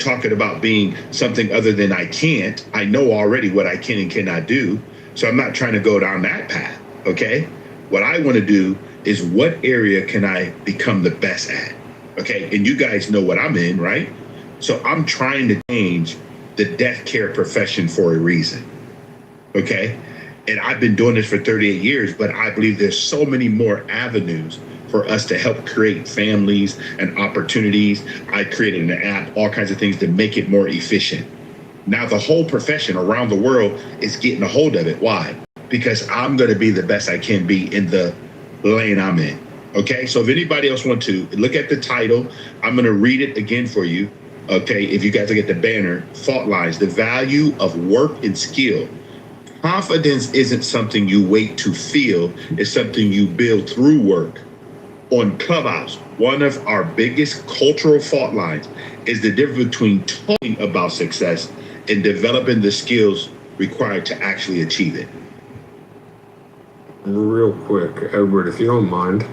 talking about being something other than I can't. I know already what I can and cannot do. So I'm not trying to go down that path. Okay. What I want to do is what area can I become the best at? Okay. And you guys know what I'm in, right? So I'm trying to change the death care profession for a reason. Okay. And I've been doing this for 38 years, but I believe there's so many more avenues for us to help create families and opportunities. I created an app, all kinds of things to make it more efficient. Now the whole profession around the world is getting a hold of it. Why? Because I'm going to be the best I can be in the lane I'm in. Okay, so if anybody else want to look at the title, I'm going to read it again for you. Okay, if you guys look at the banner, fault lines, the value of work and skill. Confidence isn't something you wait to feel, it's something you build through work. On Clubhouse, one of our biggest cultural fault lines is the difference between talking about success and developing the skills required to actually achieve it. Real quick, Edward, if you don't mind.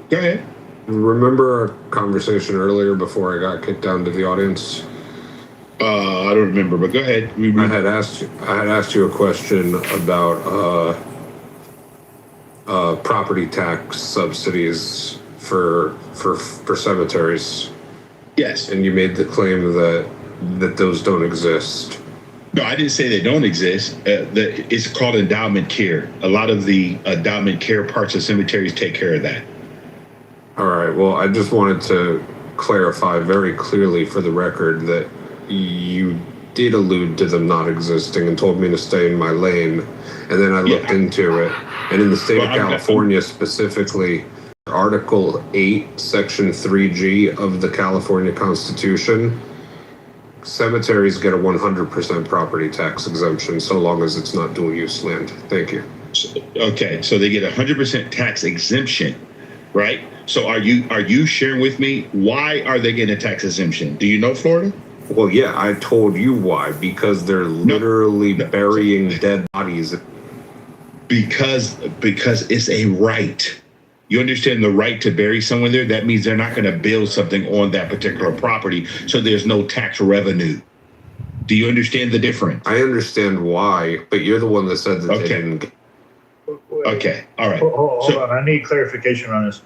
Go ahead. Remember our conversation earlier before I got kicked down to the audience? I don't remember, but go ahead. I had asked you a question about property tax subsidies for cemeteries. Yes. And you made the claim that those don't exist. No, I didn't say they don't exist. It's called endowment care. A lot of the endowment care parts of cemeteries take care of that. All right. Well, I just wanted to clarify very clearly for the record that you did allude to them not existing and told me to stay in my lane. And then I looked into it. And in the state of California specifically, Article 8, Section 3G of the California Constitution, cemeteries get a 100% property tax exemption so long as it's not dual use land. Thank you. Okay, so they get 100% tax exemption, right? So are you sharing with me why are they getting a tax exemption? Do you know Florida? Well, yeah, I told you why. Because they're literally burying dead bodies. Because it's a right. You understand the right to bury someone there? That means they're not going to build something on that particular property, so there's no tax revenue. Do you understand the difference? I understand why, but you're the one that said that they didn't. Okay, all right. Hold on, I need clarification on this.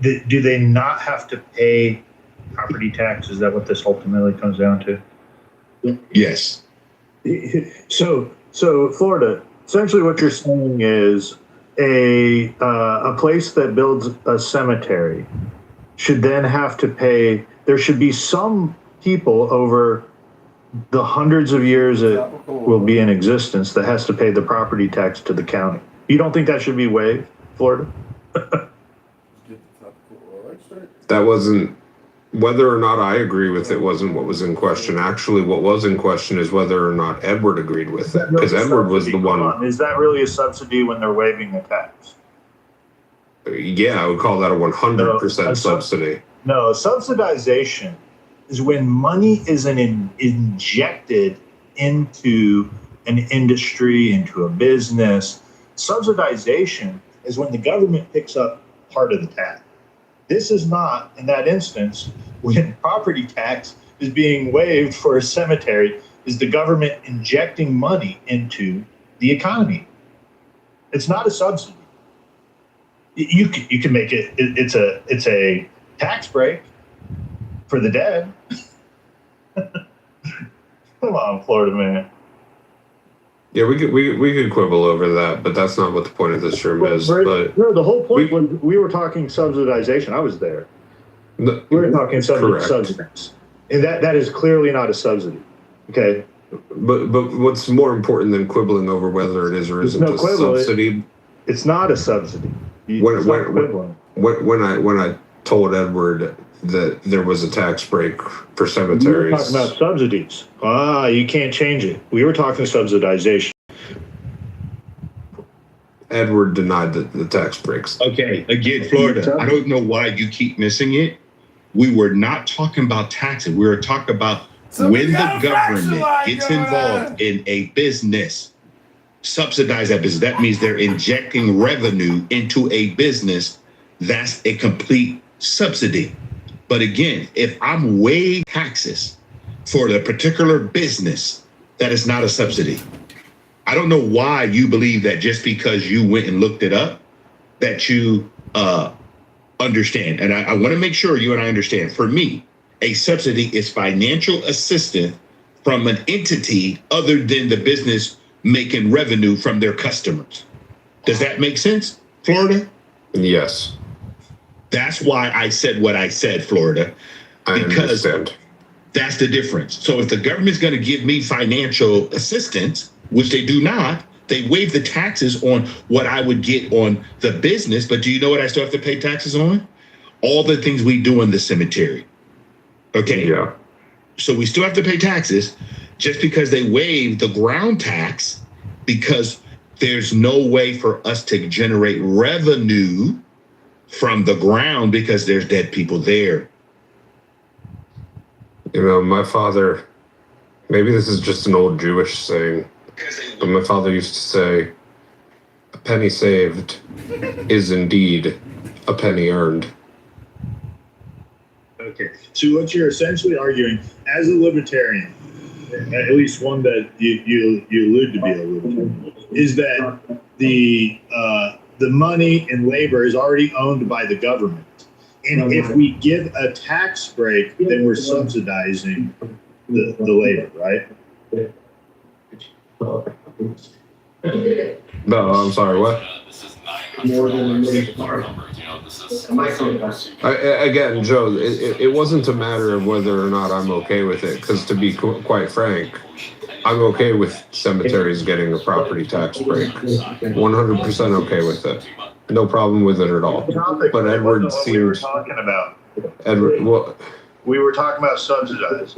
Do they not have to pay property tax? Is that what this ultimately comes down to? Yes. So Florida, essentially what you're saying is a place that builds a cemetery should then have to pay. There should be some people over the hundreds of years it will be in existence that has to pay the property tax to the county. You don't think that should be waived, Florida? That wasn't, whether or not I agree with it wasn't what was in question. Actually, what was in question is whether or not Edward agreed with it, because Edward was the one. Is that really a subsidy when they're waiving the tax? Yeah, I would call that a 100% subsidy. No, subsidization is when money is injected into an industry, into a business. Subsidization is when the government picks up part of the tab. This is not, in that instance, when property tax is being waived for a cemetery, is the government injecting money into the economy. It's not a subsidy. You can make it, it's a tax break for the dead. Come on, Florida man. Yeah, we could quibble over that, but that's not what the point of this room is. But no, the whole point when we were talking subsidization, I was there. We were talking subsidies, and that is clearly not a subsidy. Okay. But what's more important than quibbling over whether it is or isn't a subsidy? It's not a subsidy. When I told Edward that there was a tax break for cemeteries. We were talking about subsidies. You can't change it. We were talking subsidization. Edward denied the tax breaks. Okay, again, Florida, I don't know why you keep missing it. We were not talking about taxes. We were talking about when the government gets involved in a business, subsidize that business. That means they're injecting revenue into a business. That's a complete subsidy. But again, if I'm waiving taxes for the particular business, that is not a subsidy. I don't know why you believe that just because you went and looked it up, that you understand. And I want to make sure you and I understand. For me, a subsidy is financial assistance from an entity other than the business making revenue from their customers. Does that make sense, Florida? Yes. That's why I said what I said, Florida. I Because understand. that's the difference. So if the government's going to give me financial assistance, which they do not, they waive the taxes on what I would get on the business. But do you know what I still have to pay taxes on? All the things we do in the cemetery. Okay. Yeah. So we still have to pay taxes just because they waive the ground tax, because there's no way for us to generate revenue from the ground because there's dead people there. You know, my father, maybe this is just an old Jewish saying, but my father used to say, a penny saved is indeed a penny earned. Okay. So what you're essentially arguing, as a libertarian, at least one that you allude to be a libertarian, is that the money and labor is already owned by the government. And if we give a tax break, then we're subsidizing the labor, right? No, I'm sorry, what? Again, Joe, it wasn't a matter of whether or not I'm okay with it, because to be quite frank, I'm okay with cemeteries getting a property tax break. 100% okay with it. No problem with it at all. But Edward seems... we were talking about. Edward, well... We were talking about subsidized.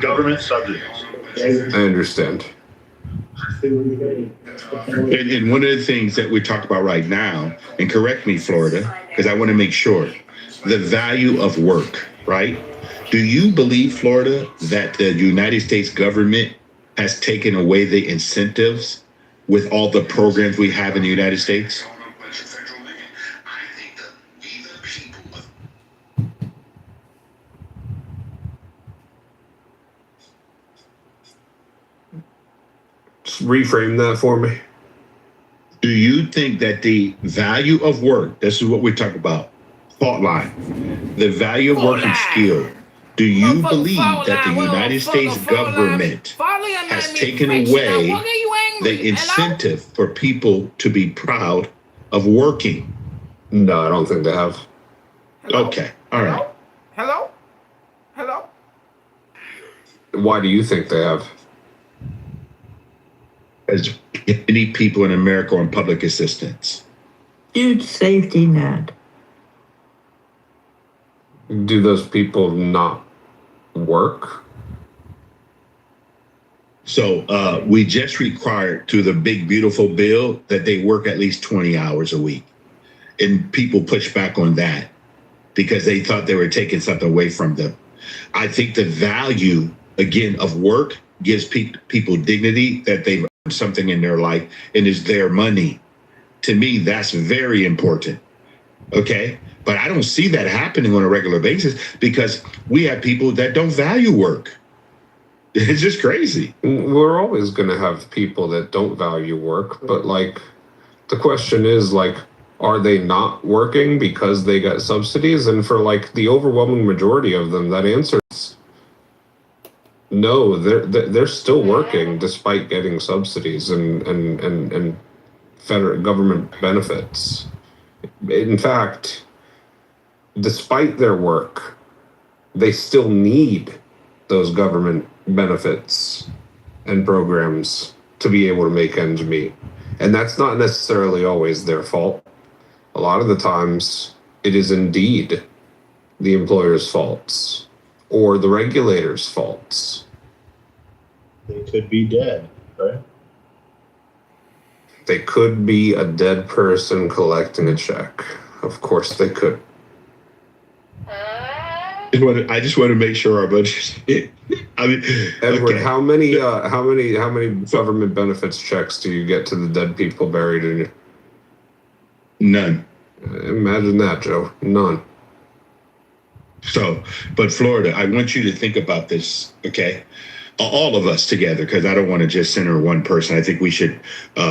Government subsidies. I understand. And one of the things that we talk about right now, and correct me, Florida, because I want to make sure, the value of work, right? Do you believe, Florida, that the United States government has taken away the incentives with all the programs we have in the United States? Reframe that for me. Do you think that the value of work, this is what we talk about, fault line, the value of work and skill, do you believe that the United States government has taken away the incentive for people to be proud of working? No, I don't think they have. Okay, all right. Hello? Hello? Why do you think they have? As many people in America on public assistance. Huge safety net. Do those people not work? So we just required through the big, beautiful bill that they work at least 20 hours a week. And people pushed back on that because they thought they were taking something away from them. I think the value, again, of work gives people dignity, that they've earned something in their life and is their money. To me, that's very important. Okay? But I don't see that happening on a regular basis because we have people that don't value work. It's just crazy. We're always going to have people that don't value work, but like the question is like, are they not working because they got subsidies? And for like the overwhelming majority of them, that answer is no. They're still working despite getting subsidies and federal government benefits. In fact, despite their work, they still need those government benefits and programs to be able to make ends meet. And that's not necessarily always their fault. A lot of the times it is indeed the employer's faults or the regulator's faults. They could be dead, right? They could be a dead person collecting a check. Of course they could. I just want to make sure our budget. I mean, Edward, okay. how many government benefits checks do you get to the dead people buried in you? None. Imagine that, Joe. None. So, but Florida, I want you to think about this, okay? All of us together, because I don't want to just center one person. I think we should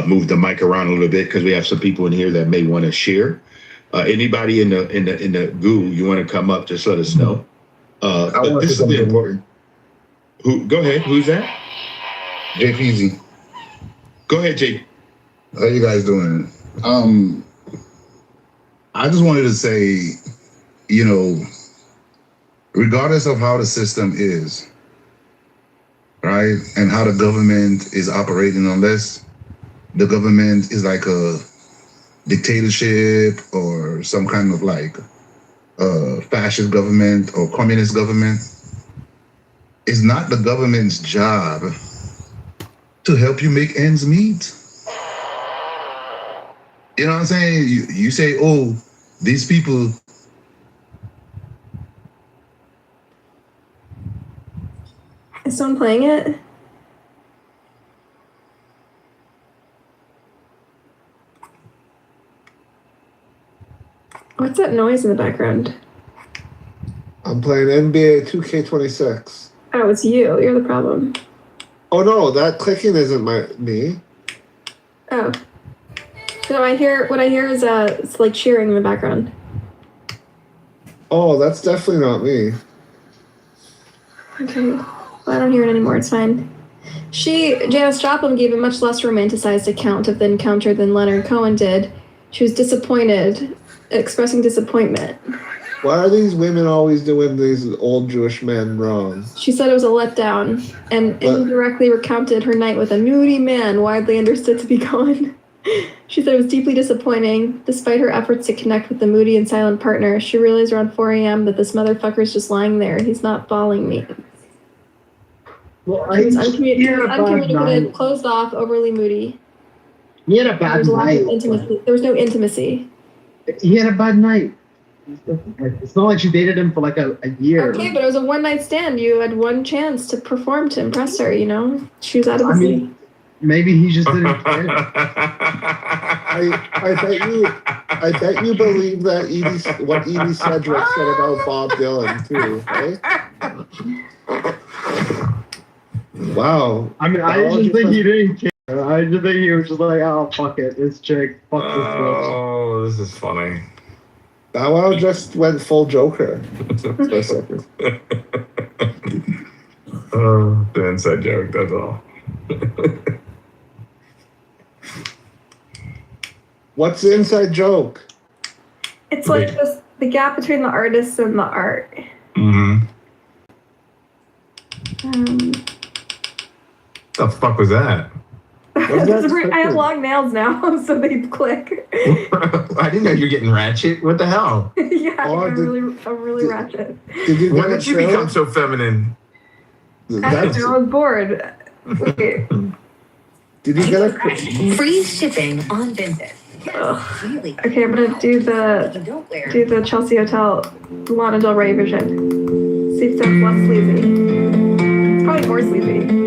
move the mic around a little bit because we have some people in here that may want to share. Anybody in the goo, you want to come up? Just let us know. But this is important. Who? Go ahead. Who's that? Jay Peasy. Go ahead, Jay. How you guys doing? I just wanted to say, regardless of how the system is, right, and how the government is operating, unless the government is like a dictatorship or some kind of like fascist government or communist government, it's not the government's job to help you make ends meet. You know what I'm saying? You say, oh, these people. Is someone playing it? What's that noise in the background? I'm playing NBA 2K26. Oh, it's you. You're the problem. Oh no, that clicking isn't me. Oh. No, what I hear is it's like cheering in the background. Oh, that's definitely not me. Okay. Well, I don't hear it anymore. It's fine. Janis Joplin gave a much less romanticized account of the encounter than Leonard Cohen did. She was disappointed, expressing disappointment. Why are these women always doing these old Jewish men wrong? She said it was a letdown and indirectly recounted her night with a moody man widely understood to be Cohen. She said it was deeply disappointing. Despite her efforts to connect with the moody and silent partner, she realized around 4 a.m. that this motherfucker's just lying there. He's not following me. Well, He was uncommunicated, closed off, overly moody. He had a bad night. There was no intimacy. He had a bad night. It's not like she dated him for like a year. Okay, but it was a one-night stand. You had one chance to perform to impress her, She was out of the city. Maybe he just didn't care. I bet you believe that what Edie Sedgwick said about Bob Dylan too, right? Wow. I just think he didn't care. I just think he was just like, oh, fuck it. This chick. Fuck this bitch. Oh, this is funny. Bow Wow just went full Joker. Oh, the inside joke, that's all. What's the inside joke? It's like the gap between the artist and the art. Mm-hmm. The fuck was that? I have long nails now, so they click. I didn't know you're getting ratchet. What the hell? Yeah, I'm really ratchet. When did you become so feminine? I was bored. Okay. Did you get a free shipping on Vinted? Really? Okay, I'm gonna do the Chelsea Hotel Lana Del Rey version. See if that's less sleazy. Probably more sleazy.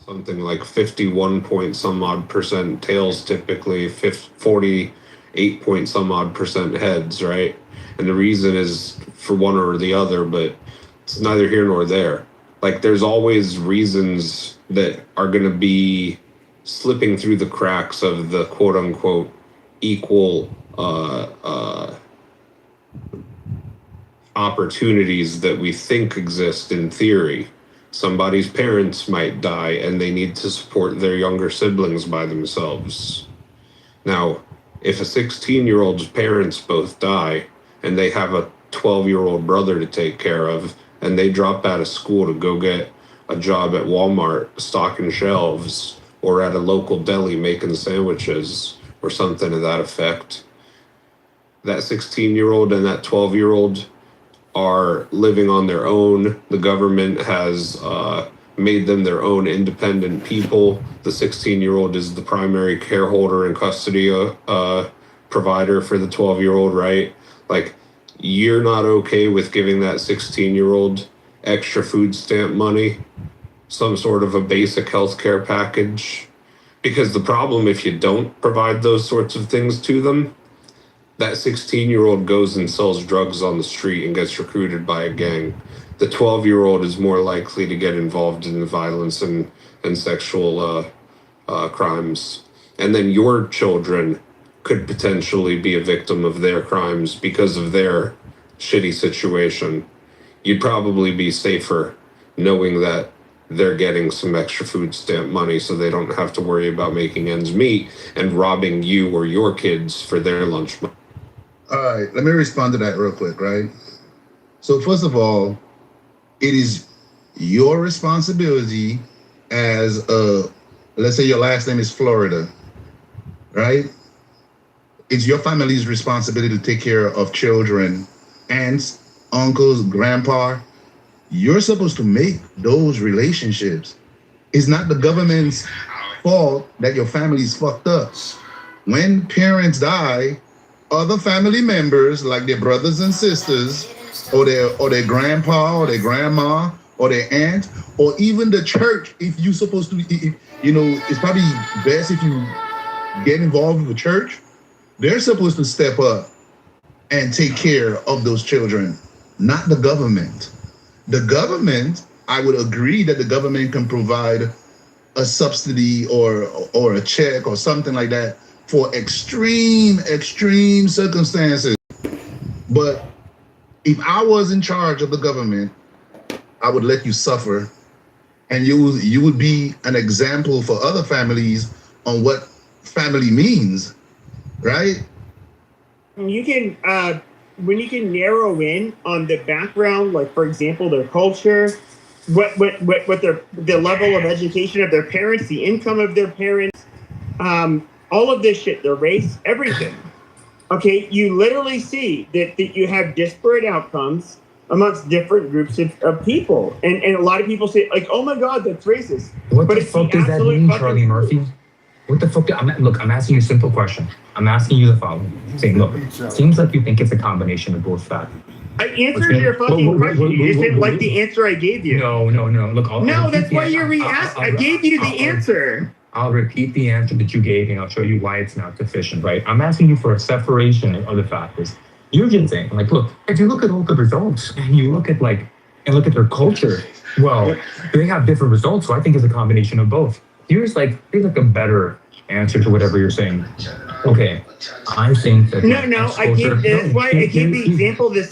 something like 51 point some odd percent tails, typically 48 point some odd percent heads, right? And the reason is for one or the other, but it's neither here nor there. Like, there's always reasons that are going to be slipping through the cracks of the quote unquote equal opportunities that we think exist in theory. Somebody's parents might die and they need to support their younger siblings by themselves. Now, if a 16-year-old's parents both die and they have a 12-year-old brother to take care of, and they drop out of school to go get a job at Walmart stocking shelves or at a local deli making sandwiches or something to that effect, that 16-year-old and that 12-year-old are living on their own. The government has made them their own independent people. The 16-year-old is the primary careholder and custody provider for the 12-year-old, right? Like, you're not okay with giving that 16-year-old extra food stamp money some sort of a basic healthcare package. Because the problem, if you don't provide those sorts of things to them, that 16-year-old goes and sells drugs on the street and gets recruited by a gang. The 12-year-old is more likely to get involved in violence and sexual crimes. And then your children could potentially be a victim of their crimes because of their shitty situation. You'd probably be safer knowing that they're getting some extra food stamp money so they don't have to worry about making ends meet and robbing you or your kids for their lunch money. All right, let me respond to that real quick, right? So first of all, it is your responsibility as let's say your last name is Florida, right? It's your family's responsibility to take care of children, aunts, uncles, grandpa. You're supposed to make those relationships. It's not the government's fault that your family's fucked up. When parents die, other family members, like their brothers and sisters, or their grandpa, or their grandma, or their aunt, or even the church, if you're supposed to, it's probably best if you get involved with the church. They're supposed to step up and take care of those children, not the government. The government, I would agree that the government can provide a subsidy or a check or something like that for extreme circumstances. But if I was in charge of the government, I would let you suffer, and you would be an example for other families on what family means, right? You can when you can narrow in on the background, like for example, their culture, what the level of education of their parents, the income of their parents, all of this shit, their race, everything. Okay, you literally see that you have disparate outcomes amongst different groups of people, and a lot of people say like, "Oh my God, that's racist." What the fuck does that mean, Charlie Murphy? What the fuck? I'm asking you a simple question. I'm asking you the following. Saying, look, it seems like you think it's a combination of both factors. I answered your fucking question. You just didn't like the answer I gave you. No. Look, no, that's why you're re-asked. I gave you the answer. I'll repeat the answer that you gave me, and I'll show you why it's not sufficient, right? I'm asking you for a separation of the factors. You're just saying, like, look, if you look at all the results, and you look at their culture, well, they have different results, so I think it's a combination of both. Here's a better answer to whatever you're saying. Okay, I think that that's why I gave the example of the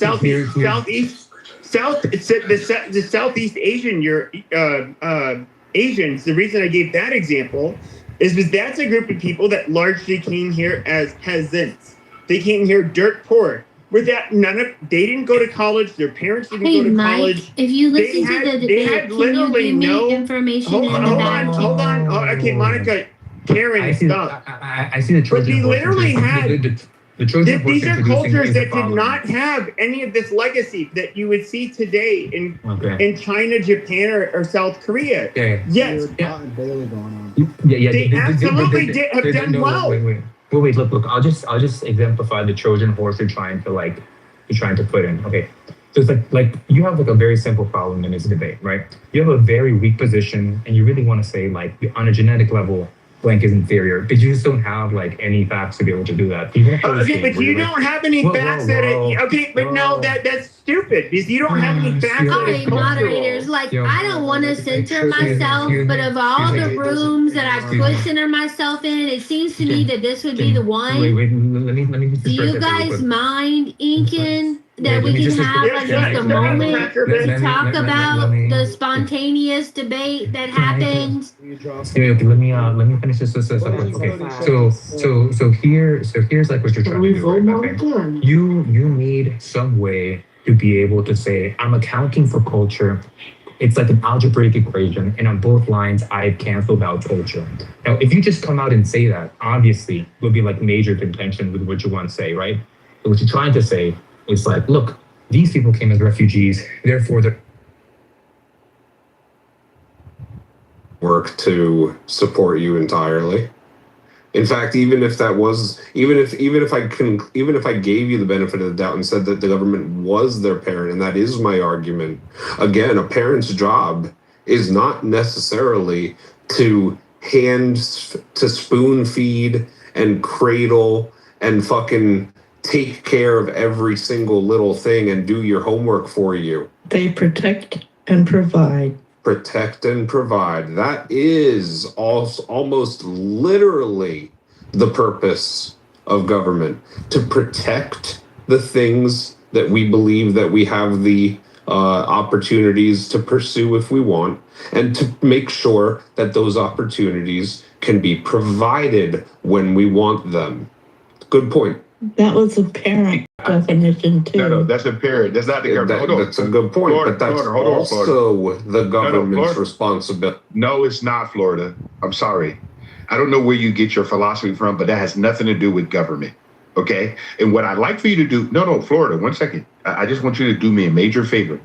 Southeast Asian Asians. The reason I gave that example is because that's a group of people that largely came here as peasants. They came here dirt poor. With that, they didn't go to college. Their parents didn't go to college. If you listen to the debate, can you give me information Hold on. Okay, Monica, Karen, stop. I see the Trojan. But they literally had. The Trojan These are cultures that did not have any of this legacy that you would see today in China, Japan, or South Korea. Okay. Yes. Yeah. They absolutely have done well. Wait, look. I'll just exemplify the Trojan horse you're trying to put in. Okay. So it's like you have a very simple problem in this debate, right? You have a very weak position, and you really want to say on a genetic level, blank is inferior, but you just don't have any facts to be able to do that. Okay, but you don't have any facts that's stupid because you don't have any facts. All right, moderators, I don't want to center myself, but of all the rooms that I could center myself in, it seems to me that this would be the one. Wait, let me do you guys mind, Incan? That we can have just a moment to talk about the spontaneous debate that happened. Okay, let me finish this. Okay, so here's what you're trying to do. Right? Okay. You need some way to be able to say I'm accounting for culture. It's like an algebraic equation, and on both lines I've canceled out culture. Now, if you just come out and say that, obviously there'll be major contention with what you want to say, right? But what you're trying to say. It's look, these people came as refugees, therefore they're work to support you entirely. In fact, even if I gave you the benefit of the doubt and said that the government was their parent, and that is my argument. Again, a parent's job is not necessarily to spoon feed and cradle and fucking take care of every single little thing and do your homework for you. They protect and provide. Protect and provide. That is almost literally the purpose of government, to protect the things that we believe that we have the opportunities to pursue if we want, and to make sure that those opportunities can be provided when we want them. Good point. That was a parent definition too. No, that's a parent. That's not the government. That's a good point, Florida, but that's Florida, also the government's Florida. responsibility. No, it's not, Florida. I'm sorry. I don't know where you get your philosophy from, but that has nothing to do with government. Okay? And what I'd like for you to do, no, Florida, 1 second. I just want you to do me a major favor.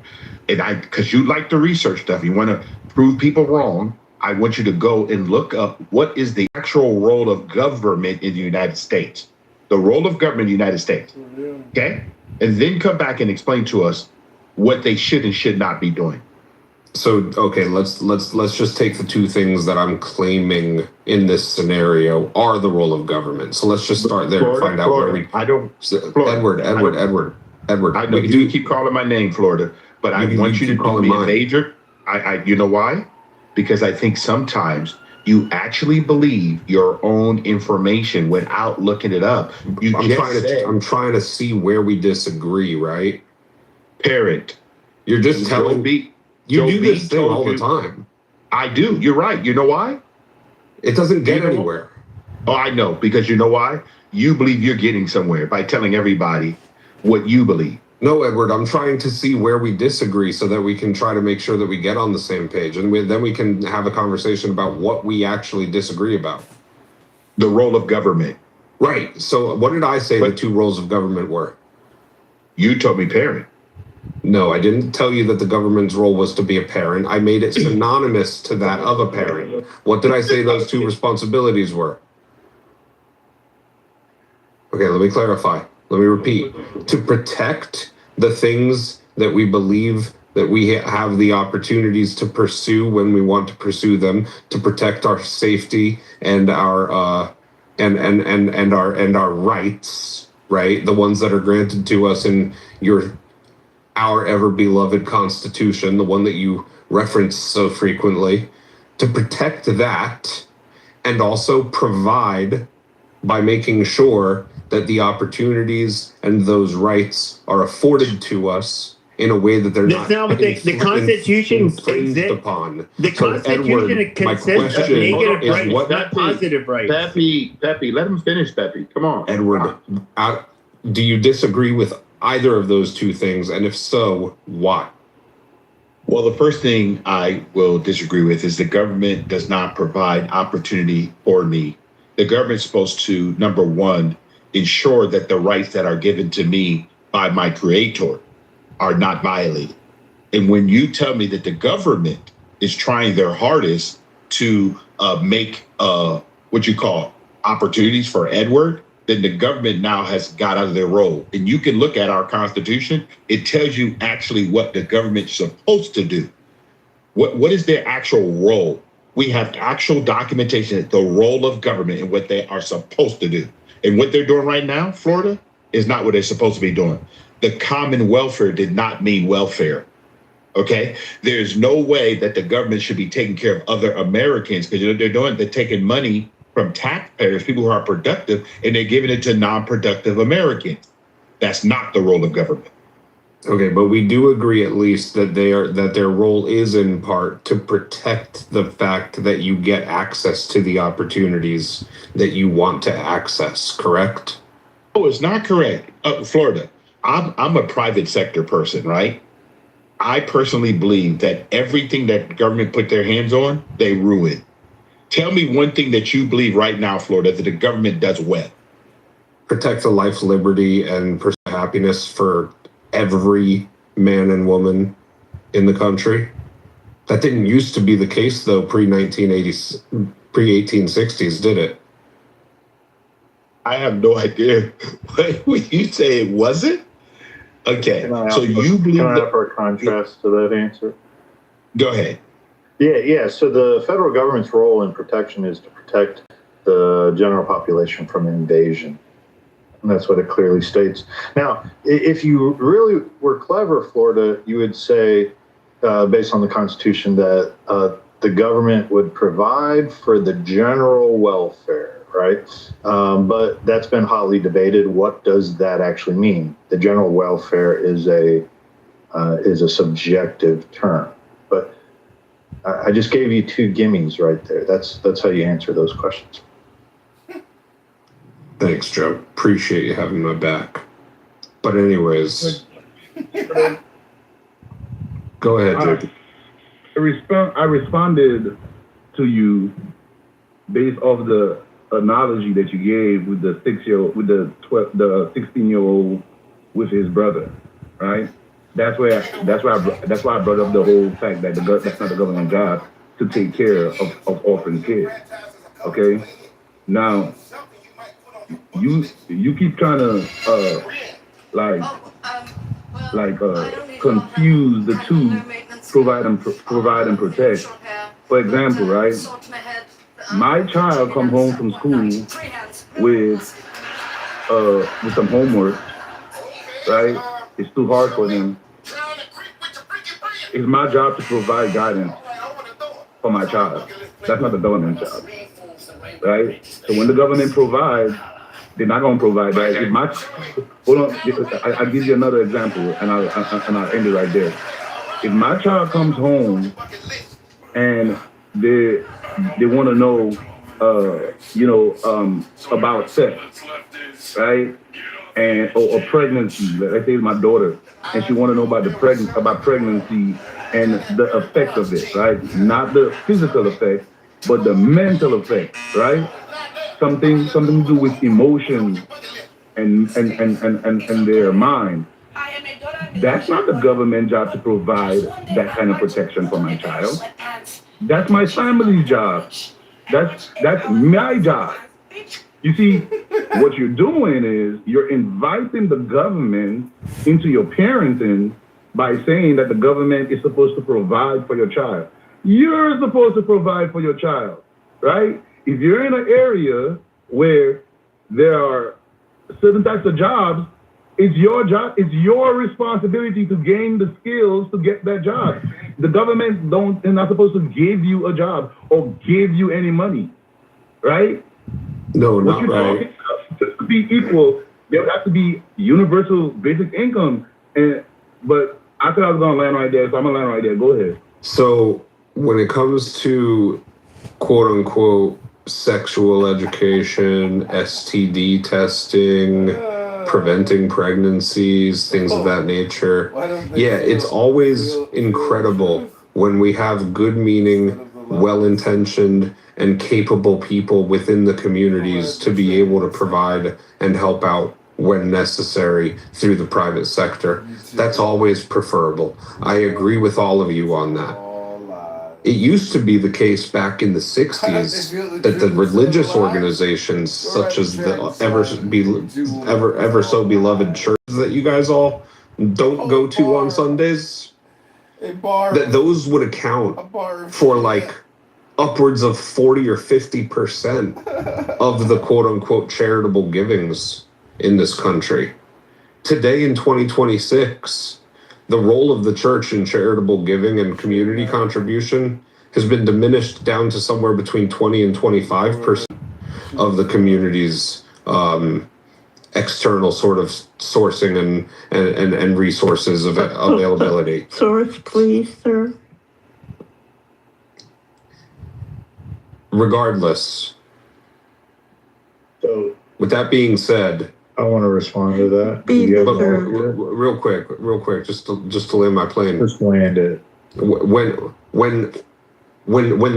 And because you like to research stuff, you want to prove people wrong, I want you to go and look up what is the actual role of government in the United States. The role of government in the United States. Okay? And then come back and explain to us what they should and should not be doing. So, okay, let's just take the two things that I'm claiming in this scenario are the role of government. So let's just start there and find out where we. I don't. Edward. I know you keep calling my name, Florida, but I want you to do me a major. You know why? Because I think sometimes you actually believe your own information without looking it up. I'm trying to see where we disagree, right? Parent. You're just telling me. You do this thing all the time. I do. You're right. You know why? It doesn't get anywhere. Oh, I know. Because you know why? You believe you're getting somewhere by telling everybody what you believe. No, Edward, I'm trying to see where we disagree so that we can try to make sure that we get on the same page. And then we can have a conversation about what we actually disagree about. The role of government. Right. So what did I say the two roles of government were? You told me parent. No, I didn't tell you that the government's role was to be a parent. I made it synonymous to that of a parent. What did I say those two responsibilities were? Okay, let me clarify. Let me repeat. To protect the things that we believe that we have the opportunities to pursue when we want to pursue them, to protect our safety and our and our rights, right? The ones that are granted to us in our ever beloved Constitution, the one that you reference so frequently, to protect that and also provide by making sure that the opportunities and those rights are afforded to us in a way that they're not what the Constitution infringed upon. The Constitution consists of negative rights, not positive rights. Pepe, let him finish, Pepe. Come on. Edward, do you disagree with either of those two things? And if so, why? Well, the first thing I will disagree with is the government does not provide opportunity for me. The government's supposed to, number one, ensure that the rights that are given to me by my creator are not violated. And when you tell me that the government is trying their hardest to make what you call opportunities for Edward, then the government now has got out of their role. And you can look at our Constitution. It tells you actually what the government's supposed to do. What is their actual role? We have actual documentation, the role of government and what they are supposed to do. And what they're doing right now, Florida, is not what they're supposed to be doing. The common welfare did not mean welfare. Okay? There's no way that the government should be taking care of other Americans, because you know what they're doing? They're taking money from taxpayers, people who are productive, and they're giving it to non-productive Americans. That's not the role of government. Okay, but we do agree at least that their role is in part to protect the fact that you get access to the opportunities that you want to access, correct? Oh, it's not correct. Florida, I'm a private sector person, right? I personally believe that everything that the government put their hands on, they ruin. Tell me one thing that you believe right now, Florida, that the government does well. Protect the life, liberty, and happiness for every man and woman in the country. That didn't used to be the case, though, pre-1980s, pre-1860s, did it? I have no idea. What would you say it wasn't? Okay, so you believe can I offer a contrast to that answer? Go ahead. Yeah. So the federal government's role in protection is to protect the general population from invasion. And that's what it clearly states. Now, if you really were clever, Florida, you would say, based on the Constitution, that the government would provide for the general welfare, right? But that's been hotly debated. What does that actually mean? The general welfare is a subjective term. But I just gave you two gimmies right there. That's how you answer those questions. Thanks, Joe. Appreciate you having my back. But anyways, go ahead, Jake. I responded to you based off the analogy that you gave with the 16-year-old with his brother, right? That's why I brought up the whole fact that that's not the government job to take care of orphan kids. Okay, now you keep trying to confuse the two, provide and protect. For example, right? My child comes home from school with some homework, right? It's too hard for him. It's my job to provide guidance for my child. That's not the government's job, right? So when the government provides, they're not going to provide that. Hold on, I'll give you another example, and I'll end it right there. If my child comes home and they want to know, about sex, right? And or pregnancy. Let's say my daughter, and she want to know about pregnancy and the effects of it, right? Not the physical effect, but the mental effect, right? Something to do with emotions and their mind. That's not the government job to provide that kind of protection for my child. That's my family's job. That's my job. You see, what you're doing is you're inviting the government into your parenting by saying that the government is supposed to provide for your child. You're supposed to provide for your child, right? If you're in an area where there are certain types of jobs, it's your job, it's your responsibility to gain the skills to get that job. The government is not supposed to give you a job or give you any money, right? No, not right. Just to be equal, there would have to be universal basic income. But I thought I was going to land right there, so I'm going to land right there. Go ahead. So when it comes to quote unquote sexual education, STD testing, preventing pregnancies, things of that nature, yeah, it's always incredible when we have good meaning, well-intentioned, and capable people within the communities to be able to provide and help out when necessary through the private sector. That's always preferable. I agree with all of you on that. It used to be the case back in the 60s that the religious organizations, such as the ever so beloved church that you guys all don't go to on Sundays, that those would account for like upwards of 40 or 50% of the quote unquote charitable givings in this country. Today in 2026, the role of the church in charitable giving and community contribution has been diminished down to somewhere between 20 and 25% of the community's external sort of sourcing and resources of availability. Source, please, sir. Regardless, So with that being said, I want to respond to that. Real quick, just to land my plane. Just land it. When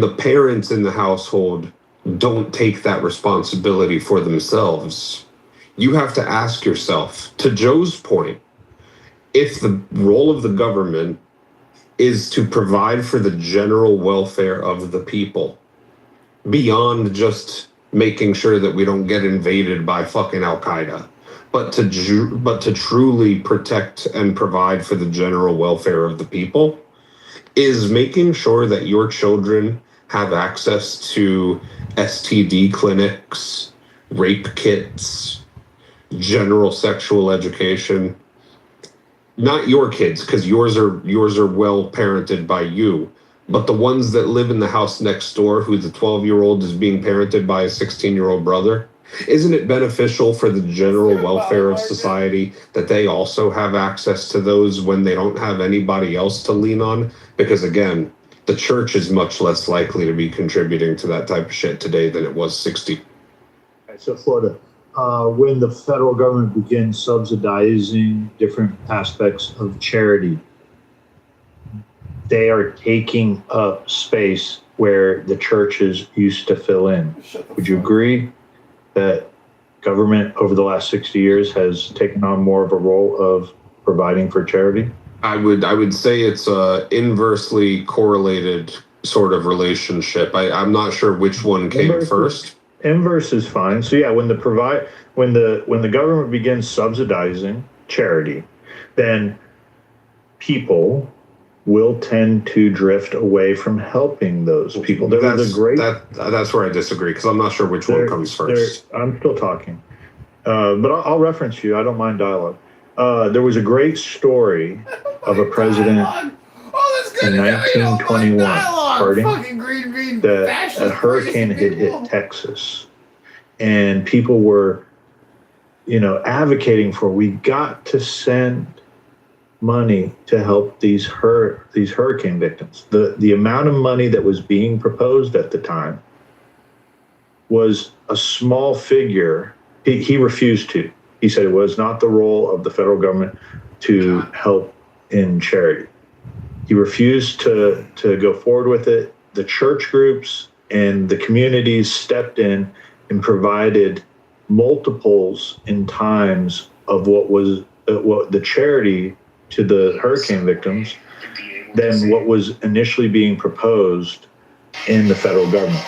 the parents in the household don't take that responsibility for themselves, you have to ask yourself, to Joe's point, if the role of the government is to provide for the general welfare of the people, beyond just making sure that we don't get invaded by fucking Al-Qaeda, but to truly protect and provide for the general welfare of the people, is making sure that your children have access to STD clinics, rape kits, general sexual education. Not your kids, because yours are well parented by you, but the ones that live in the house next door, who the 12-year-old is being parented by a 16-year-old brother. Isn't it beneficial for the general welfare of society that they also have access to those when they don't have anybody else to lean on? Because again, the church is much less likely to be contributing to that type of shit today than it was 60. So Florida, when the federal government begins subsidizing different aspects of charity, they are taking up space where the churches used to fill in. Would you agree that government over the last 60 years has taken on more of a role of providing for charity? I would say it's a inversely correlated sort of relationship. I'm not sure which one came first. Inverse is fine. So yeah, when the government begins subsidizing charity, then people will tend to drift away from helping those people. That's where I disagree, because I'm not sure which one comes first. I'm still talking, but I'll reference you. I don't mind dialogue. There was a great story of a president in 1921, that a hurricane had hit Texas, and people were, advocating for, we got to send money to help these hurricane victims. The amount of money that was being proposed at the time was a small figure. He refused to. He said it was not the role of the federal government to help in charity. He refused to go forward with it. The church groups and the communities stepped in and provided multiples in times of what the charity to the hurricane victims than what was initially being proposed in the federal government.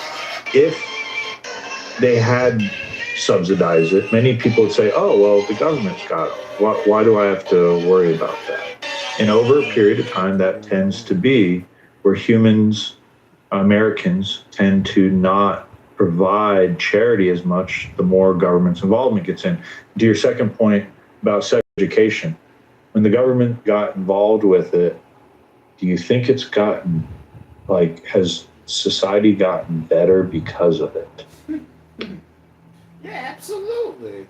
If they had subsidized it, many people would say, oh, well, the government's got it. Why do I have to worry about that? And over a period of time, that tends to be where Americans tend to not provide charity as much the more government's involvement gets in. To your second point about sex education, when the government got involved with it, do you think it's has society gotten better because of it? Yeah, absolutely.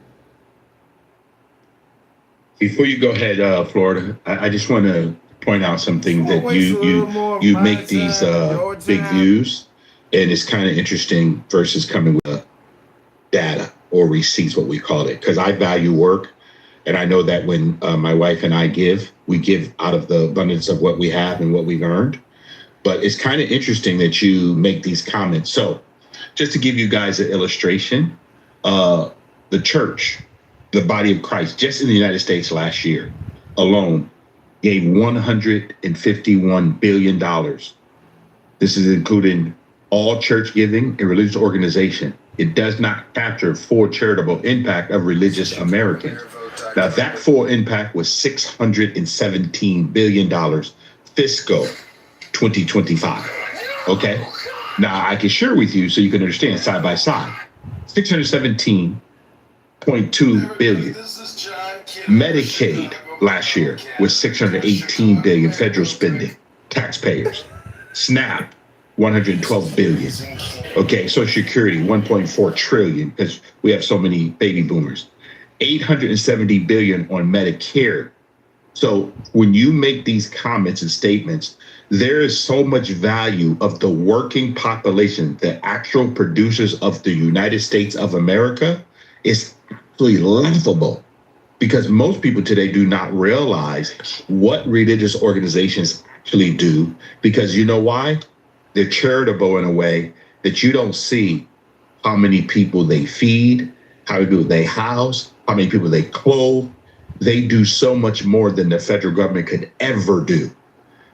Before you go ahead, Florida, I just want to point out something that you make these big views, and it's kind of interesting versus coming with data or receipts, what we call it, because I value work. And I know that when my wife and I give, we give out of the abundance of what we have and what we've earned. But it's kind of interesting that you make these comments. So just to give you guys an illustration, the church, the body of Christ, just in the United States last year alone, gave $151 billion. This is including all church giving and religious organization. It does not capture full charitable impact of religious Americans. Now, that full impact was $617 billion fiscal 2025. Okay. Now, I can share with you so you can understand side by side. 617.2 billion. Medicaid last year was 618 billion federal spending, taxpayers. SNAP, 112 billion. Okay, Social Security, 1.4 trillion, because we have so many baby boomers. 870 billion on Medicare. So when you make these comments and statements, there is so much value of the working population, the actual producers of the United States of America, is absolutely laughable, because most people today do not realize what religious organizations actually do, because you know why? They're charitable in a way that you don't see how many people they feed, how many people they house, how many people they clothe. They do so much more than the federal government could ever do.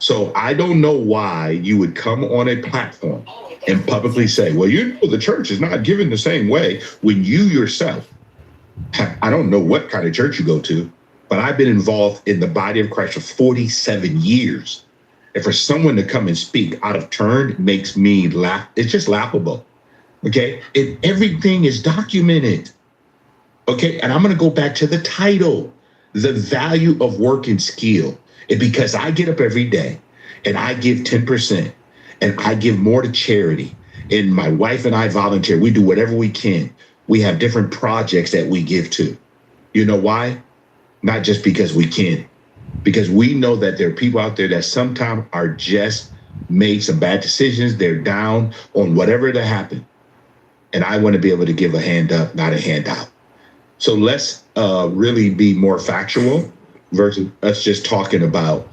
So I don't know why you would come on a platform and publicly say, well, the church is not giving the same way, when you yourself have, I don't know what kind of church you go to, but I've been involved in the body of Christ for 47 years. And for someone to come and speak out of turn makes me laugh. It's just laughable. Okay. And everything is documented. Okay. And I'm going to go back to the title, the value of work and skill. And because I get up every day and I give 10% and I give more to charity, and my wife and I volunteer, we do whatever we can. We have different projects that we give to. You know why? Not just because we can, because we know that there are people out there that sometimes are just made some bad decisions. They're down on whatever that happened. And I want to be able to give a hand up, not a handout. So let's really be more factual versus us just talking about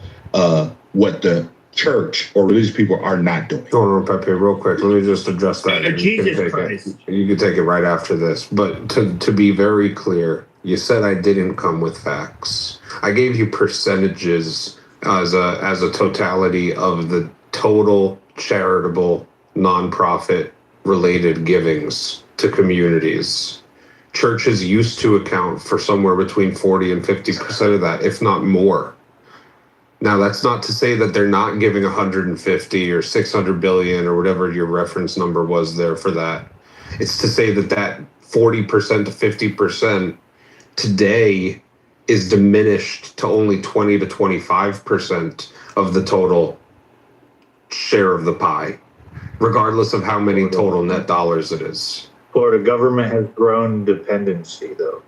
what the church or religious people are not doing. Hold on, Pepe, real quick. Let me just address that. Jesus Christ. You can take it right after this. But to be very clear, you said I didn't come with facts. I gave you percentages as a totality of the total charitable, nonprofit related givings to communities. Churches used to account for somewhere between 40 and 50% of that, if not more. Now, that's not to say that they're not giving 150 or 600 billion or whatever your reference number was there for that. It's to say that 40% to 50% today is diminished to only 20 to 25% of the total share of the pie, regardless of how many total net dollars it is. Florida government has grown dependency, though.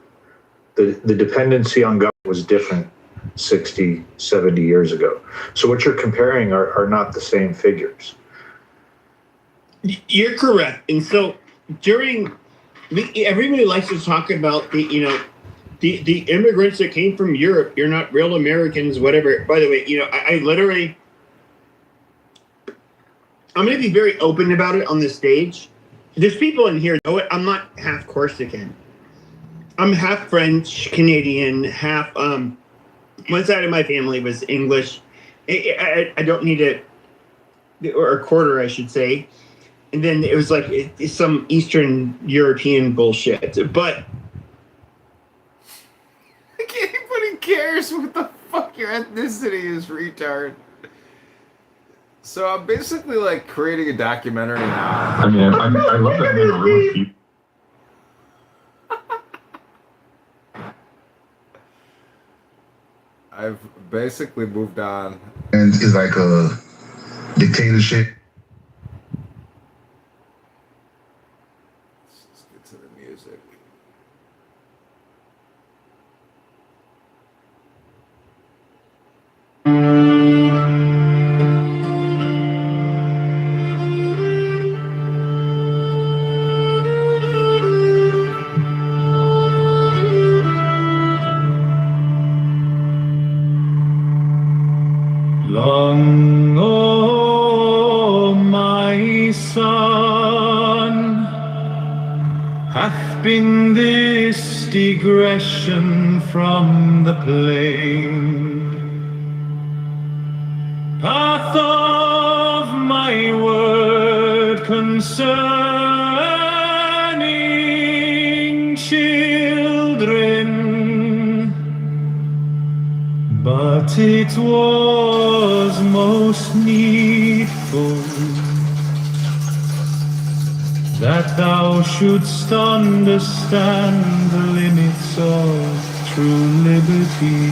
The dependency on government was different 60, 70 years ago. So what you're comparing are not the same figures. You're correct. And so everybody likes to talk about the immigrants that came from Europe. You're not real Americans, whatever. By the way, I literally, I'm going to be very open about it on this stage. There's people in here know it. I'm not half Corsican. I'm half French, Canadian, half, one side of my family was English. I don't need or a quarter, I should say. And then it was like it's some Eastern European bullshit. But anybody cares what the fuck your ethnicity is, retard. So I'm basically like creating a documentary now. I mean, I love that in a room of people. I've basically moved on. And it's like a dictatorship. Let's get to the music. Long, oh, my son, hath been this digression from the plain path of my word concerning children, but it was most needful that thou shouldst understand the limits of true liberty.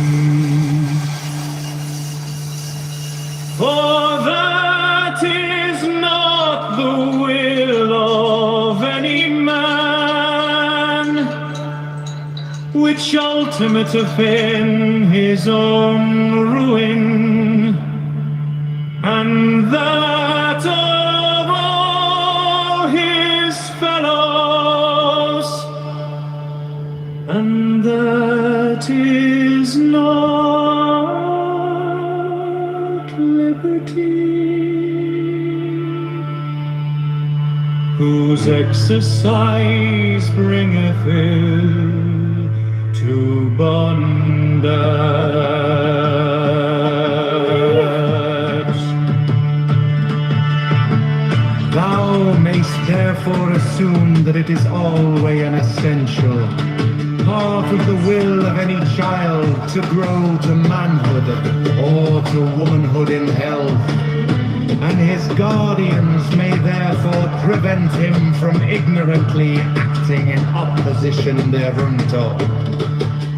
For that is not the will of any man, which ultimateth in his own ruin, and that of all his fellows, and that is not liberty, whose exercise bringeth ill to bondage. Thou mayst therefore assume that it is always an essential part of the will of any child to grow to manhood or to womanhood in health, and his guardians may therefore prevent him from ignorantly acting in opposition thereunto.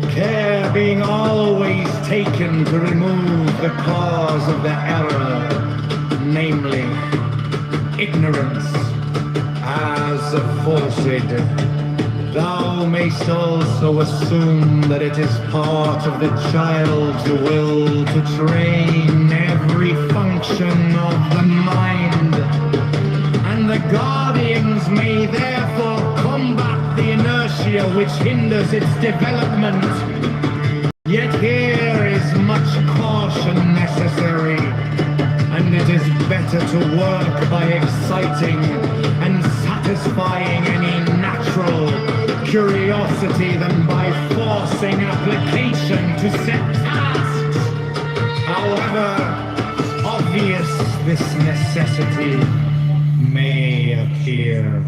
Care being always taken to remove the cause of the error, namely ignorance, as aforesaid. Thou mayst also assume that it is part of the child's will to train every function of the mind, and the guardians may therefore combat the inertia which hinders its development. Yet here is much caution necessary, and it is better to work by exciting and satisfying any natural curiosity than by forcing application to set tasks. However obvious this necessity may appear.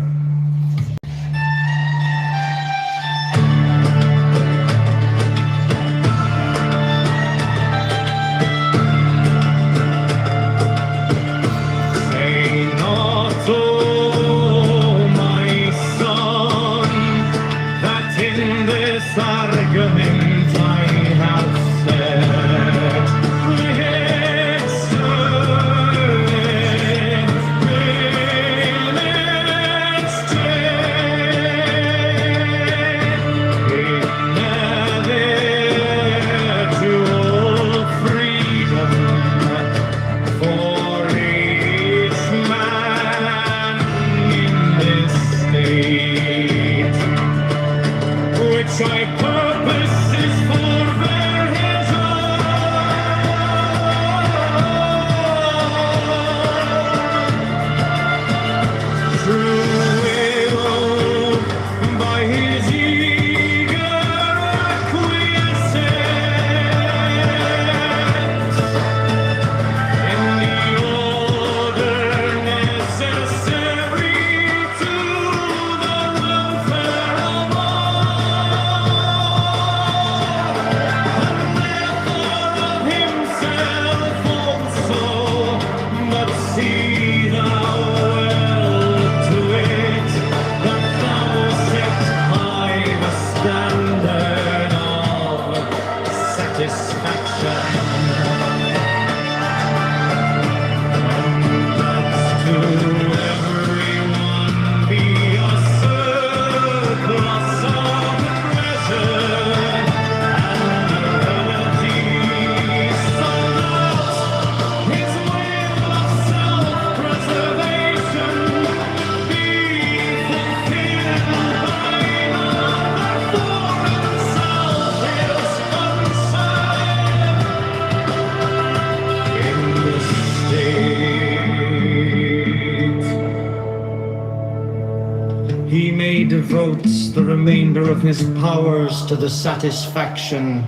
He may devote the remainder of his powers to the satisfaction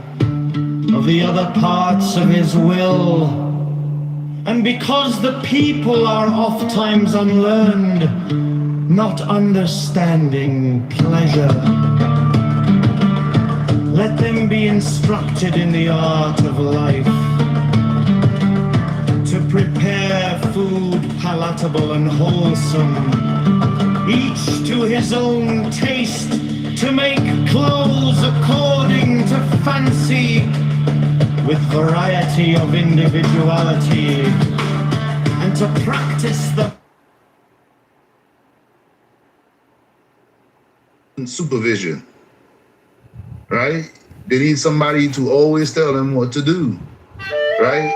of the other parts of his will. And because the people are oft times unlearned, not understanding pleasure, let them be instructed in the art of life, to prepare food palatable and wholesome, each to his own taste, to make clothes according to fancy, with variety of individuality, and to practice the supervision, right? They need somebody to always tell them what to do, right?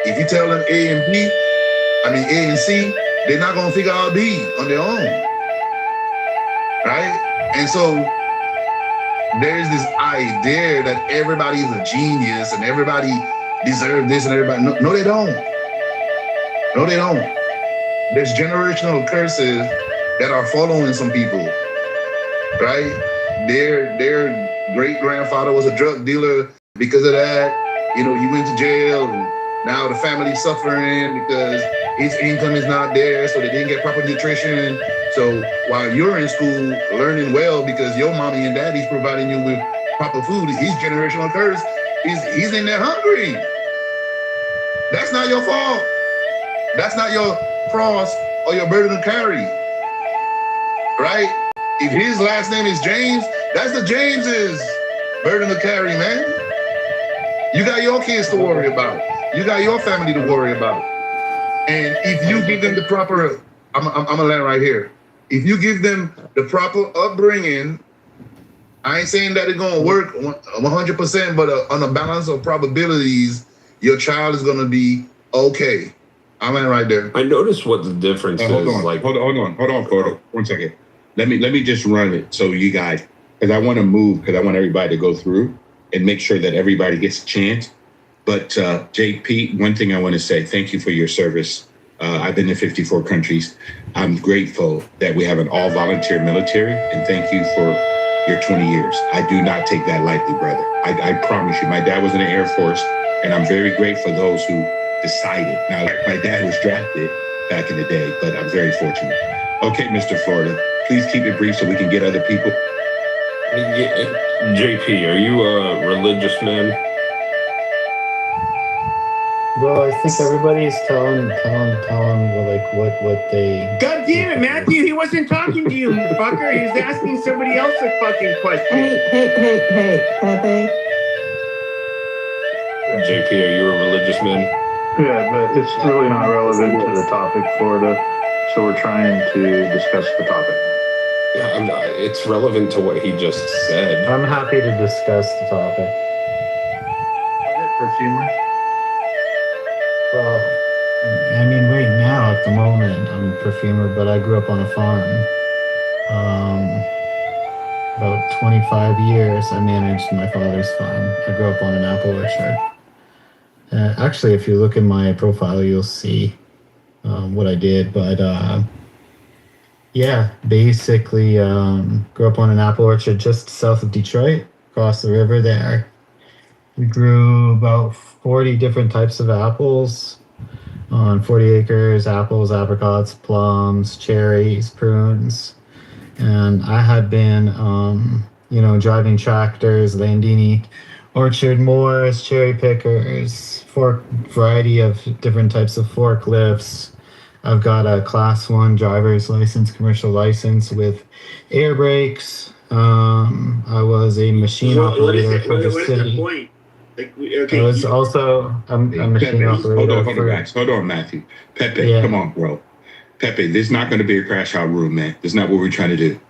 If you tell them A and C, they're not gonna figure out B on their own, right? And so there's this idea that everybody is a genius and everybody deserves this and everybody. No, they don't. No, they don't. There's generational curses that are following some people, right? Their great-grandfather was a drug dealer. Because of that, he went to jail, and now the family's suffering because his income is not there, so they didn't get proper nutrition. So while you're in school learning well because your mommy and daddy's providing you with proper food, he's generational curse. He's in there hungry. That's not your fault. That's not your cross or your burden to carry, right? If his last name is James, that's the James's burden to carry, man. You got your kids to worry about. You got your family to worry about. And if you give them the proper, I'm gonna land right here. If you give them the proper upbringing, I ain't saying that it's gonna work 100%, but on a balance of probabilities, your child is gonna be okay. I'm in right there. I noticed what the difference is. Hold on, like, hold on, Cordell. 1 second. Let me just run it so you guys, because I want to move, because I want everybody to go through and make sure that everybody gets a chance. But JP, one thing I want to say, thank you for your service. I've been in 54 countries. I'm grateful that we have an all-volunteer military, and thank you for your 20 years. I do not take that lightly, brother. I promise you. My dad was in the Air Force, and I'm very grateful for those who decided. Now, my dad was drafted back in the day, but I'm very fortunate. Okay, Mr. Florida, please keep it brief so we can get other people. JP, are you a religious man? Bro, I think everybody's telling what they. God damn it, Matthew! He wasn't talking to you, fucker. He was asking somebody else a fucking question. Hey, Pepe. JP, are you a religious man? Yeah, but it's really not relevant to the topic, Florida. So we're trying to discuss the topic. Yeah, it's relevant to what he just said. I'm happy to discuss the topic. Perfumer? Well, I mean, right now, at the moment, I'm a perfumer, but I grew up on a farm. About 25 years, I managed my father's farm. I grew up on an apple orchard. Actually, if you look in my profile, you'll see what I did. But yeah, basically, grew up on an apple orchard just south of Detroit, across the river there. We grew about 40 different types of apples on 40 acres, apples, apricots, plums, cherries, prunes. And I had been, driving tractors, Landini, orchard mowers, cherry pickers, variety of different types of forklifts. I've got a class 1 driver's license, commercial license with air brakes. I was a machine operator for the city. The point? I was also a machine operator. Hold on, Matthew. Pepe, come on, bro. Pepe, this is not going to be a crash out room, man. This is not what we're trying to do.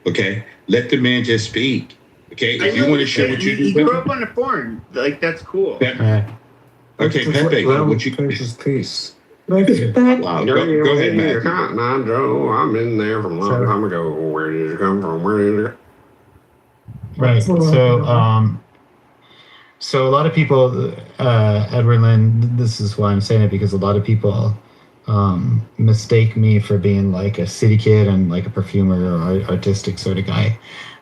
Okay? Let the man just speak. Okay? If you want to share what you do. You grew up on a farm. Like, that's cool. Okay, Pepe, what you just peace. Wow, go ahead, Matthew. Cotton Eye Joe, I'm in there from a long time ago. Where did you come from? Where did you? Right. So a lot of people, Edward Lynn, this is why I'm saying it, because a lot of people mistake me for being like a city kid and like a perfumer or artistic sort of guy.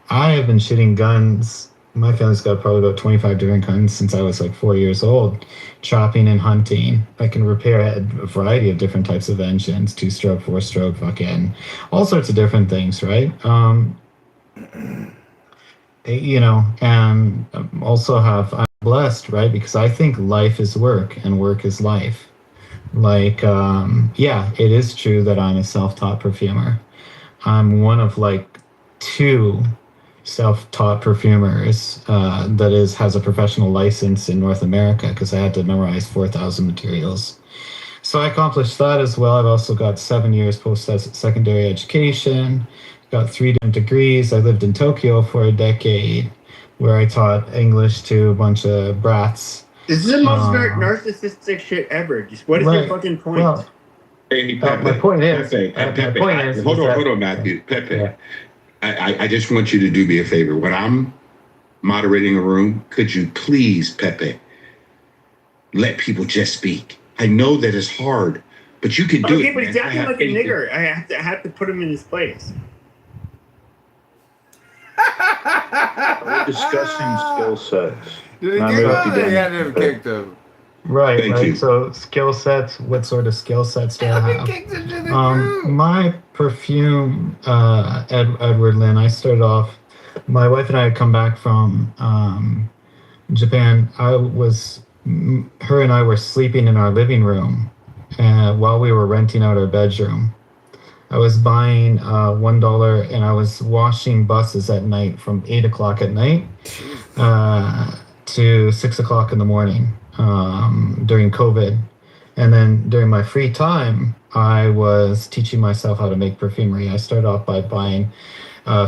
I have been shooting guns. My family's got probably about 25 different guns since I was like 4 years old, chopping and hunting. I can repair a variety of different types of engines, 2-stroke, 4-stroke, fucking all sorts of different things, right? And also I'm blessed, right? Because I think life is work and work is life. Like, it is true that I'm a self-taught perfumer. I'm one of like 2 self-taught perfumers that has a professional license in North America, because I had to memorize 4,000 materials. So I accomplished that as well. I've also got 7 years post-secondary education, got 3 different degrees. I lived in Tokyo for a decade, where I taught English to a bunch of brats. This is the most narcissistic shit ever. Just what is your fucking point? Well, hey, Pepe, my point is, hold on, Matthew. Pepe, yeah. I just want you to do me a favor. When I'm moderating a room, could you please, Pepe, let people just speak? I know that it's hard, but you can do it. Okay, but he's acting like a nigger. I have to put him in his place. We're discussing skill sets. Did he get him? He had him kicked him. Right, Thank right. you. So skill sets, what sort of skill sets do I have? My perfume, Edward Lynn, I started off, my wife and I had come back from Japan. Her and I were sleeping in our living room while we were renting out our bedroom. I was buying $1 and I was washing buses at night from 8 o'clock at night to 6 o'clock in the morning during COVID. And then during my free time, I was teaching myself how to make perfumery. I started off by buying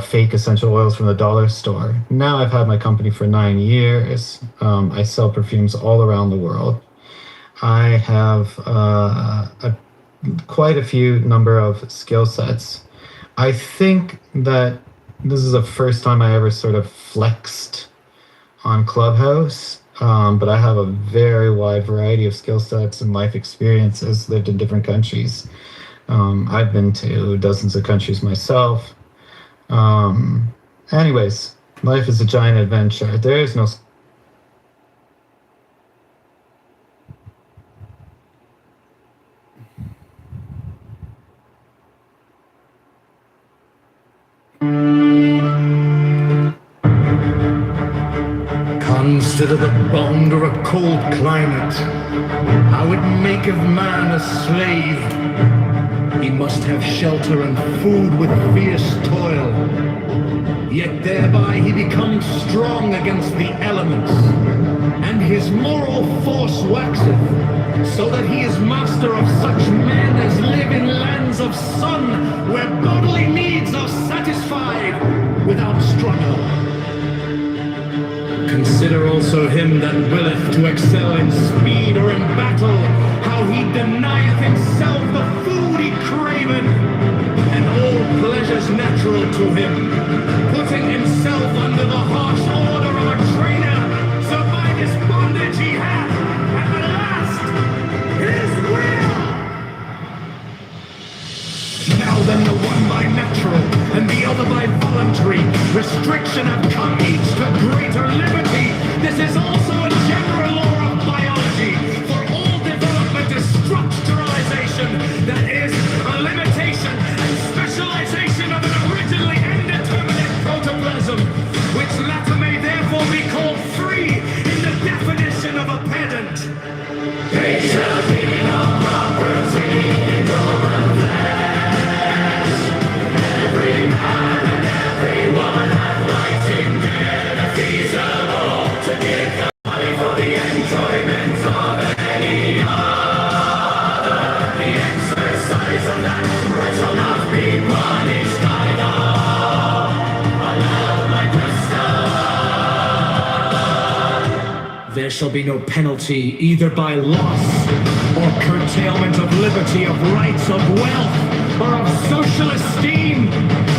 fake essential oils from the dollar store. Now I've had my company for 9 years. I sell perfumes all around the world. I have quite a few number of skill sets. I think that this is the first time I ever sort of flexed on Clubhouse, but I have a very wide variety of skill sets and life experiences, lived in different countries. I've been to dozens of countries myself. Anyways, life is a giant adventure. There is no Consider the bond or a cold climate, how it maketh man a slave. He must have shelter and food with fierce toil, yet thereby he becomes strong against the elements, and his moral force waxeth, so that he is master of such men as live in lands of sun, where bodily needs are satisfied without struggle. Consider also him that willeth to excel in speed or in battle, how he denieth himself the food he craveth, and all pleasures natural to him, putting himself under the harsh order of a trainer, so by this bondage he hath, at the last, his will. Now then, the one by natural, and the other by voluntary restriction have come each to greater liberty. This is also a general law of biology, for all development is structuralization, that is, a limitation and specialization of an originally indeterminate protoplasm, which latter may therefore be called free in the definition of a pedant. They shall be no property in human flesh. Every man and every woman have rights in their feasible to give the money for the enjoyment of any other. The exercise of that right shall not be punished by law. Allowed like the There shall be no penalty either by loss or curtailment of liberty, of rights, of wealth, or of social esteem,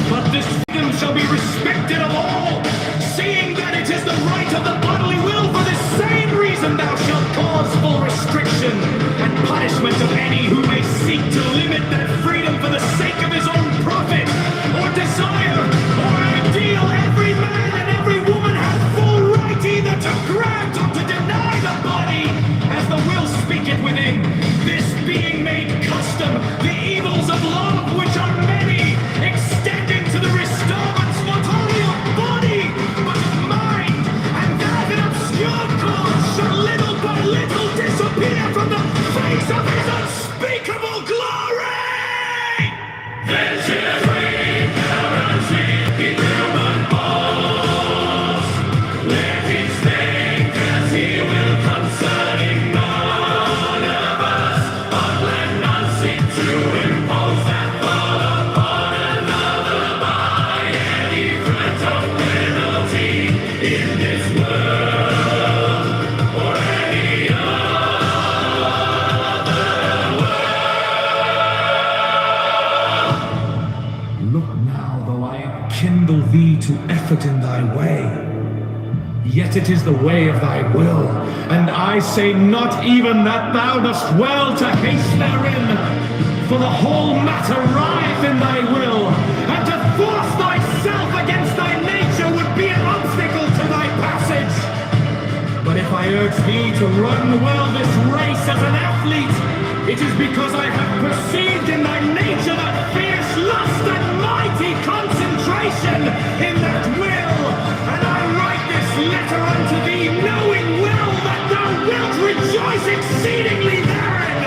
but this freedom shall be respected of all, seeing that it is the right of the bodily will. For this same reason thou shalt cause full restriction and punishment of any who may seek to limit that freedom for the sake of his own profit, or desire, or ideal. Every man and every woman has full right either to grant or to deny the body, as the will speaketh within. This being made custom, the evils of love, which are many, extending to the disturbance not only of body, but of mind, and that in obscure cause shall little by little disappear from the face of his unspeakable glory! This is transparency in human halls. Let him think as he will concerning none of us, but let none seek to impose that thought upon another by any threat of penalty in this world or any other world. Look now, though I kindle thee to effort in thy way, yet it is the way of thy will, and I say not even that thou dost well to haste therein, for the whole matter rieth in thy will, and to force thyself against thy nature would be an obstacle to thy passage. But if I urge thee to run well this race as an athlete, it is because I have perceived in thy nature that fierce lust and mighty concentration in that will. And I write this letter unto thee, knowing well that thou wilt rejoice exceedingly therein,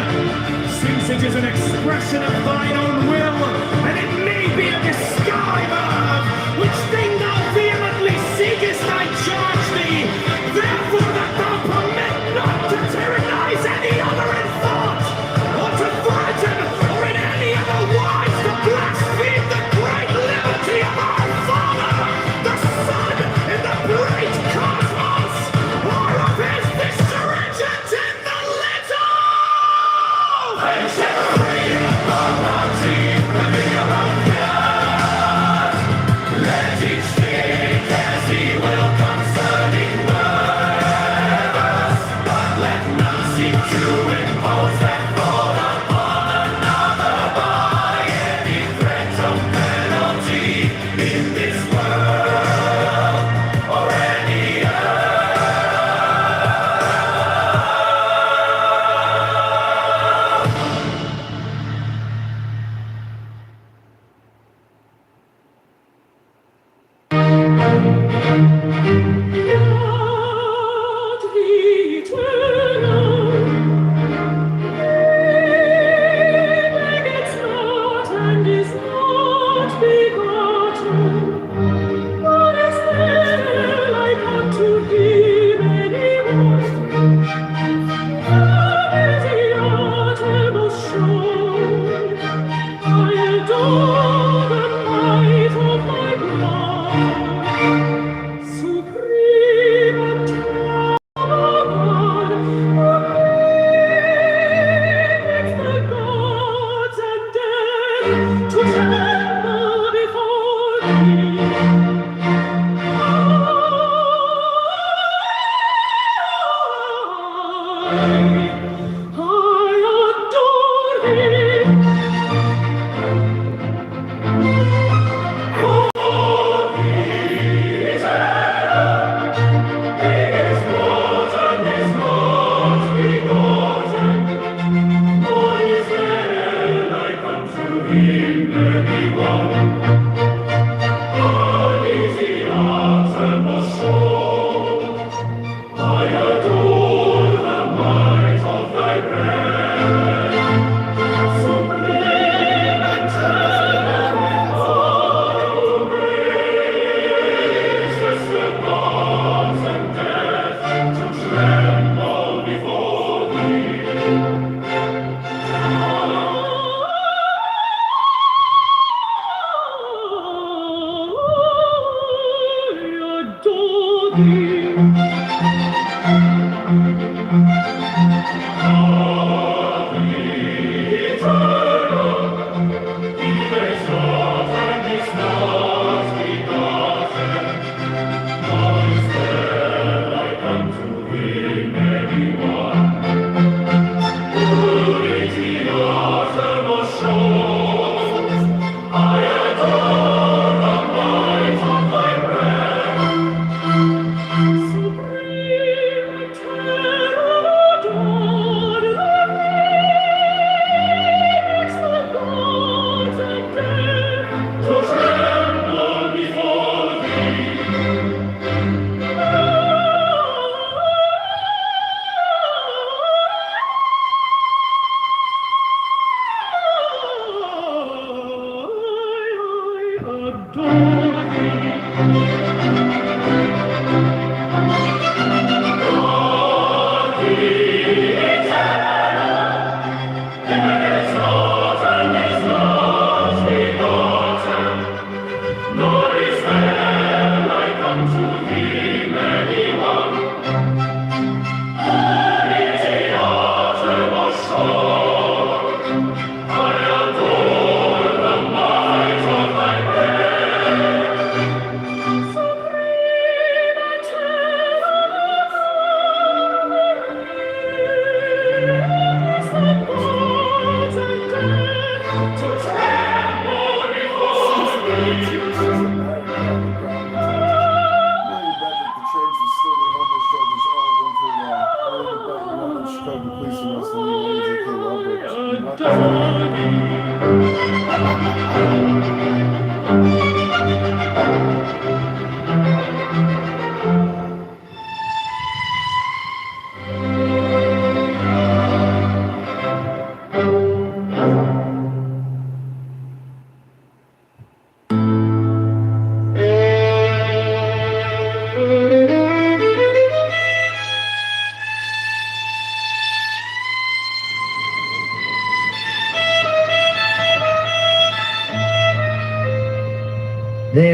since it is an expression of thine own will, and it may be a disguise of which thing thou vehemently seekest, I charge thee, therefore that thou permit not to tyrannize any other in thought, or to threaten, or in any other wise to blaspheme the great liberty of our Father, the Son, in the great cosmos, or of his vicegerent in the little. And set free upon our team, living around here. Let each think as he will concerning words, but let none seek to impose that thought upon another by any threat of penalty in this world or any other.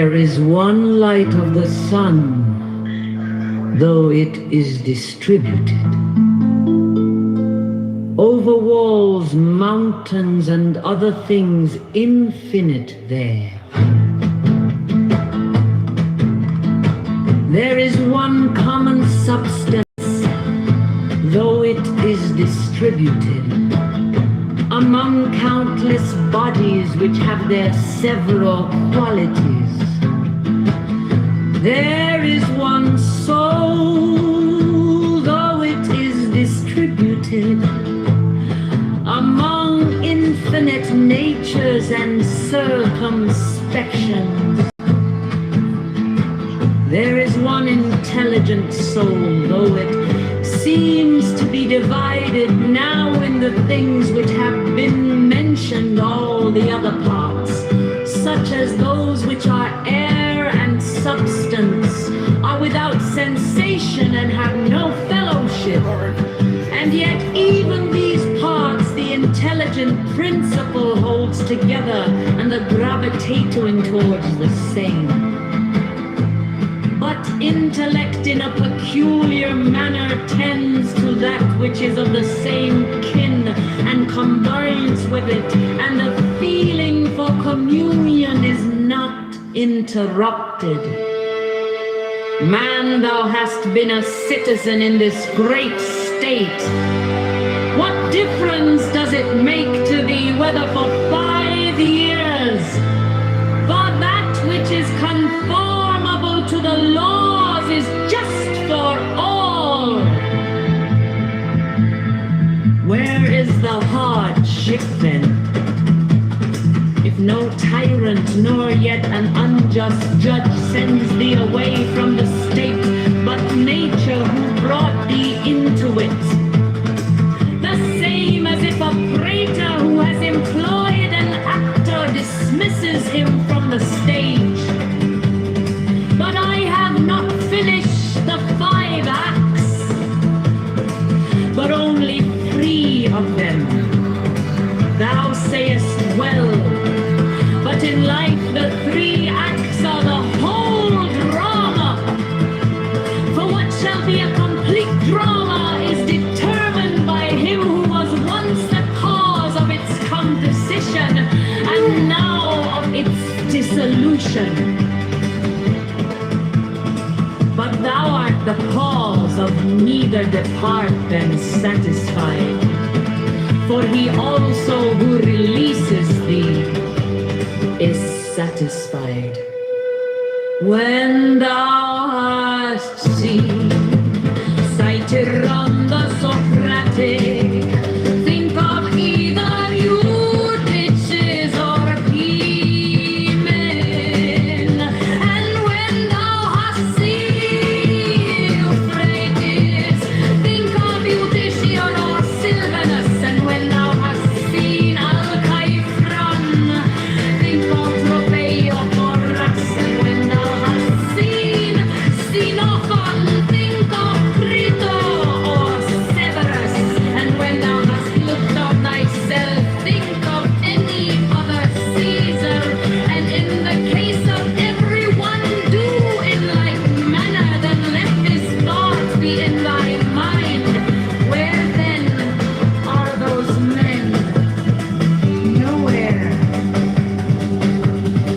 There is one light of the sun, though it is distributed. Over walls, mountains, and other things infinite there. There is one common substance, though it is distributed among countless bodies which have their several qualities. There is one soul, though it is distributed among infinite natures and circumspections. There is one intelligent soul, though it seems to be divided now in the things which have been mentioned, all the other parts, such as those which are air and substance, are without sensation and have no fellowship. And yet even these parts, the intelligent principle holds together and the gravitating towards the same. But intellect in a peculiar manner tends to that which is of the same kin and combines with it, and the feeling for communion is not interrupted. Man, thou hast been a citizen in this great state. What difference does it make to thee whether for 5 years? For that which is conformable to the laws is just for all. Where is the hardship then? If no tyrant nor yet an unjust judge sends thee away from the state, but nature who brought thee into it. The same as if a praetor who has employed an actor dismisses him from the stage. But I have not finished the 5 acts, but only 3 of them. Thou sayest well, but in life the 3 acts are the whole drama. For what shall be a complete drama is determined by him who was once the cause of its composition and now of its dissolution. But thou art the cause of neither depart than satisfied. For he also who releases thee is satisfied. When thou hast seen cited on the Socratic, think of either Eutyches or Pimen. And when thou hast seen Euphrates, think of Eutychion or Sylvanus. And when thou hast seen Alcaifron, think of Tropeion or Rax. And when thou hast seen Xenophon, think of Crito or Severus. And when thou hast looked on thyself, think of any other Caesar. And in the case of everyone, do in like manner, then let this thought be in thy mind. Where then are those men? Nowhere.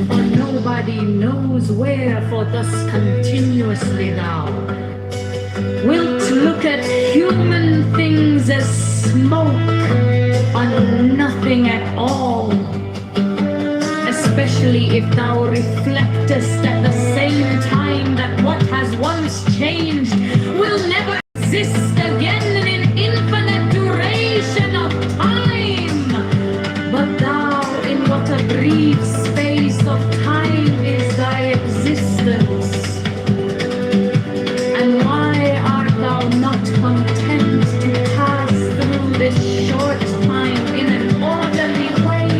For nobody knows where, for thus continuously thou wilt look at human things as smoke on nothing at all. Especially if thou reflectest at the same time that what has once changed will never exist again in an infinite duration of time. But thou, in what a brief space of time is thy existence? And why art thou not content to pass through this short time in an orderly way?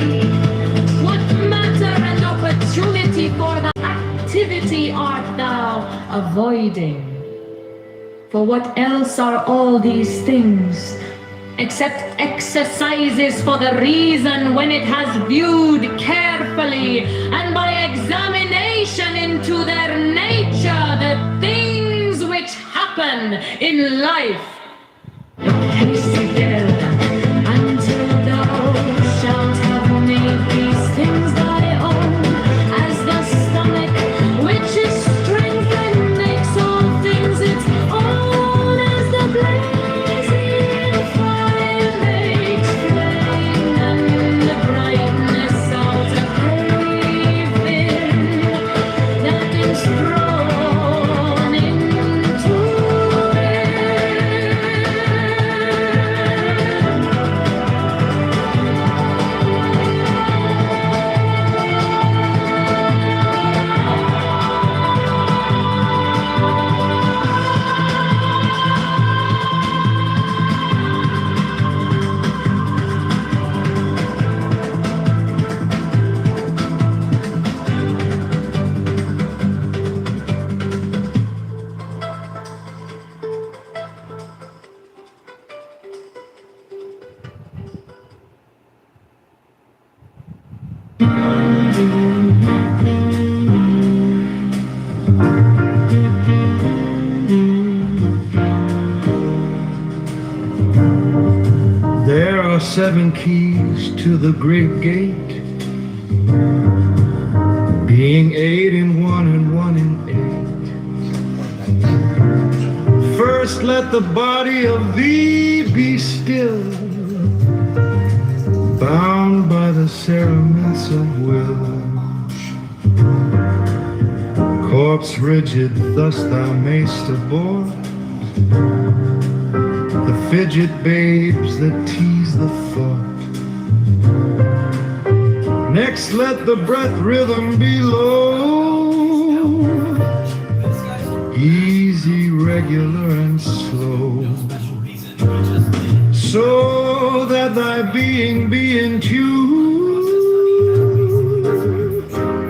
What matter and opportunity for the activity art thou avoiding? For what else are all these things except exercises for the reason when it has viewed carefully and by examination transformation into their nature, the things which happen in life. Haste together until thou shalt have made these things thy own, as the stomach which is strength and makes all things its own, as the blazing fire makes flame, and the brightness of the craving that is thrown into There are 7 keys to the great gate, being 8 in 1 and 1 in 8. First let the body of thee be still, bound by the cerements of will. Corpse rigid, thus thou mayst abort the fidget babes that tease the thought. Next let the breath rhythm be low, easy, regular, and slow, so that thy being be in tune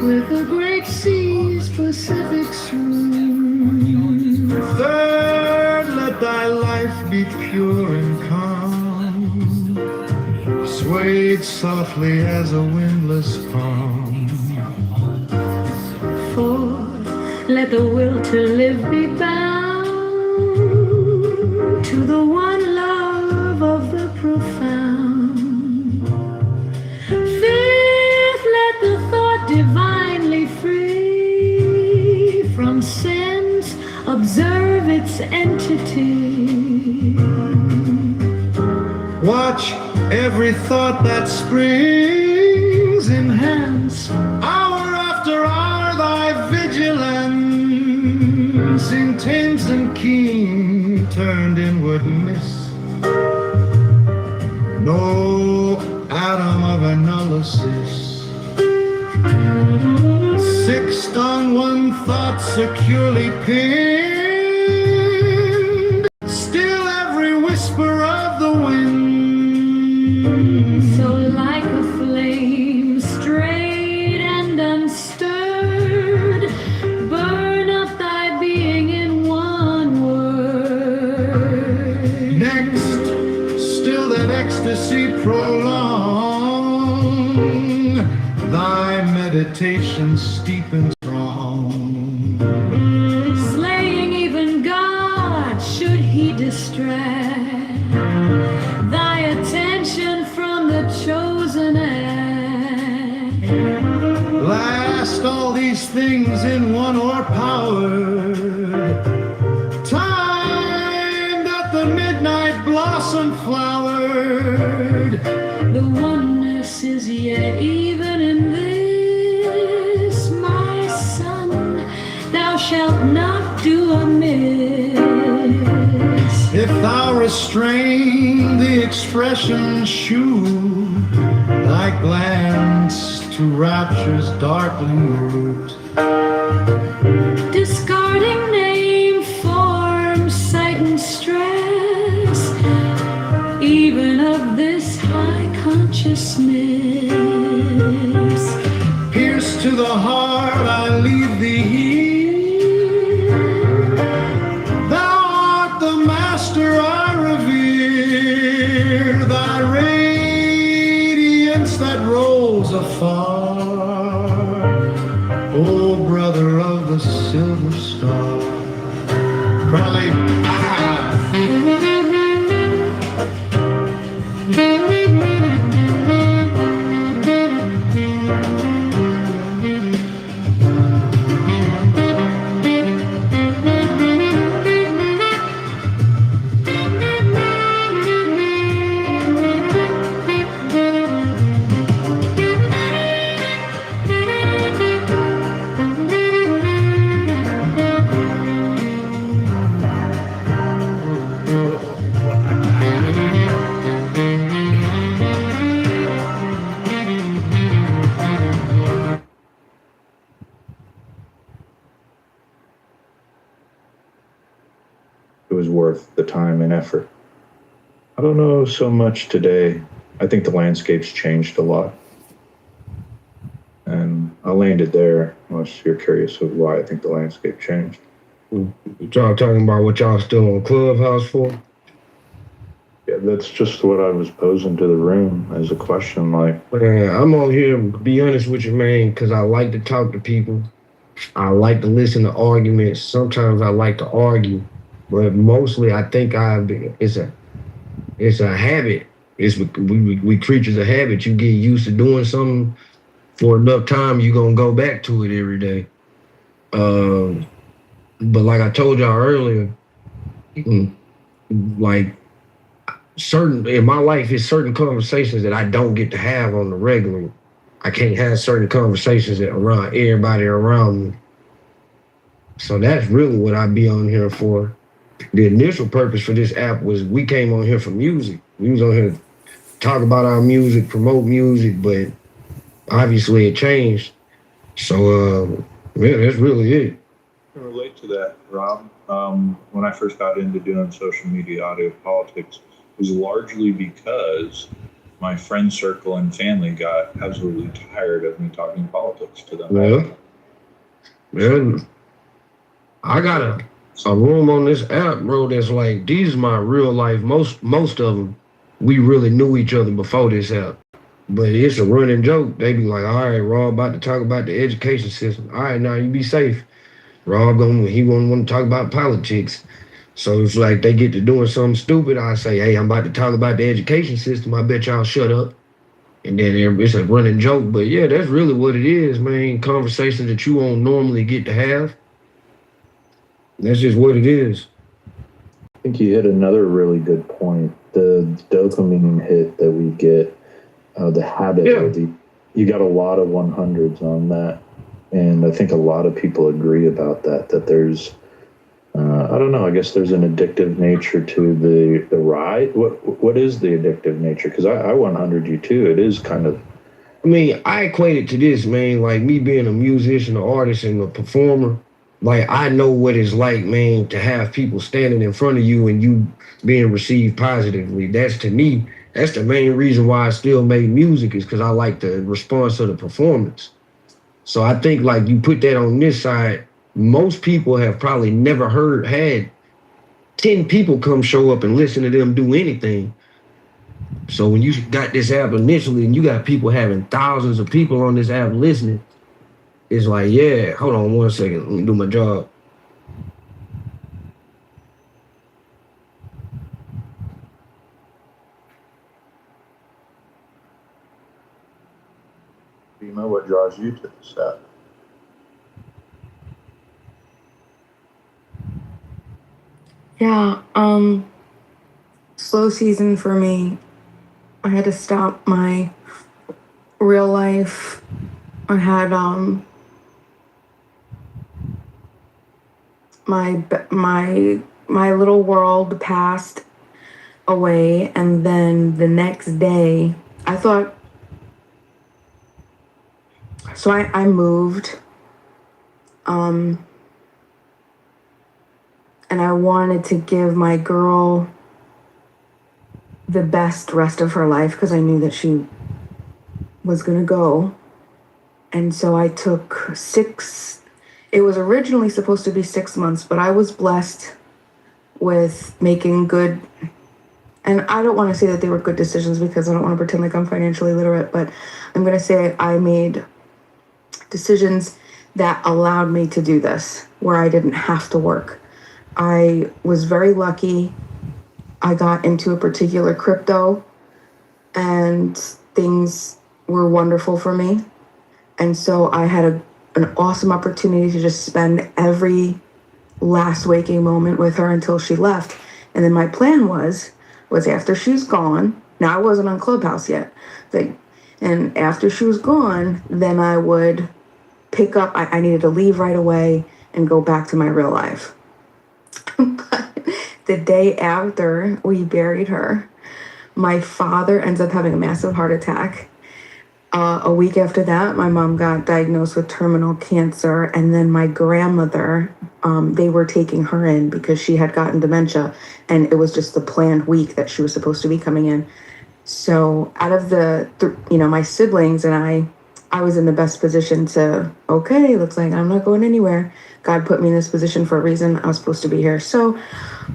with the great sea's Pacific swoon. Third, let thy life be pure and calm, swayed softly as a windless palm. Fourth, let the will to live be bound to the one love of the profound. Fifth, let the thought divinely free from sense observe its entity. Watch every thought that springs, enhance hour after hour thy vigilance, intense and keen, turned inward miss. No atom of analysis. Sixth, on one thought securely pinned, still every whisper of the wind. So like a flame, straight and unstirred, burn up thy being in one word. Next, still that ecstasy prolong, thy meditation steep and strong. Slaying even God, should he distract thy attention from the chosen act. Last, all these things in one o'erpowered, timed at the midnight blossom flowered. The oneness is yet even in this, my son, thou shalt not do amiss. If thou restrain the expression, shew thy glance to rapture's darkling root. Discarding name, form, sight, and stress, even of this high consciousness. Pierce to the heart, I leave thee here. Thou art the master I revere, thy radiance that rolls afar. Oh, brother, belly. It was worth the time and effort. I don't know so much today. I think the landscape's changed a lot. And I landed there unless you're curious of why I think the landscape changed. Y'all talking about what y'all still on Clubhouse for? Yeah, that's just what I was posing to the room as a question. Like, Man, I'm on here, to be honest with you, man, because I like to talk to people. I like to listen to arguments. Sometimes I like to argue, but mostly I think it's a habit. We creatures of habit. You get used to doing something for enough time, you're gonna go back to it every day. But like I told y'all earlier, like in my life, it's certain conversations that I don't get to have on the regular. I can't have certain conversations around everybody around me. So that's really what I be on here for. The initial purpose for this app was we came on here for music. We was on here to talk about our music, promote music, but obviously it changed. So yeah, that's really it. I can relate to that, Rob. When I first got into doing social media audio politics, it was largely because my friend circle and family got absolutely tired of me talking politics to them. Yeah. I got a room on this app, bro, that's like, these are my real life. Most of them, we really knew each other before this app. But it's a running joke. They be like, all right, Rob about to talk about the education system. All right, now you be safe. Rob he won't want to talk about politics. So it's like they get to doing something stupid. I say, hey, I'm about to talk about the education system. I bet y'all shut up. And then it's a running joke. But yeah, that's really what it is, man. Conversations that you won't normally get to have. That's just what it is. I think you hit another really good point. The dopamine hit that we get, the habit. Yeah. You got a lot of 100s on that. And I think a lot of people agree about that there's, I don't know, I guess there's an addictive nature to the ride. What is the addictive nature? Because I 100 you too. It is kind of. I mean, I equate it to this, man, like me being a musician, an artist, and a performer. Like, I know what it's like, man, to have people standing in front of you and you being received positively. That's, to me, that's the main reason why I still make music, is because I like the response to the performance. So I think, like, you put that on this side, most people have probably never had 10 people come show up and listen to them do anything. So when you got this app initially and you got people having thousands of people on this app listening, it's like, yeah, hold on 1 second, let me do my job. Do you know what draws you to this app? Yeah, slow season for me. I had to stop my real life. I had my little world passed away, and then the next day I thought, so I moved, and I wanted to give my girl the best rest of her life because I knew that she was gonna go. And so I took it was originally supposed to be 6 months, but I was blessed with making good, and I don't want to say that they were good decisions because I don't want to pretend like I'm financially literate, but I'm gonna say I made decisions that allowed me to do this, where I didn't have to work. I was very lucky. I got into a particular crypto and things were wonderful for me. And so I had an awesome opportunity to just spend every last waking moment with her until she left. And then my plan was after she's gone, now I wasn't on Clubhouse yet, and after she was gone, then I would pick up, I needed to leave right away and go back to my real life. But the day after we buried her, my father ends up having a massive heart attack. A week after that, my mom got diagnosed with terminal cancer, and then my grandmother, they were taking her in because she had gotten dementia, and it was just the planned week that she was supposed to be coming in. So out of my siblings and I was in the best position to, okay, looks like I'm not going anywhere. God put me in this position for a reason. I was supposed to be here. So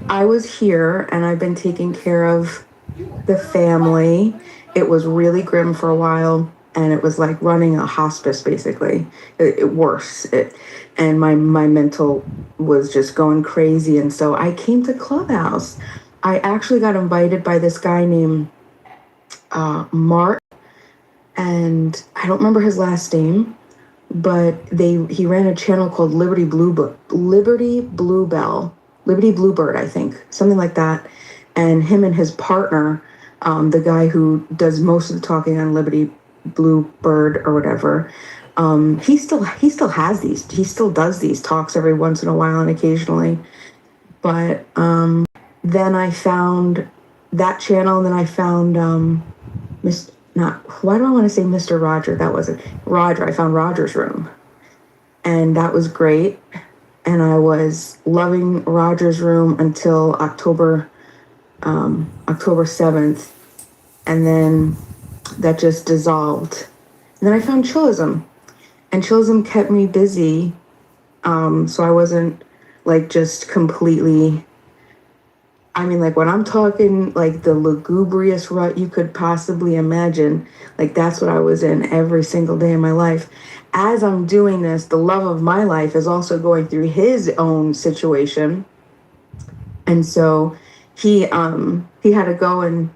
I was here, and I've been taking care of the family. It was really grim for a while. And it was like running a hospice, basically. Worse. And my mental was just going crazy. And so I came to Clubhouse. I actually got invited by this guy named Mark, and I don't remember his last name, but he ran a channel called Liberty Bluebird, I think, something like that. And him and his partner, the guy who does most of the talking on Liberty Bluebird or whatever, he still has these. He still does these talks every once in a while and occasionally. But then I found that channel, and then I found why do I want to say Mr. Roger? That wasn't Roger. I found Roger's room, and that was great. And I was loving Roger's room until October 7th, and then that just dissolved. And then I found Chillism, and Chillism kept me busy, so I wasn't like just completely. I mean, like when I'm talking like the lugubrious rut you could possibly imagine, like that's what I was in every single day of my life. As I'm doing this, the love of my life is also going through his own situation. And so he had to go, and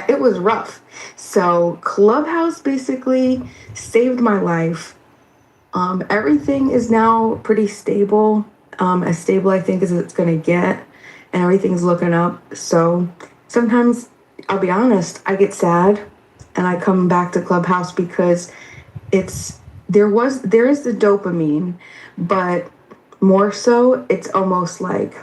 it was rough. So Clubhouse basically saved my life. Everything is now pretty stable. As stable I think as it's gonna get, and everything's looking up. So sometimes, I'll be honest, I get sad and I come back to Clubhouse because there is the dopamine, but more so it's almost like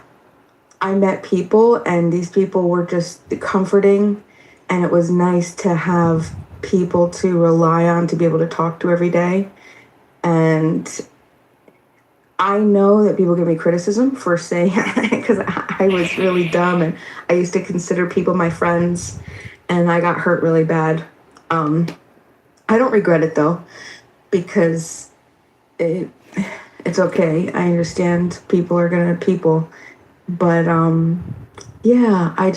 I met people, and these people were just comforting, and it was nice to have people to rely on, to be able to talk to every day. And I know that people give me criticism for saying, because I was really dumb, and I used to consider people my friends, and I got hurt really bad. I don't regret it though, because it's okay. I understand people are gonna people, but yeah, I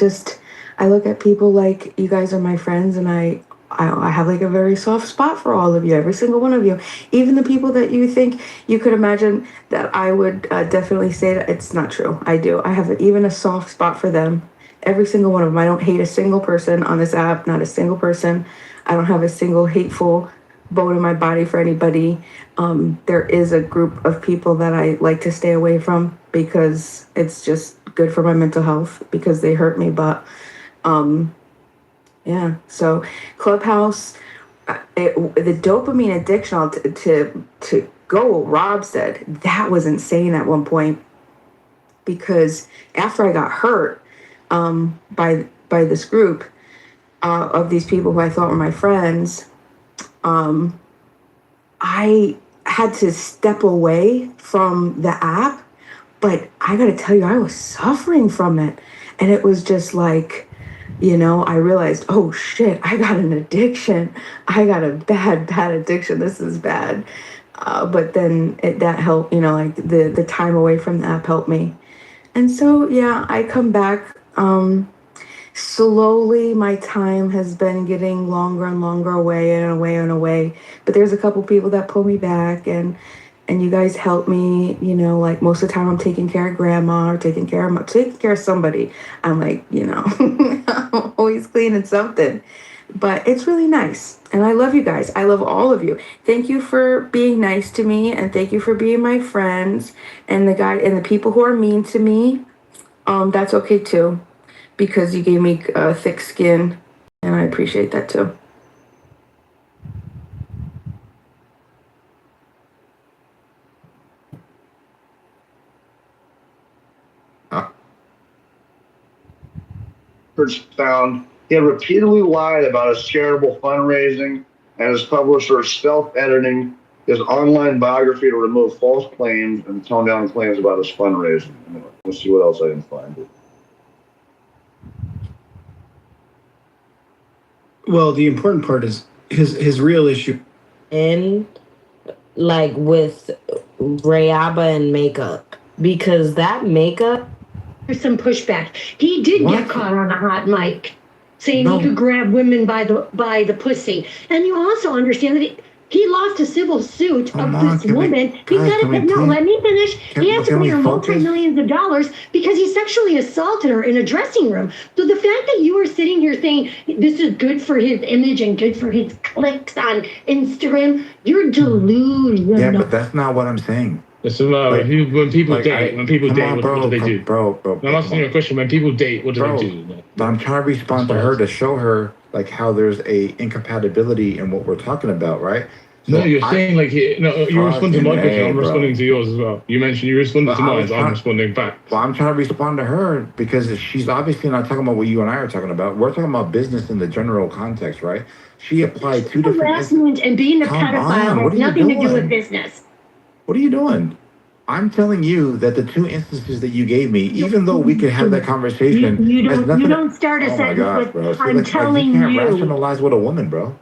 look at people like you guys are my friends, and I have like a very soft spot for all of you, every single one of you, even the people that you think you could imagine that I would definitely say that it's not true. I do. I have even a soft spot for them, every single one of them. I don't hate a single person on this app, not a single person. I don't have a single hateful bone in my body for anybody. There is a group of people that I like to stay away from because it's just good for my mental health, because they hurt me. But yeah, so Clubhouse, the dopamine addiction, to go what Rob said, that was insane at one point, because after I got hurt by this group of these people who I thought were my friends, I had to step away from the app, but I gotta tell you, I was suffering from it. And it was just like, I realized, oh shit, I got an addiction. I got a bad addiction. This is bad. But then that helped, like the time away from the app helped me. And so, yeah, I come back. Slowly, my time has been getting longer and longer away and away and away. But there's a couple people that pull me back, and and you guys help me, you know, like most of the time I'm taking care of grandma or taking care of somebody. I'm like, you know, I'm always cleaning something. But it's really nice. And I love you guys. I love all of you. Thank you for being nice to me, and thank you for being my friends. And the people who are mean to me, that's okay too, because you gave me thick skin, and I appreciate that too. Found he had repeatedly lied about his charitable fundraising and his publisher self-editing his online biography to remove false claims and tone down claims about his fundraising. Anyway, let's see what else I can find. Well, the important part is his real issue. And like with Rayaba and makeup, because that makeup. There's some pushback. He did get caught on a hot mic saying he could grab women by the pussy. And you also understand that he lost a civil suit of this woman. He's got to pay. No, let me finish. He had to pay her multi-millions of dollars because he sexually assaulted her in a dressing room. So the fact that you are sitting here saying this is good for his image and good for his clicks on Instagram, you're delusional. Yeah, but that's not what I'm saying. Listen, when people date, what do they do? Bro. I'm asking you a question. When people date, what do they do? But I'm trying to respond to her to show her like how there's a incompatibility in what we're talking about, right? So you're saying like you respond to my question. I'm responding to yours as well. You mentioned you responded to mine, so I'm responding back. Well, I'm trying to respond to her because she's obviously not talking about what you and I are talking about. We're talking about business in the general context, right? She applied two different harassment and being a pedophile has nothing to do with business. What are you doing? I'm telling you that the two instances that you gave me, even though we could have that conversation, you don't start a sentence with "I'm telling you." You can't rationalize with a woman, bro.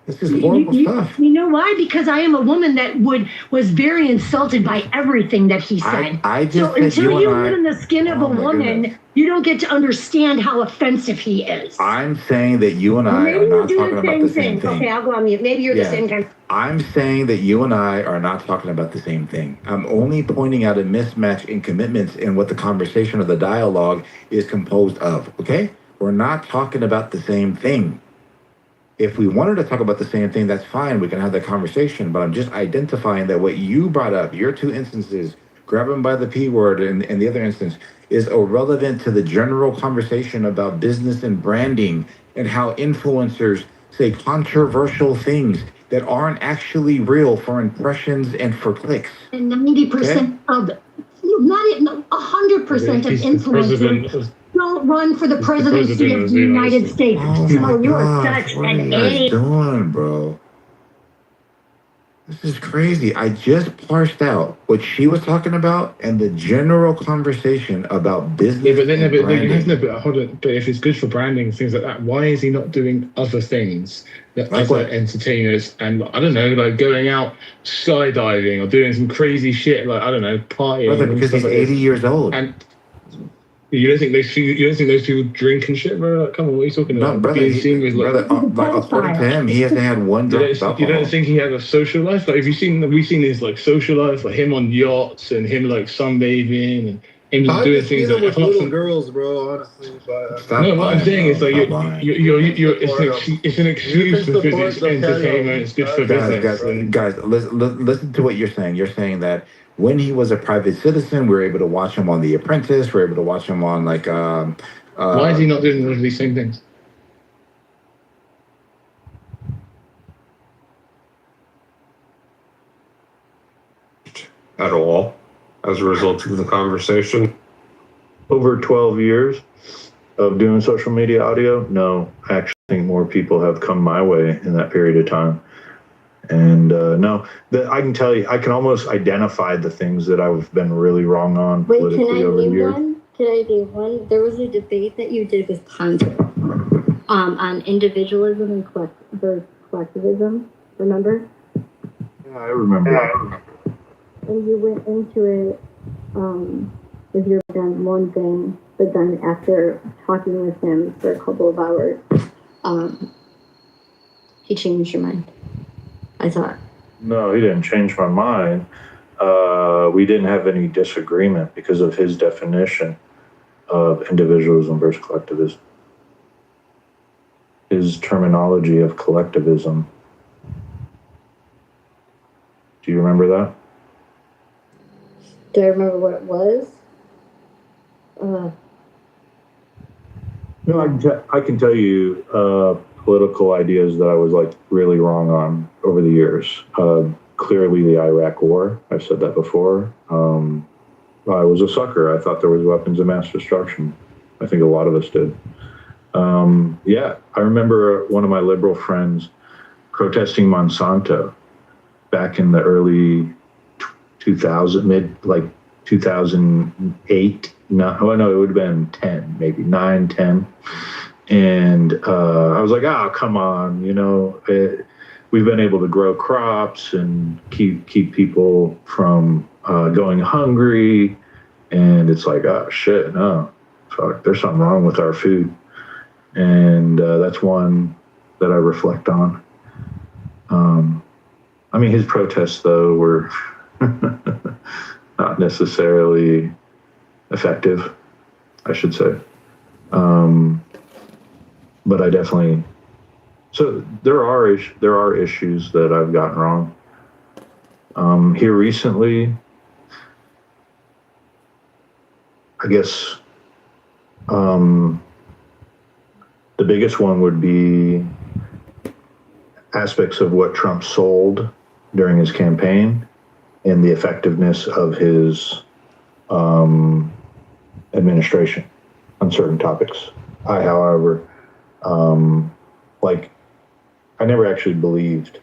This is horrible stuff. You know why? Because I am a woman that was very insulted by everything that he said. I just so said until you live in the skin of a woman, you don't get to understand how offensive he is. I'm saying that you and I are not talking about the same thing. Okay, I'll go on mute. Maybe you're the same kind. I'm saying that you and I are not talking about the same thing. I'm only pointing out a mismatch in commitments in what the conversation or the dialogue is composed of, okay? We're not talking about the same thing. If we wanted to talk about the same thing, that's fine. We can have that conversation. But I'm just identifying that what you brought up, your two instances, grab him by the P word and the other instance, is irrelevant to the general conversation about business and branding and how influencers say controversial things that aren't actually real for impressions and for clicks. And 90% of, not 100% of influencers don't run for the presidency of the United States. Oh, you are such an idiot. What are you doing, bro? This is crazy. I just parsed out what she was talking about and the general conversation about business. Yeah, but hold on. But if it's good for branding, things like that, why is he not doing other things that Like other what? entertainers and I don't know, like going out skydiving or doing some crazy shit, like I don't know, partying? Brother, because he's 80 years old. And you don't think those people drink and shit, bro? Like, come on, what are you talking about? No, brother, Being seen with, according to him, he hasn't had one drop of alcohol. You don't think he has a social life? Like, we've seen his like social life, like him on yachts and him like sunbathing and him just doing things like with little girls, bro. Honestly, but no, what I'm saying is like it's an excuse because it's entertainment. It's good for business. Guys, listen to what you're saying. You're saying that when he was a private citizen, we were able to watch him on The Apprentice. We were able to watch him on like. Why is he not doing all of these same things? At all, as a result of the conversation? Over 12 years of doing social media audio, no, I actually think more people have come my way in that period of time. And I can tell you, I can almost identify the things that I've been really wrong on politically over the years. Can I name one? There was a debate that you did with Hunter on individualism and collectivism. Remember? Yeah, I remember. And you went into it with your done one thing, but then after talking with him for a couple of hours, he changed your mind. I thought. No, he didn't change my mind. we didn't have any disagreement because of his definition of individualism versus collectivism. His terminology of collectivism. Do you remember that? Do I remember what it was? No, I can tell you political ideas that I was like really wrong on over the years. Clearly, the Iraq War. I've said that before. I was a sucker. I thought there was weapons of mass destruction. I think a lot of us did. Yeah, I remember one of my liberal friends protesting Monsanto back in the early 2008. No, it would have been 10, maybe 9, 10. And I was like, oh, come on, we've been able to grow crops and keep people from going hungry. And it's like, oh, shit, no, fuck, there's something wrong with our food. And that's one that I reflect on. I mean, his protests, though, were not necessarily effective, I should say. But I definitely, so there are issues that I've gotten wrong. Here recently, I guess the biggest one would be aspects of what Trump sold during his campaign and the effectiveness of his administration on certain topics. I, however, I never actually believed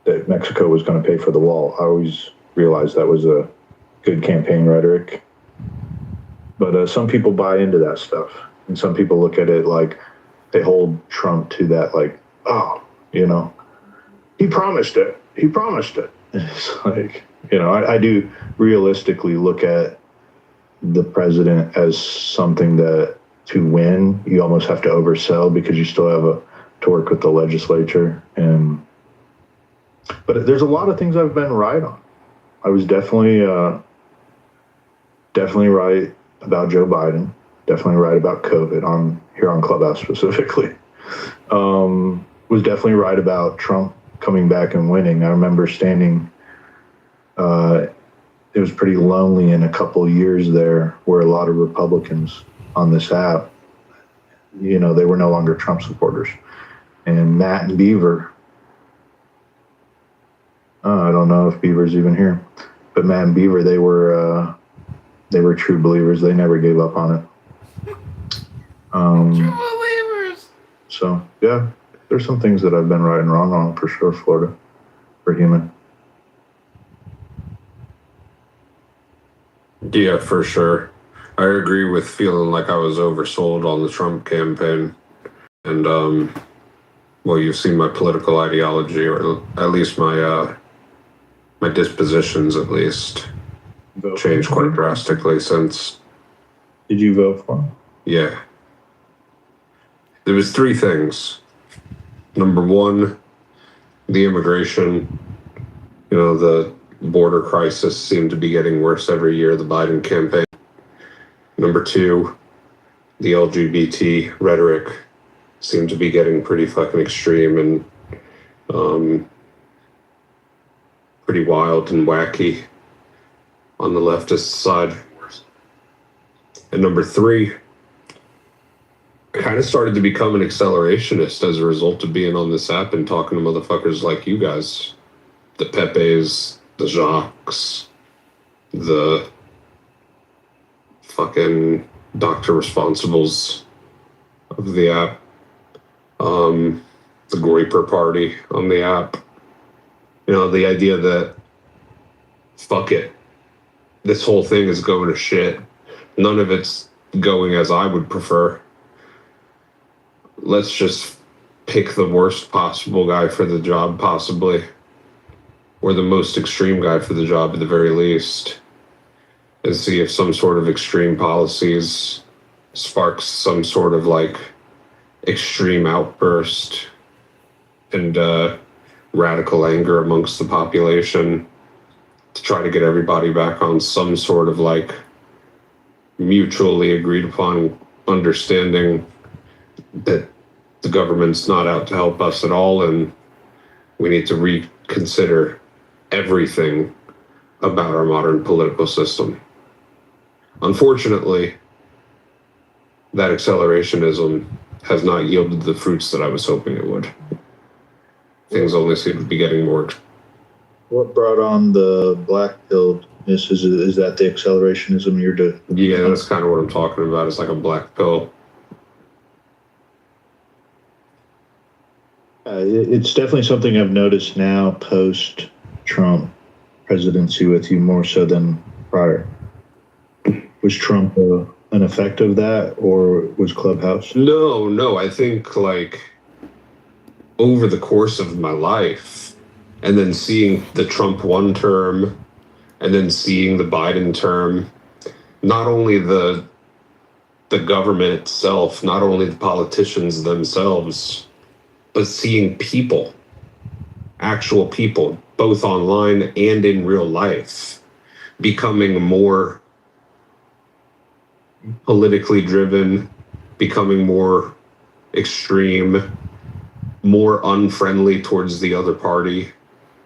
that Mexico was going to pay for the wall. I always realized that was a good campaign rhetoric. But some people buy into that stuff. And some people look at it like they hold Trump to that, like, oh, he promised it. He promised it. And it's like, I do realistically look at the president as something that to win, you almost have to oversell because you still have to work with the legislature. But there's a lot of things I've been right on. I was definitely right about Joe Biden. Definitely right about COVID here on Clubhouse specifically. Was definitely right about Trump coming back and winning. I remember standing. It was pretty lonely in a couple of years there, where a lot of Republicans on this app, they were no longer Trump supporters. And Matt and Beaver, I don't know if Beaver's even here, but Matt and Beaver, they were true believers. They never gave up on it. True believers. So yeah, there's some things that I've been right and wrong on for sure. Florida, for human. Yeah, for sure. I agree with feeling like I was oversold on the Trump campaign. And, you've seen my political ideology, or at least my dispositions, at least, changed quite drastically since. Did you vote for him? Yeah. There was 3 things. Number 1, the immigration, the border crisis seemed to be getting worse every year, the Biden campaign. Number 2, the LGBT rhetoric seemed to be getting pretty fucking extreme and pretty wild and wacky on the leftist side. And number 3, I kind of started to become an accelerationist as a result of being on this app and talking to motherfuckers like you guys. The Pepes, the Jacques, the fucking Dr. Responsibles of the app, the Groyper party on the app. The idea that, fuck it, this whole thing is going to shit. None of it's going as I would prefer. Let's just pick the worst possible guy for the job, possibly. Or the most extreme guy for the job at the very least. And see if some sort of extreme policies sparks some sort of extreme outburst and radical anger amongst the population to try to get everybody back on some sort of like mutually agreed upon understanding that the government's not out to help us at all, and we need to reconsider everything about our modern political system. Unfortunately, that accelerationism has not yielded the fruits that I was hoping it would. Things only seem to be getting more. What brought on the black pill? Is that the accelerationism you're doing? Yeah, that's kind of what I'm talking about. It's like a black pill. It's definitely something I've noticed now post-Trump presidency with you more so than prior. Was Trump an effect of that, or was Clubhouse? No. I think like over the course of my life, and then seeing the Trump one term, and then seeing the Biden term, not only the government itself, not only the politicians themselves, but seeing people, actual people, both online and in real life, becoming more politically driven, becoming more extreme, more unfriendly towards the other party,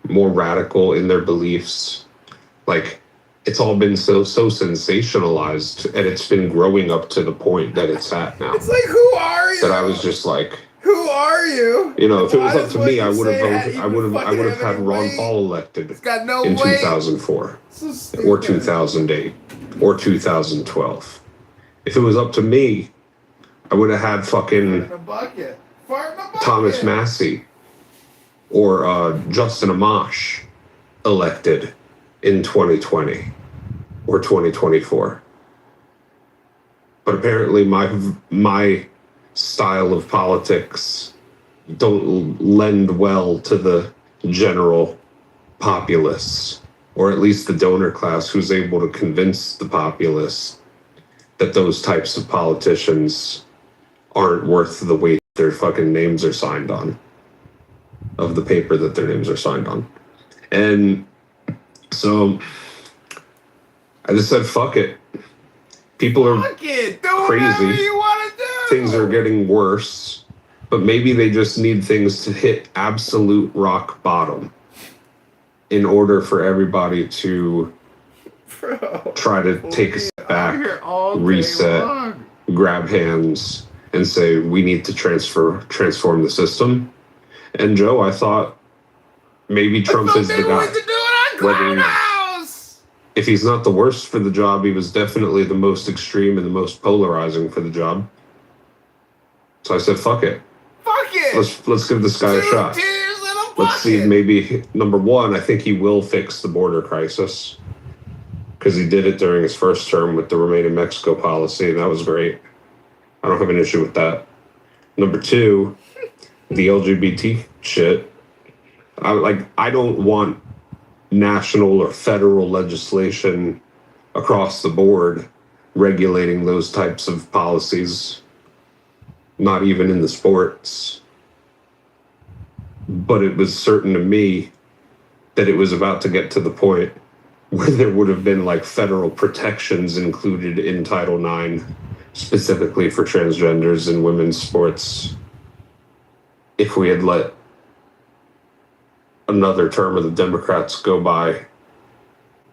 more radical in their beliefs. Like, it's all been so sensationalized, and it's been growing up to the point that it's at now. It's like, who are you? That I was just like, who are you? you know, if it was up to me, I would have voted. I would have had Ron Paul elected in 2004 or 2008 or 2012. If it was up to me, I would have had fucking Thomas Massey or Justin Amash elected in 2020 or 2024. But apparently my style of politics don't lend well to the general populace, or at least the donor class who's able to convince the populace that those types of politicians aren't worth the weight their fucking names are signed on, of the paper that their names are signed on. And so I just said, fuck it. People are crazy. Things are getting worse, but maybe they just need things to hit absolute rock bottom in order for everybody to try to take a step back, reset, grab hands, and say, we need to transform the system. And Joe, I thought maybe Trump is the guy. If he's not the worst for the job, he was definitely the most extreme and the most polarizing for the job. So I said, fuck it. Let's give this guy a shot. Let's see, maybe, number one, I think he will fix the border crisis, because he did it during his first term with the Remain in Mexico policy, and that was great. I don't have an issue with that. Number two, the LGBT shit. I don't want national or federal legislation across the board regulating those types of policies, not even in the sports. But it was certain to me that it was about to get to the point where there would have been like federal protections included in Title IX, specifically for transgenders in women's sports, if we had let another term of the Democrats go by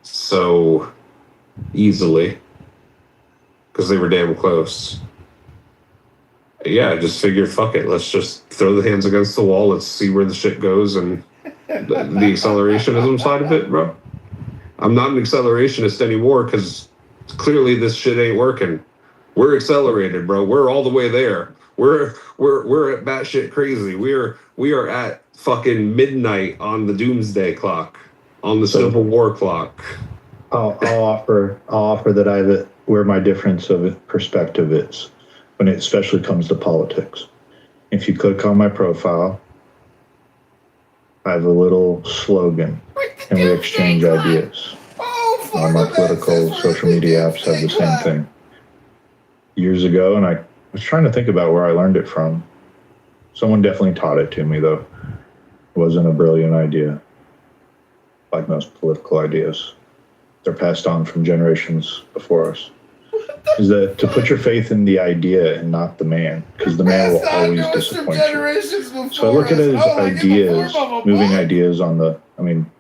so easily, because they were damn close. Yeah, I just figured, fuck it, let's just throw the hands against the wall, let's see where the shit goes, and the accelerationism side of it, bro. I'm not an accelerationist anymore, because clearly this shit ain't working. We're accelerated, bro. We're all the way there. We're at batshit crazy. We are at fucking midnight on the doomsday clock, on the Civil War clock. I'll offer that where my difference of perspective is when it especially comes to politics. If you click on my profile, I have a little slogan, and we exchange ideas. All my political social media apps have the same thing. Years ago, and I was trying to think about where I learned it from. Someone definitely taught it to me, though. It wasn't a brilliant idea. like most political ideas. They're passed on from generations before us. Is that to put your faith in the idea and not the man, because the man will always disappoint you. So I look at it as ideas, moving ideas on the, I mean,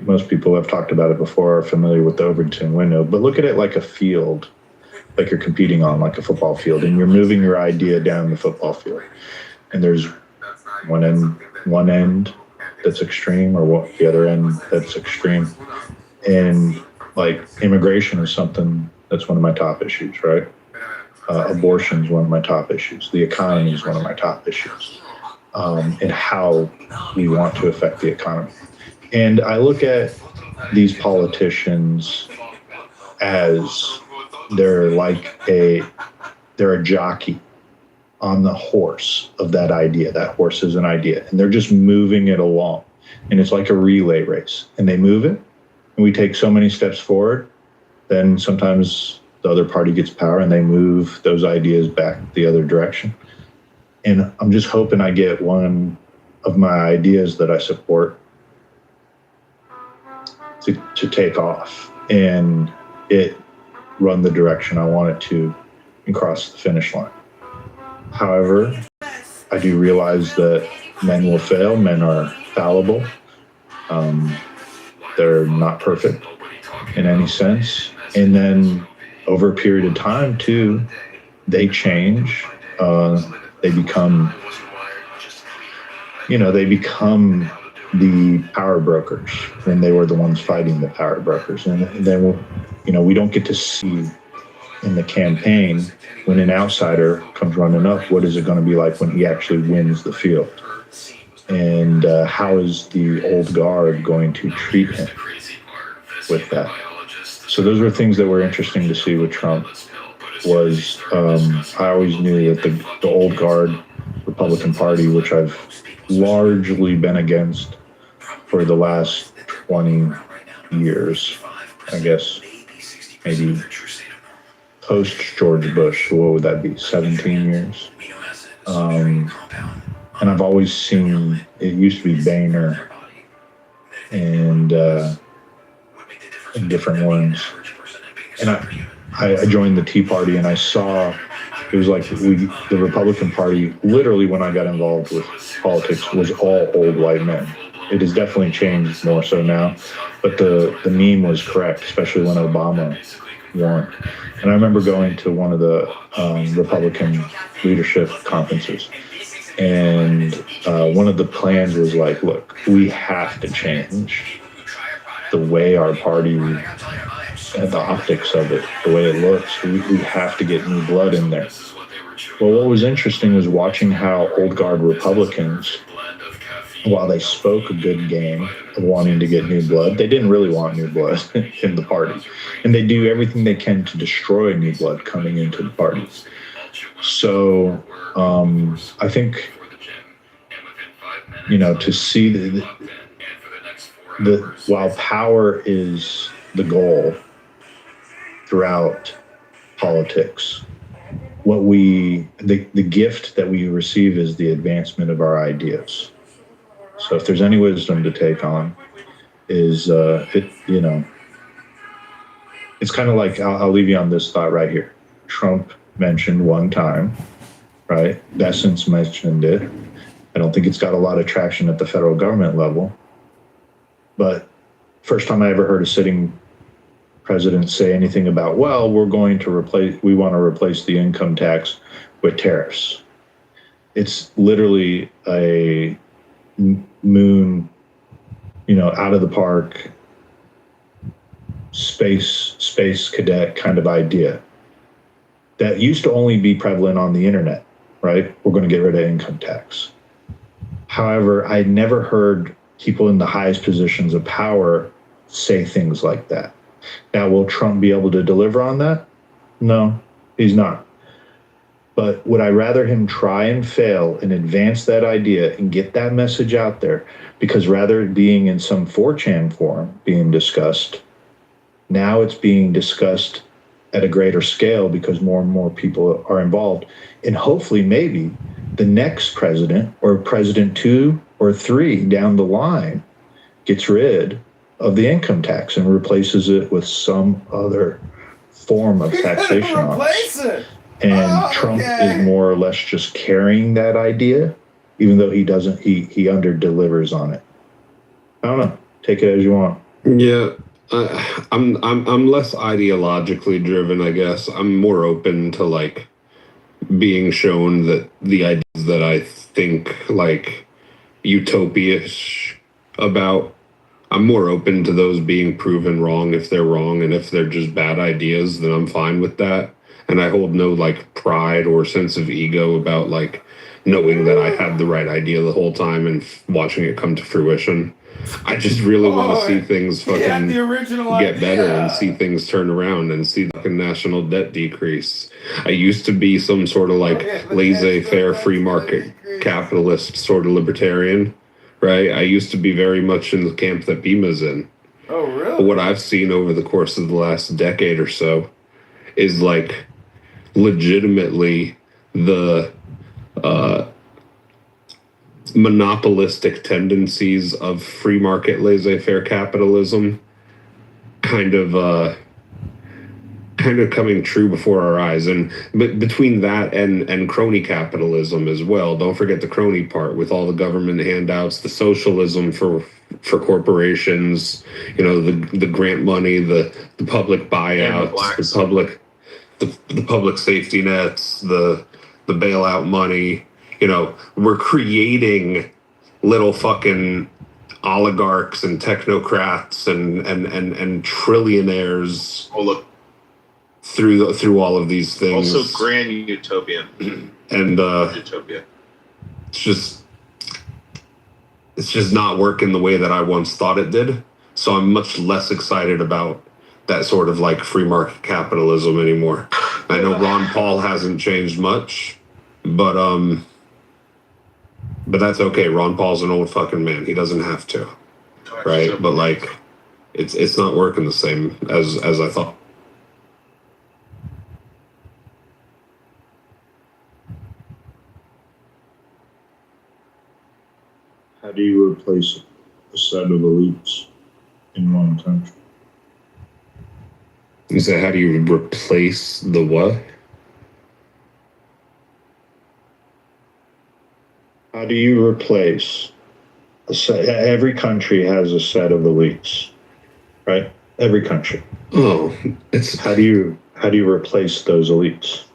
most people have talked about it before, are familiar with the Overton window, but look at it like a field, like you're competing on, like a football field, and you're moving your idea down the football field. And there's one end that's extreme, or the other end that's extreme. And like immigration is something that's one of my top issues, right? Abortion is one of my top issues. The economy is one of my top issues, and how we want to affect the economy. And I look at these politicians as they're a jockey on the horse of that idea. That horse is an idea, and they're just moving it along. And it's like a relay race, and they move it, and we take so many steps forward. Then sometimes the other party gets power and they move those ideas back the other direction. And I'm just hoping I get one of my ideas that I support to take off and it run the direction I want it to and cross the finish line. However, I do realize that men will fail. Men are fallible. They're not perfect in any sense. And then over a period of time too, they change. They become the power brokers when they were the ones fighting the power brokers. And then, we don't get to see in the campaign when an outsider comes running up, what is it going to be like when he actually wins the field? And how is the old guard going to treat him with that? So those were things that were interesting to see with Trump. Was I always knew that the old guard Republican Party, which I've largely been against for the last 20 years, I guess, maybe post George Bush, what would that be, 17 years? And I've always seen, it used to be Boehner and different ones. And I joined the Tea Party and I saw, it was like the Republican Party, literally when I got involved with politics, was all old white men. It has definitely changed more so now, but the meme was correct, especially when Obama won. And I remember going to one of the Republican leadership conferences, and one of the plans was like, look, we have to change the way our party and the optics of it, the way it looks. We have to get new blood in there. Well, what was interesting was watching how old guard Republicans, while they spoke a good game of wanting to get new blood, they didn't really want new blood in the party. And they do everything they can to destroy new blood coming into the party. So I think, to see that while power is the goal throughout politics, the gift that we receive is the advancement of our ideas. So if there's any wisdom to take on, is it's kind of like, I'll leave you on this thought right here. Trump mentioned one time, right? Bessent's mentioned it. I don't think it's got a lot of traction at the federal government level, but first time I ever heard a sitting president say anything about, well, we want to replace the income tax with tariffs. It's literally a moon, out of the park, space cadet kind of idea that used to only be prevalent on the internet, right? We're going to get rid of income tax. However, I never heard people in the highest positions of power say things like that. Now, will Trump be able to deliver on that? No, he's not. But would I rather him try and fail and advance that idea and get that message out there? Because rather than being in some 4chan forum being discussed, now it's being discussed at a greater scale because more and more people are involved. And hopefully maybe the next president or president 2 or 3 down the line gets rid of the income tax and replaces it with some other form of taxation on Replace us. it. And Trump is more or less just carrying that idea, even though he doesn't. He under delivers on it. I don't know. Take it as you want. Yeah, I'm less ideologically driven, I guess. I'm more open to like being shown that the ideas that I think like utopia-ish about, I'm more open to those being proven wrong if they're wrong, and if they're just bad ideas, then I'm fine with that. And I hold no like pride or sense of ego about like knowing that I had the right idea the whole time and watching it come to fruition. I just really want to see things fucking get better and see things turn around and see the fucking national debt decrease. I used to be some sort of like laissez-faire free market capitalist sort of libertarian, right? I used to be very much in the camp that Bima's in. Oh, really? But what I've seen over the course of the last decade or so is like legitimately the monopolistic tendencies of free market laissez-faire capitalism kind of coming true before our eyes. And but between that and crony capitalism as well, don't forget the crony part with all the government handouts, the socialism for corporations, you know, the grant money, the public buyouts, the public safety nets, the bailout money. You know, we're creating little fucking oligarchs and technocrats and trillionaires. Oh, look. Through all of these things. Also, grand utopian. And utopia. It's just not working the way that I once thought it did. So I'm much less excited about that sort of like free market capitalism anymore. I know Ron Paul hasn't changed much, but that's okay. Ron Paul's an old fucking man. He doesn't have to, right? But like, it's not working the same as I thought. How do you replace a set of elites in one country? You say, how do you replace the what? How do you replace a set? Every country has a set of elites, right? Every country. Oh, how do you replace those elites?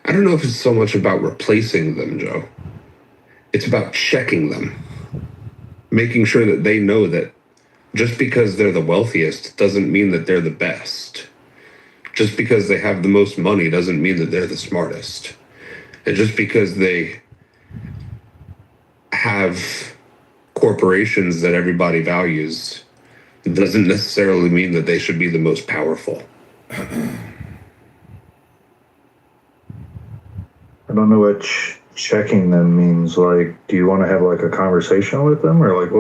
I don't know if it's so much about replacing them, Joe. It's about checking them. Making sure that they know that just because they're the wealthiest doesn't mean that they're the best. Just because they have the most money doesn't mean that they're the smartest. And just because they have corporations that everybody values doesn't necessarily mean that they should be the most powerful. I don't know what checking them means. Like, do you want to have like a conversation with them, or like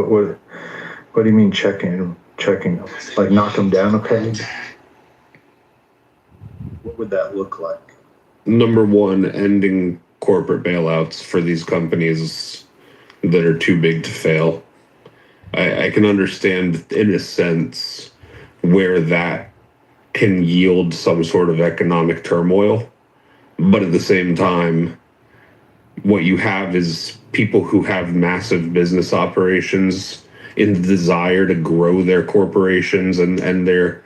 what do you mean checking them? Like knock them down a peg? What would that look like? Number one, ending corporate bailouts for these companies that are too big to fail. I can understand in a sense where that can yield some sort of economic turmoil. But at the same time, what you have is people who have massive business operations in the desire to grow their corporations and their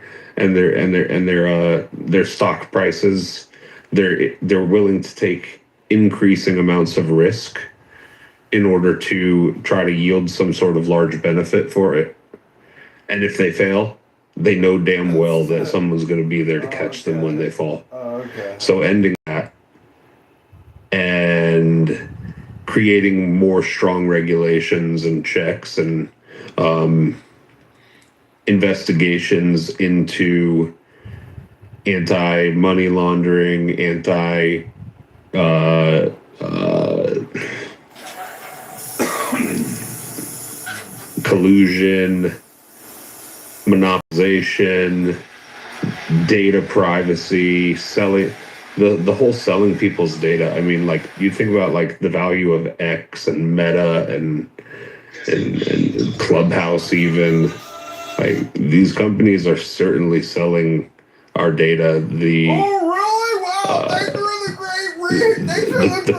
stock prices. They're willing to take increasing amounts of risk in order to try to yield some sort of large benefit for it. And if they fail, they know damn well that someone's going to be there to catch them when they fall. So ending that and creating more strong regulations and checks and investigations into anti-money laundering, collusion, monopolization, data privacy, selling the whole selling people's data. I mean, like you think about like the value of X and Meta and Clubhouse even. Like, these companies are certainly selling our data. The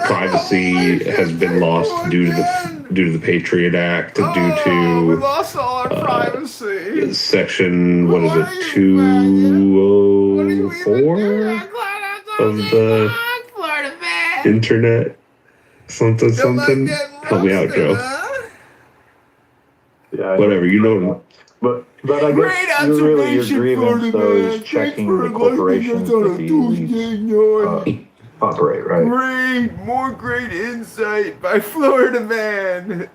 privacy has been lost due to the Patriot Act, due to we lost all our privacy. Section 204 of the internet. Something. Help me out, Joe. Yeah, whatever, you know. But I guess your grievance though is checking the corporations that these operate, right? Great insight by Florida Man.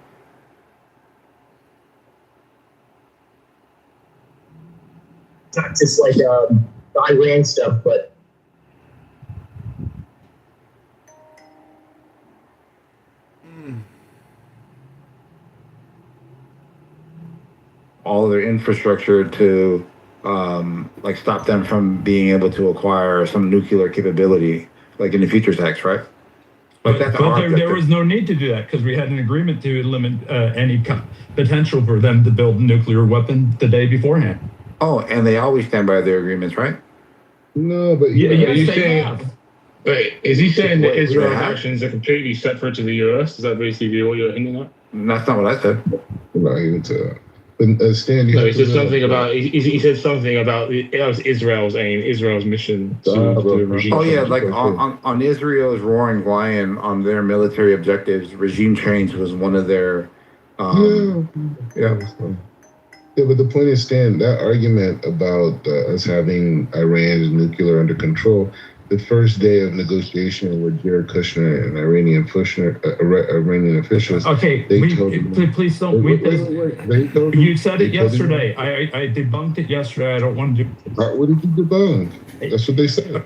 Not just like the Iran stuff, but all their infrastructure to like stop them from being able to acquire some nuclear capability, like in the Futures Act, right? But there was no need to do that because we had an agreement to limit any potential for them to build a nuclear weapon the day beforehand. Oh, and they always stand by their agreements, right? No, but yes, they have. Wait, is he saying that Israel's actions are completely separate to the US? Is that basically what you're hinting at? That's not what I said. Stan, no, he said something about. He said something about that was Israel's aim, Israel's mission to regime. Oh yeah, like on Israel's roaring lion, on their military objectives, regime change was one of their. Yeah, but the point is, Stan, that argument about us having Iran's nuclear under control, the first day of negotiation with Jared Kushner and Iranian officials. Okay, please don't. You said it yesterday. I debunked it yesterday. I don't want to do. What did you debunk? That's what they said.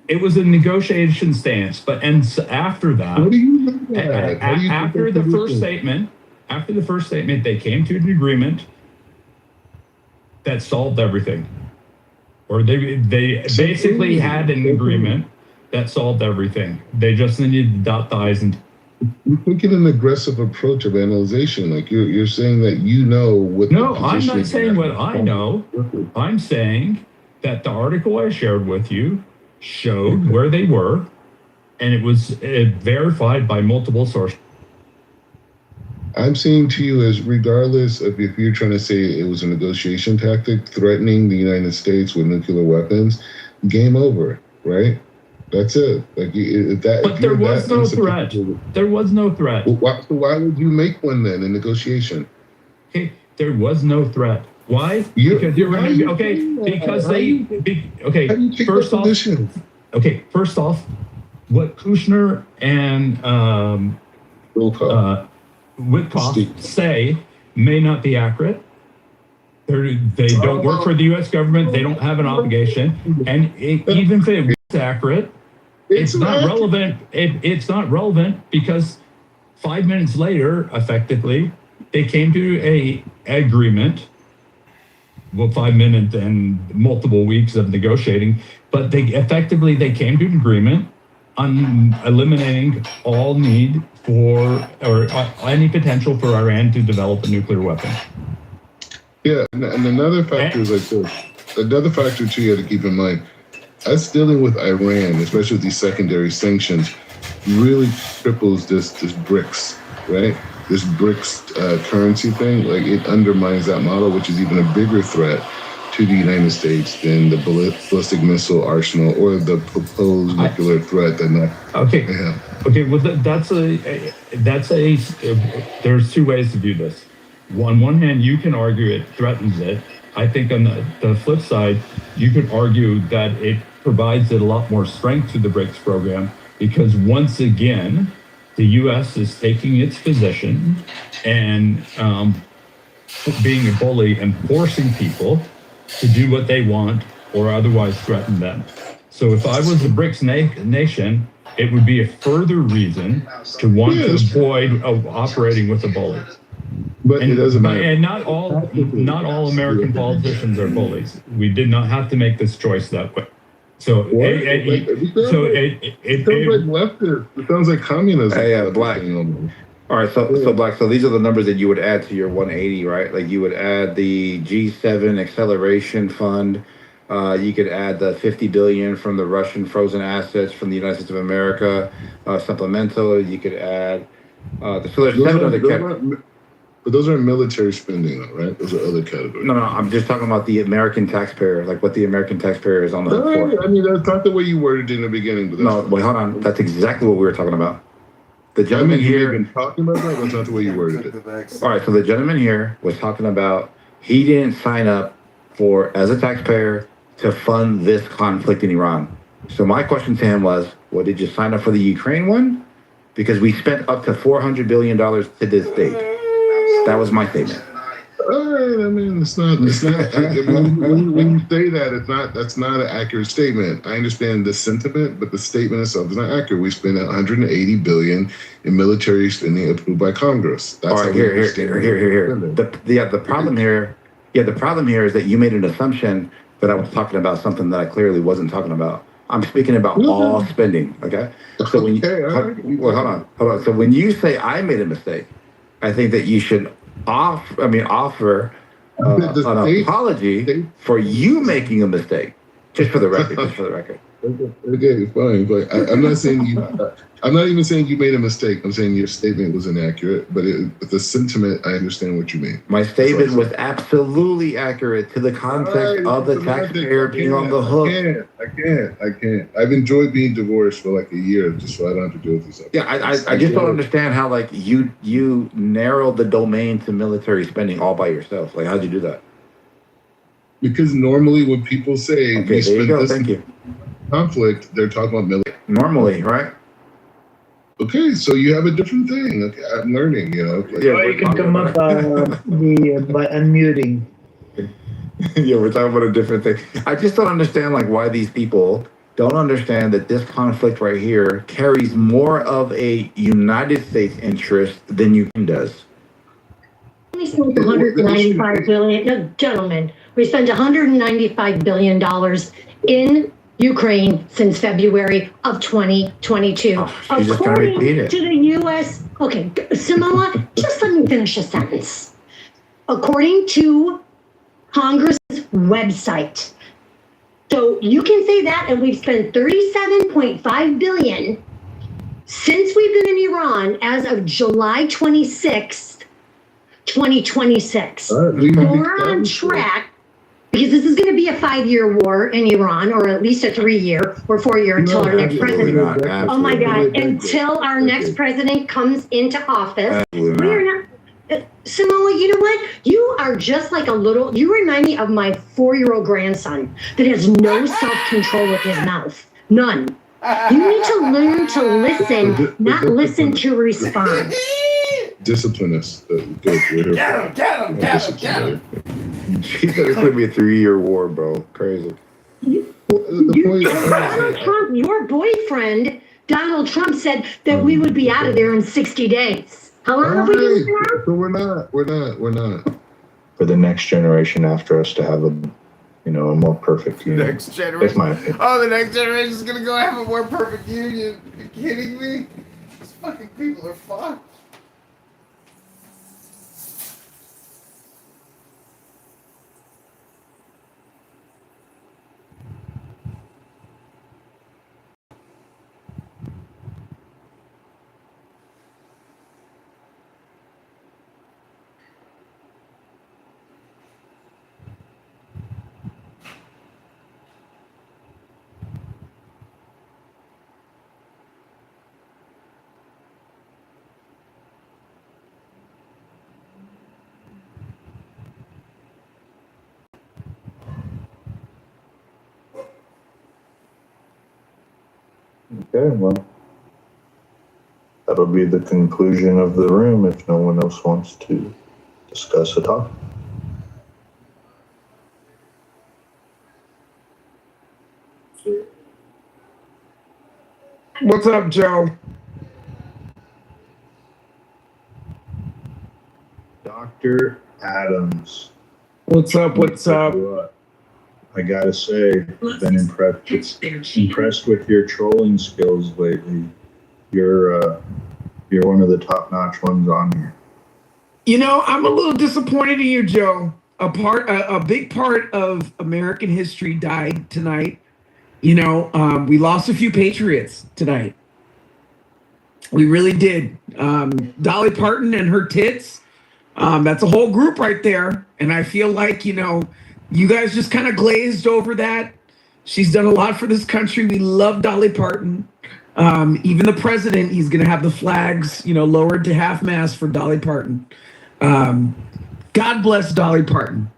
It was a negotiation stance, but after that, what do you mean by that? After the first statement. After the first statement, they came to an agreement that solved everything. Or they basically had an agreement that solved everything. They just needed to dot the I's and you're taking an aggressive approach of analyzation. Like you're saying that you know what. No, I'm not saying what I know. I'm saying that the article I shared with you showed where they were, and it was verified by multiple sources. I'm saying to you, as regardless of if you're trying to say it was a negotiation tactic threatening the United States with nuclear weapons, game over, right? That's it. Like that. But there was no threat. There was no threat. Why would you make one then in negotiation? Okay, there was no threat. Why? Because you're okay. Because they. Okay. First off. Okay. First off, what Kushner and Witkoff say may not be accurate. They don't work for the U.S. government. They don't have an obligation. And even if it was accurate, it's not relevant. It's not relevant because 5 minutes later, effectively, they came to a agreement. Well, 5 minutes and multiple weeks of negotiating, but they came to an agreement on eliminating all need for or any potential for Iran to develop a nuclear weapon. Yeah, and another factor is like this. Another factor too you have to keep in mind. Us dealing with Iran, especially with these secondary sanctions, really cripples this BRICS, right? This BRICS currency thing, like it undermines that model, which is even a bigger threat to the United States than the ballistic missile arsenal or the proposed nuclear threat that not. Okay. Yeah. Okay. Well, there's two ways to view this. On one hand, you can argue it threatens it. I think on the flip side, you could argue that it provides it a lot more strength to the BRICS program because once again, the U.S. is taking its position and being a bully and forcing people to do what they want or otherwise threaten them. So if I was a BRICS nation, it would be a further reason to want to avoid operating with a bully. But it doesn't matter. And not all American politicians are bullies. We did not have to make this choice that way. So it sounds like leftist. It sounds like communism. Yeah, black. All right, so Black, so these are the numbers that you would add to your 180, right? Like you would add the G7 acceleration fund. You could add the 50 billion from the Russian frozen assets from the United States of America supplemental. You could add so there's seven other categories. But those are military spending, right? Those are other categories. No, I'm just talking about the American taxpayer, like what the American taxpayer is on the hook for. I mean, that's not the way you worded it in the beginning. But No, wait, hold on. That's exactly what we were talking about. The gentleman here. Been talking about that. That's not the way you worded it. All right, so the gentleman here was talking about he didn't sign up for as a taxpayer to fund this conflict in Iran. So my question to him was, well, did you sign up for the Ukraine one? Because we spent up to $400 billion to this date. That was my statement. All right, I mean, it's not. When you say that, that's not an accurate statement. I understand the sentiment, but the statement itself is not accurate. We spent 180 billion in military spending approved by Congress. That's all right, here. The problem here is that you made an assumption that I was talking about something that I clearly wasn't talking about. I'm speaking about all spending. Okay. So when hold on. So when you say I made a mistake, I think that you should offer an apology for you making a mistake. Just for the record. Okay, fine. But I'm not saying you. I'm not even saying you made a mistake. I'm saying your statement was inaccurate. But the sentiment, I understand what you mean. My statement was absolutely accurate to the context of the taxpayer being on the hook. I can't. I've enjoyed being divorced for like a year, just so I don't have to deal with this. Yeah, I just don't understand how like you narrowed the domain to military spending all by yourself. Like, how'd you do that? Because normally when people say we spend this conflict, they're talking about military. Normally, right? Okay, so you have a different thing. Okay, I'm learning, you know. Like, you can come up by unmuting. Yeah, we're talking about a different thing. I just don't understand like why these people don't understand that this conflict right here carries more of a United States interest than Ukraine does. We spent 195 billion. No, gentlemen, we spent 195 billion dollars in Ukraine since February of 2022. According to the U.S. Okay, Samoa, just let me finish a sentence. According to Congress website. So you can say that, and we've spent 37.5 billion since we've been in Iran as of July 26th, 2026. So we're on track because this is going to be a 5-year war in Iran, or at least a 3-year or 4-year until our next president. Oh my God! Until our next president comes into office, we are not. Samoa, you know what? You are just like you remind me of my 4-year-old grandson that has no self-control with his mouth. None. You need to learn to listen, not listen to respond. Discipline us. Good. Get him. She said it's going to be a 3-year war, bro. Crazy. Donald Trump, your boyfriend, Donald Trump, said that we would be out of there in 60 days. How long have we been there? So we're not. For the next generation after us to have a more perfect union. Next generation. That's my opinion. Oh, the next generation is gonna go have a more perfect union. Are you kidding me? These fucking people are fucked. Okay, well, that'll be the conclusion of the room if no one else wants to discuss a topic. What's up, Joe? Dr. Adams. What's up? I gotta say, I've been impressed with your trolling skills lately. You're You're one of the top-notch ones on here. You know, I'm a little disappointed in you, Joe. A big part of American history died tonight. You know, we lost a few patriots tonight. We really did. Dolly Parton and her tits. That's a whole group right there. And I feel like, you know, you guys just kind of glazed over that. She's done a lot for this country. We love Dolly Parton. Even the president, he's going to have the flags, you know, lowered to half mast for Dolly Parton. God bless Dolly Parton.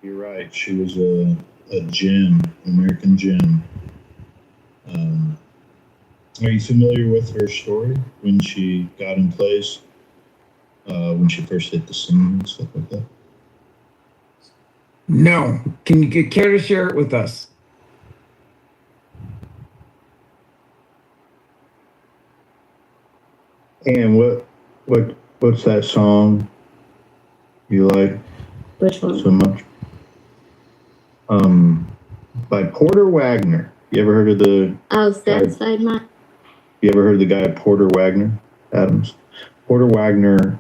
You're right. She was a gem, American gem. Are you familiar with her story when she got in place, when she first hit the scene and stuff like that? No. Can you care to share it with us? And what's that song you like? Which one? So much? By Porter Wagner. You ever heard of the? Oh, Sad Side Mine. You ever heard of the guy Porter Wagner, Adams? Porter Wagner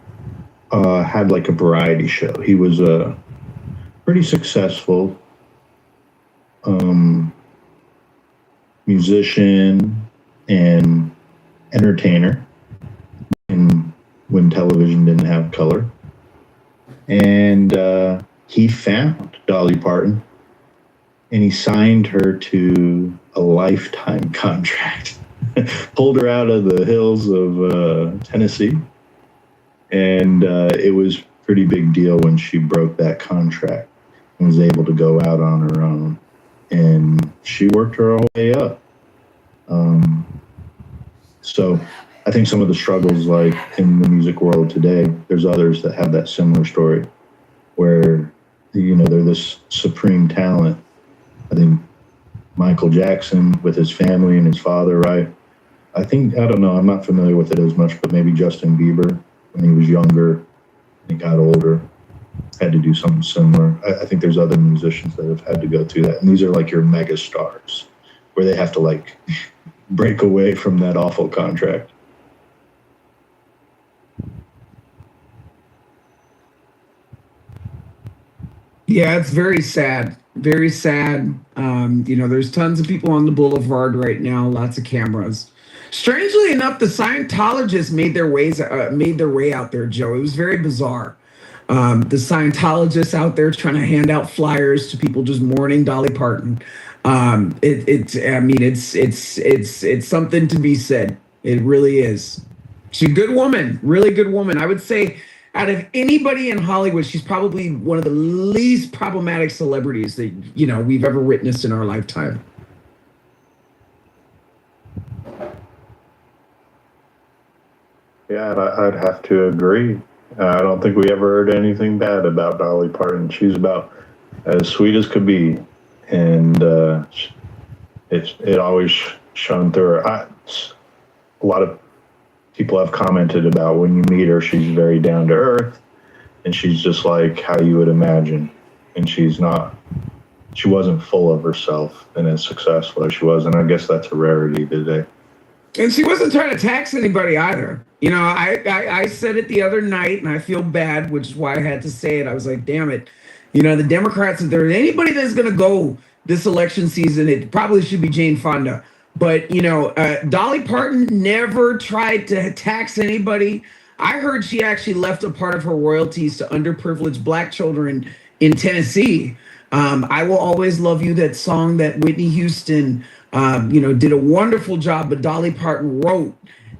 had like a variety show. He was a pretty successful musician and entertainer, and when television didn't have color. And he found Dolly Parton, and he signed her to a lifetime contract. Pulled her out of the hills of Tennessee, and it was a pretty big deal when she broke that contract and was able to go out on her own. And she worked her whole way up. So I think some of the struggles, like in the music world today, there's others that have that similar story where, you know, they're this supreme talent. I think Michael Jackson with his family and his father, right? I don't know, I'm not familiar with it as much, but maybe Justin Bieber, when he was younger and he got older, had to do something similar. I think there's other musicians that have had to go through that. And these are like your mega stars, where they have to like break away from that awful contract. Yeah, it's very sad. Very sad. You know, there's tons of people on the boulevard right now, lots of cameras. Strangely enough, the Scientologists made their way out there, Joe. It was very bizarre. The Scientologists out there trying to hand out flyers to people just mourning Dolly Parton. It's something to be said. It really is. She's a good woman, really good woman. I would say out of anybody in Hollywood, she's probably one of the least problematic celebrities that, you know, we've ever witnessed in our lifetime. Yeah, I'd have to agree. I don't think we ever heard anything bad about Dolly Parton. She's about as sweet as could be, and it always shone through her. A lot of people have commented about when you meet her, she's very down to earth, and she's just like how you would imagine. And she wasn't full of herself and as successful as she was, and I guess that's a rarity today. And she wasn't trying to tax anybody either. You know, I said it the other night, and I feel bad, which is why I had to say it. I was like, damn it. You know, the Democrats, if there's anybody that's going to go this election season, it probably should be Jane Fonda. But, you know, Dolly Parton never tried to tax anybody. I heard she actually left a part of her royalties to underprivileged Black children in Tennessee. I Will Always Love You, that song that Whitney Houston, you know, did a wonderful job, but Dolly Parton wrote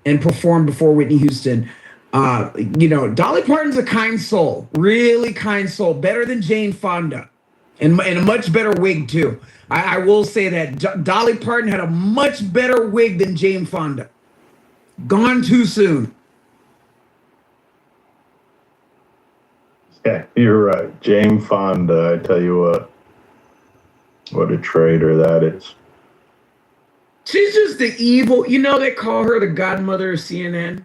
and performed before Whitney Houston. You know, Dolly Parton's a kind soul, really kind soul, better than Jane Fonda, and a much better wig too. I will say that Dolly Parton had a much better wig than Jane Fonda. Gone too soon. Yeah, you're right. Jane Fonda, I tell you what a traitor that is. She's just the evil. You know, they call her the godmother of CNN.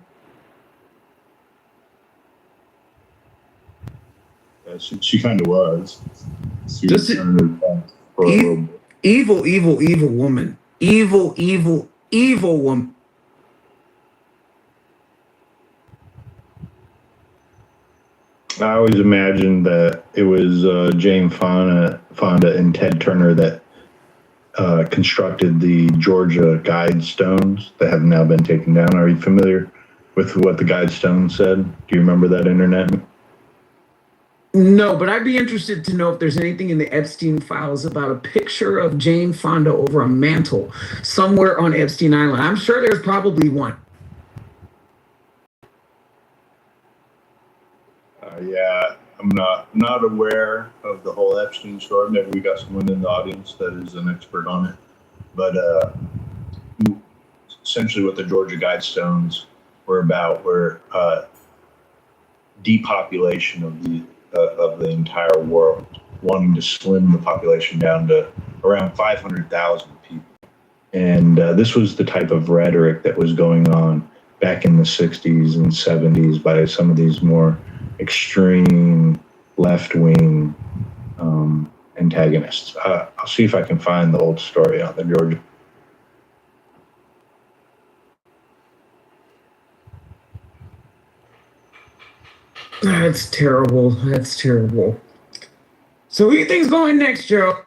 Yeah, she kind of was. Evil, evil, evil woman. Evil, evil, evil woman. I always imagined that it was Jane Fonda and Ted Turner that constructed the Georgia Guidestones that have now been taken down. Are you familiar with what the Guidestones said? Do you remember that, internet? No, but I'd be interested to know if there's anything in the Epstein files about a picture of Jane Fonda over a mantle somewhere on Epstein Island. I'm sure there's probably one. Yeah, I'm not aware of the whole Epstein story. Maybe we got someone in the audience that is an expert on it. But essentially, what the Georgia Guidestones were about were depopulation of the entire world, wanting to slim the population down to around 500,000 people. And this was the type of rhetoric that was going on back in the 60s and 70s by some of these more extreme left-wing antagonists. I'll see if I can find the old story on the Georgia. That's terrible. That's terrible. So who do you think's going next, Joe?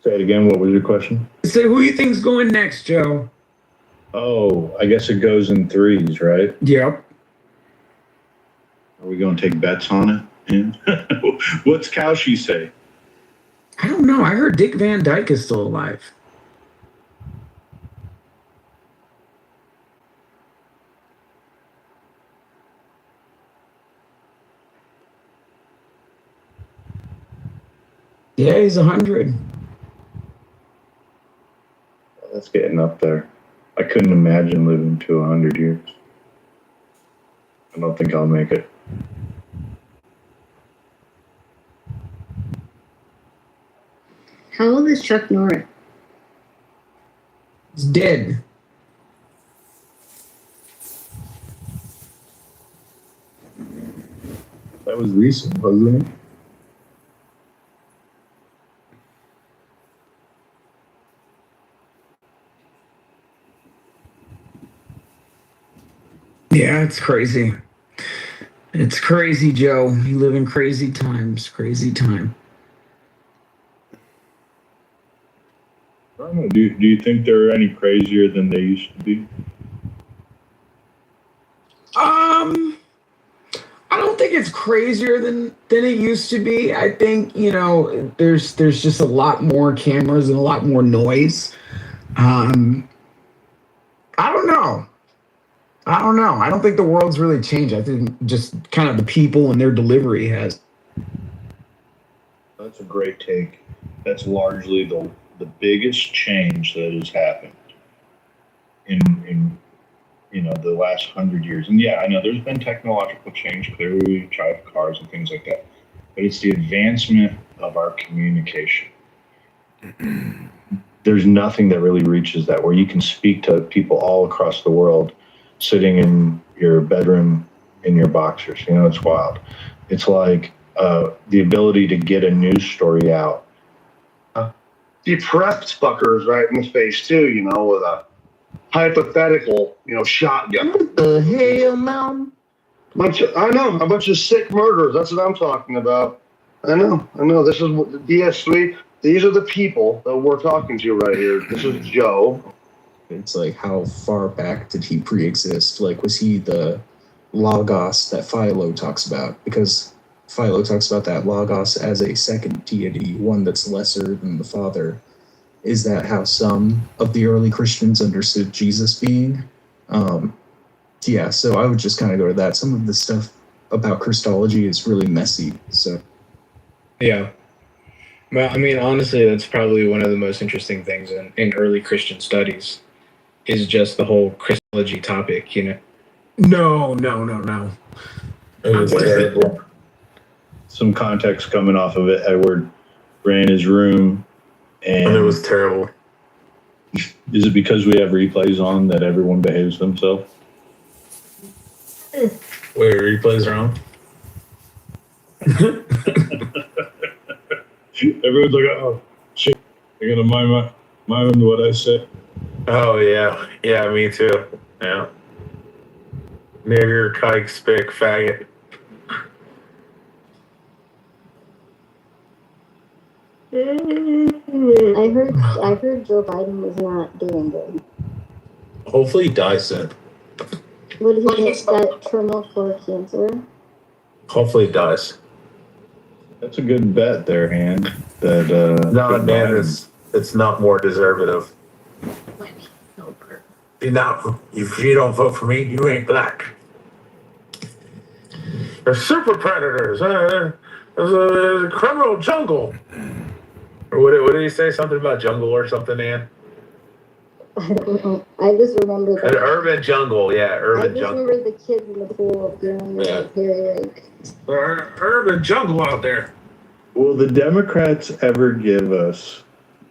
Say it again. What was your question? So who do you think's going next, Joe? Oh, I guess it goes in threes, right? Yep. Are we going to take bets on it? What's Cowshy say? I don't know. I heard Dick Van Dyke is still alive. Yeah, he's 100. That's getting up there. I couldn't imagine living to 100 years. I don't think I'll make it. How old is Chuck Norris? He's dead. That was recent, wasn't it? Yeah, it's crazy. It's crazy, Joe. You live in crazy times. Crazy time. I don't know. Do you think they're any crazier than they used to be? I don't think it's crazier than it used to be. I think, there's just a lot more cameras and a lot more noise. I don't know. I don't think the world's really changed. I think just kind of the people and their delivery has. That's a great take. That's largely the biggest change that has happened in the last 100 years. And yeah, I know there's been technological change. Clearly, we drive cars and things like that. But it's the advancement of our communication. There's nothing that really reaches that, where you can speak to people all across the world sitting in your bedroom in your boxers. It's wild. It's like the ability to get a news story out. He prepped fuckers right in the face too, with a hypothetical, shotgun. What the hell, man? A bunch of sick murderers. That's what I'm talking about. I know. This is what the DS3. These are the people that we're talking to right here. This is Joe. It's like, how far back did he pre-exist? Like, was he the Logos that Philo talks about? Because Philo talks about that Logos as a second deity, one that's lesser than the Father. Is that how some of the early Christians understood Jesus being? Yeah, so I would just kind of go to that. Some of the stuff about Christology is really messy, so. Yeah. Well, I mean, honestly, that's probably one of the most interesting things in early Christian studies is just the whole Christology topic, No. Some context coming off of it. Edward ran his room, and it was terrible. Is it because we have replays on that everyone behaves themselves? Wait, replays are on? Everyone's like, oh shit, they're gonna mind what I say. Oh yeah, yeah, me too. Yeah. Maybe your kike spick faggot. I heard Joe Biden was not doing good. Hopefully he dies soon. What did he get? That terminal for cancer? Hopefully he dies. That's a good bet there, Han. That No, man, it's not more deservative. If you don't vote for me, you ain't black. They're super predators. There's a criminal jungle. Or what did he say? Something about jungle or something, Ann? I don't know. I just remember An urban jungle, yeah, I urban just jungle. remember the kids in the pool feeling like Harry like. Urban jungle out there. Will the Democrats ever give us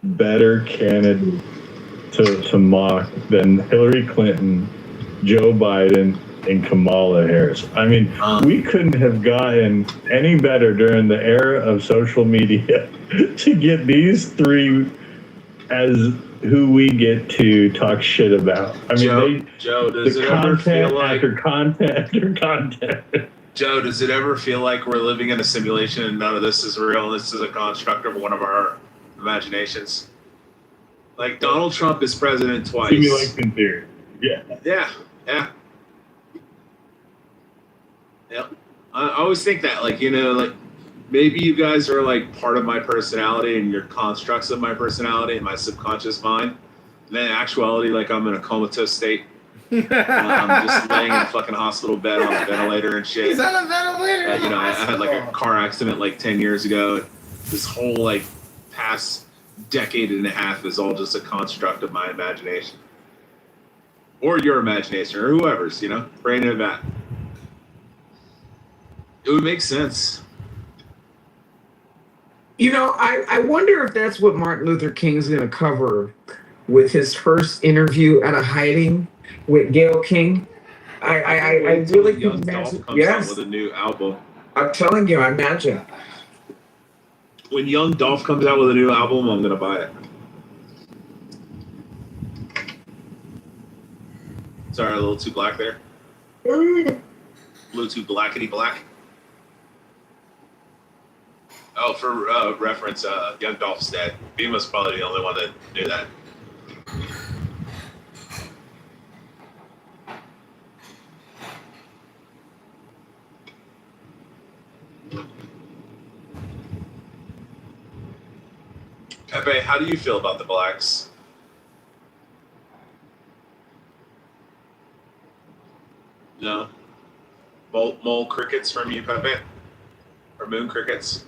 better candidates to mock than Hillary Clinton, Joe Biden, and Kamala Harris? I mean, we couldn't have gotten any better during the era of social media to get these three as who we get to talk shit about. I mean, Joe, does the it ever feel content like after content after content. Joe, does it ever feel like we're living in a simulation and none of this is real? This is a construct of one of our imaginations. Like Donald Trump is president twice. Simulation theory. Yeah. Yeah. I always think that, like, like maybe you guys are like part of my personality and you're constructs of my personality and my subconscious mind. And then in actuality, like I'm in a comatose state. I'm just laying in a fucking hospital bed on a ventilator and shit. He's on a ventilator. I had like a car accident like 10 years ago. This whole like past decade and a half is all just a construct of my imagination. Or your imagination, or whoever's, brain in a vat. It would make sense. I wonder if that's what Martin Luther King's going to cover with his first interview at a hiding with Gayle King. I really can Young imagine. Dolph comes Yes, out with a new album. I'm telling you, I imagine. When Young Dolph comes out with a new album, I'm gonna buy it. Sorry, a little too black there. A little too blackety black. Oh, for reference, Young Dolph's dead. Beamer's probably the only one that knew that. Pepe, how do you feel about the blacks? No? Mole crickets from you, Pepe? Or moon crickets?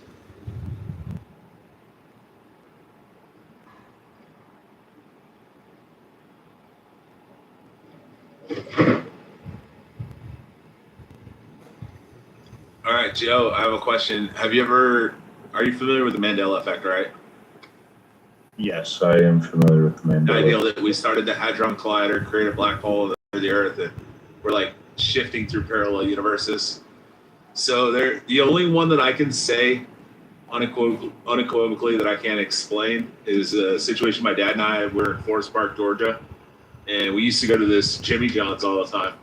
All right, Joe, I have a question. Are you familiar with the Mandela effect, right? Yes, I am familiar with the The Mandela. idea that we started the Hadron Collider, created a black hole under the Earth, and we're like shifting through parallel universes. So the only one that I can say unequivocally that I can't explain is a situation my dad and I were in Forest Park, Georgia, and we used to go to this Jimmy John's all the time.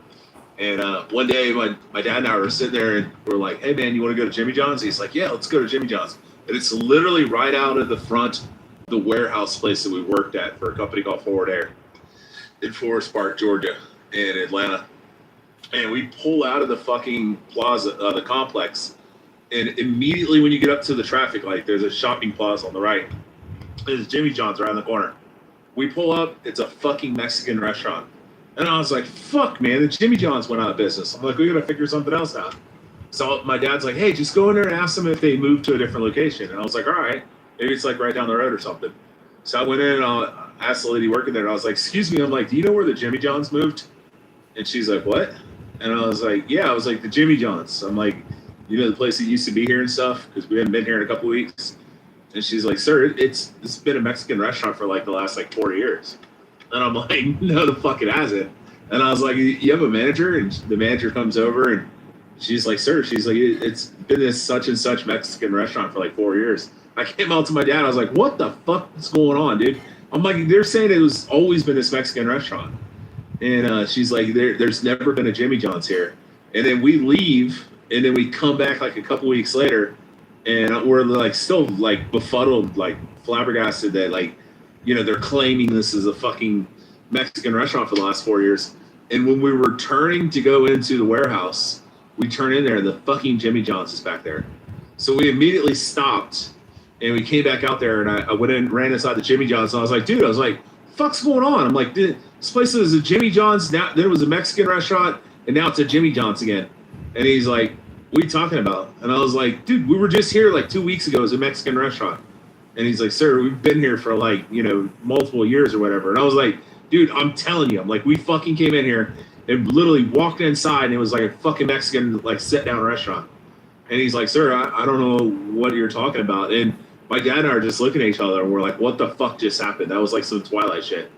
And one day my dad and I were sitting there and we're like, hey man, you want to go to Jimmy John's? He's like, yeah, let's go to Jimmy John's. And it's literally right out of the front the warehouse place that we worked at for a company called Forward Air in Forest Park, Georgia, in Atlanta. And we pull out of the fucking plaza, the complex, and immediately when you get up to the traffic light, there's a shopping plaza on the right. There's Jimmy John's around the corner. We pull up, it's a fucking Mexican restaurant. And I was like, fuck, man, the Jimmy John's went out of business. I'm like, we gotta figure something else out. So my dad's like, hey, just go in there and ask them if they moved to a different location. And I was like, all right. Maybe it's like right down the road or something. So I went in and I asked the lady working there, and I was like, excuse me, I'm like, do you know where the Jimmy John's moved? And she's like, what? And I was like, yeah, I was like, the Jimmy John's. I'm like, the place that used to be here and stuff, because we haven't been here in a couple weeks. And she's like, sir, it's been a Mexican restaurant for like the last like 4 years. And I'm like, no, the fuck it hasn't. And I was like, you have a manager? And the manager comes over and she's like, sir, she's like, it's been this such and such Mexican restaurant for like 4 years. I came out to my dad. I was like, "What the fuck is going on, dude?" I'm like, "They're saying it was always been this Mexican restaurant," and she's like, "There's never been a Jimmy John's here." And then we leave, and then we come back like a couple weeks later, and we're like still like befuddled, like flabbergasted that like, you know, they're claiming this is a fucking Mexican restaurant for the last 4 years. And when we were turning to go into the warehouse, we turn in there, and the fucking Jimmy John's is back there. So we immediately stopped, and we came back out there, and I went in, ran inside the Jimmy John's, and I was like, dude, fuck's going on? I'm like, dude, this place is a Jimmy John's, now then it was a Mexican restaurant, and now it's a Jimmy John's again. And he's like, what are you talking about? And I was like, dude, we were just here like 2 weeks ago as a Mexican restaurant. And he's like, sir, we've been here for like, you know, multiple years or whatever. And I was like, dude, I'm telling you, I'm like, we fucking came in here and literally walked inside, and it was like a fucking Mexican like sit down restaurant. And he's like, sir, I don't know what you're talking about. And my dad and I are just looking at each other, and we're like, what the fuck just happened? That was like some Twilight shit.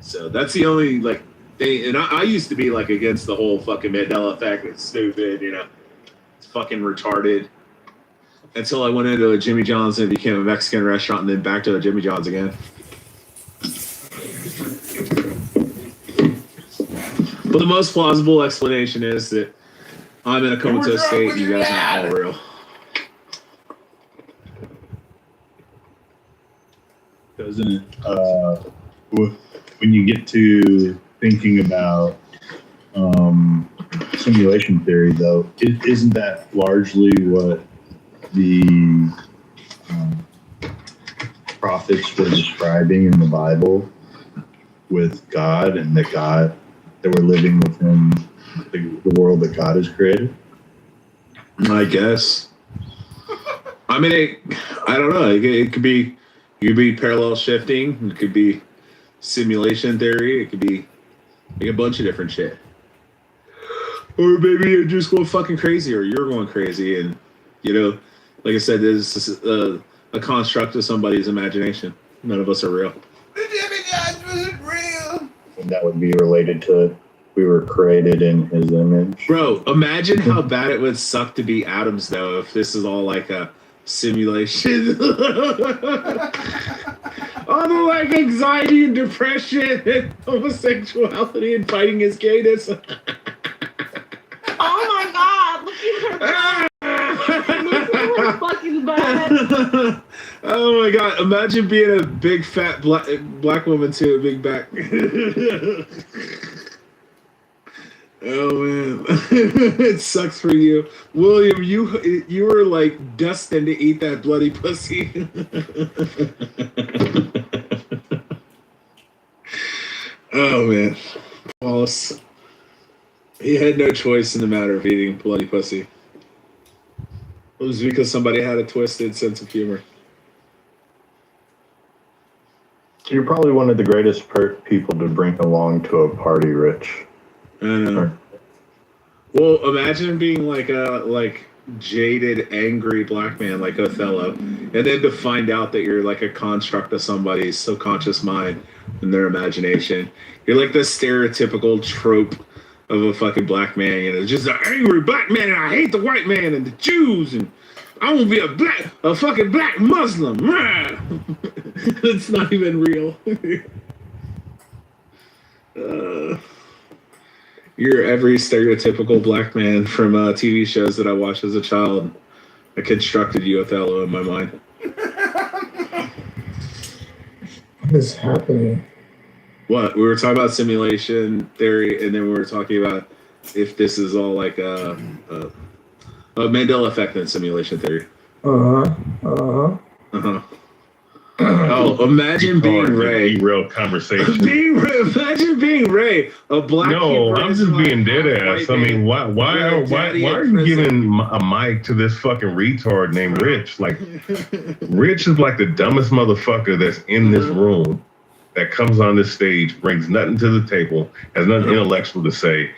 So that's the only like thing. And I used to be like against the whole fucking Mandela effect. It's stupid, you know, it's fucking retarded. Until I went into a Jimmy John's and it became a Mexican restaurant, and then back to a Jimmy John's again. But the most plausible explanation is that I'm in a comatose state, and you guys are all real. Doesn't when you get to thinking about simulation theory, though, isn't that largely what the prophets were describing in the Bible with God, and that they were living within the world that God has created? I guess. I mean, I don't know. It could be parallel shifting. It could be simulation theory. It could be like a bunch of different shit. Or maybe you're just going fucking crazy, or you're going crazy, and you know, like I said, this is a construct of somebody's imagination. None of us are real. The Jimmy John's wasn't real. And that would be related to we were created in His image. Bro, imagine how bad it would suck to be Adams, though, if this is all like a simulation. All the like anxiety and depression and homosexuality and fighting his gayness. Oh my God! Look at her. Fucking bad. Oh my God! Imagine being a big fat black woman too, a big back. Oh man, it sucks for you, William. You were like destined to eat that bloody pussy. Oh man, Wallace. He had no choice in the matter of eating bloody pussy. It was because somebody had a twisted sense of humor. You're probably one of the greatest people to bring along to a party, Rich. I know. Well, imagine being like a jaded, angry black man like Othello, and then to find out that you're like a construct of somebody's subconscious mind and their imagination. You're like the stereotypical trope of a fucking black man, you know, just an angry black man, and I hate the white man and the Jews, and I want to be a fucking black Muslim. It's not even real. You're every stereotypical black man from TV shows that I watched as a child. I constructed you, Othello, in my mind. What is happening? What? We were talking about simulation theory, and then we were talking about if this is all like a Mandela effect and simulation theory. Oh, imagine being Ray. Real conversation. Imagine being Ray, a black. No, I'm just being dead ass. I mean, why are you giving a mic to this fucking retard named Rich? Like, Rich is like the dumbest motherfucker that's in this room, that comes on this stage, brings nothing to the table, has nothing intellectual to say.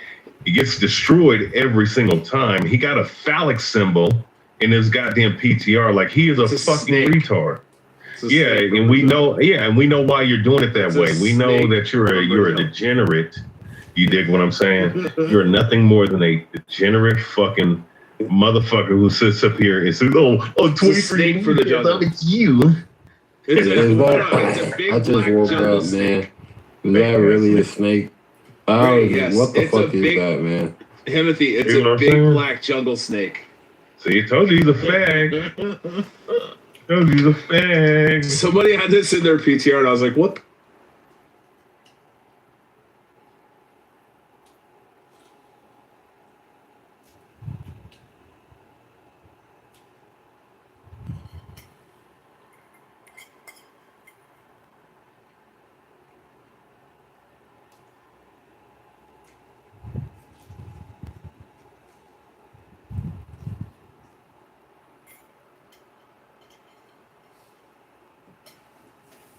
He gets destroyed every single time. He got a phallic symbol in his goddamn PTR. Like, he is a fucking retard. Yeah, and we know. Yeah, and we know why you're doing it that way. We know that you're a degenerate. You dig what I'm saying? You're nothing more than a degenerate fucking motherfucker who sits up here and says, "Oh, It's a snake for the jungle. It's you." It's a I big just black woke jungle up, man. snake. Is that really a snake? Right, yes. What the It's a fuck is big- that, man? Timothy, it's You know a what I'm big saying? black jungle snake. See, I told you he's a fag. Told you he's a fag. Somebody had this in their PTR, and I was like, "What?"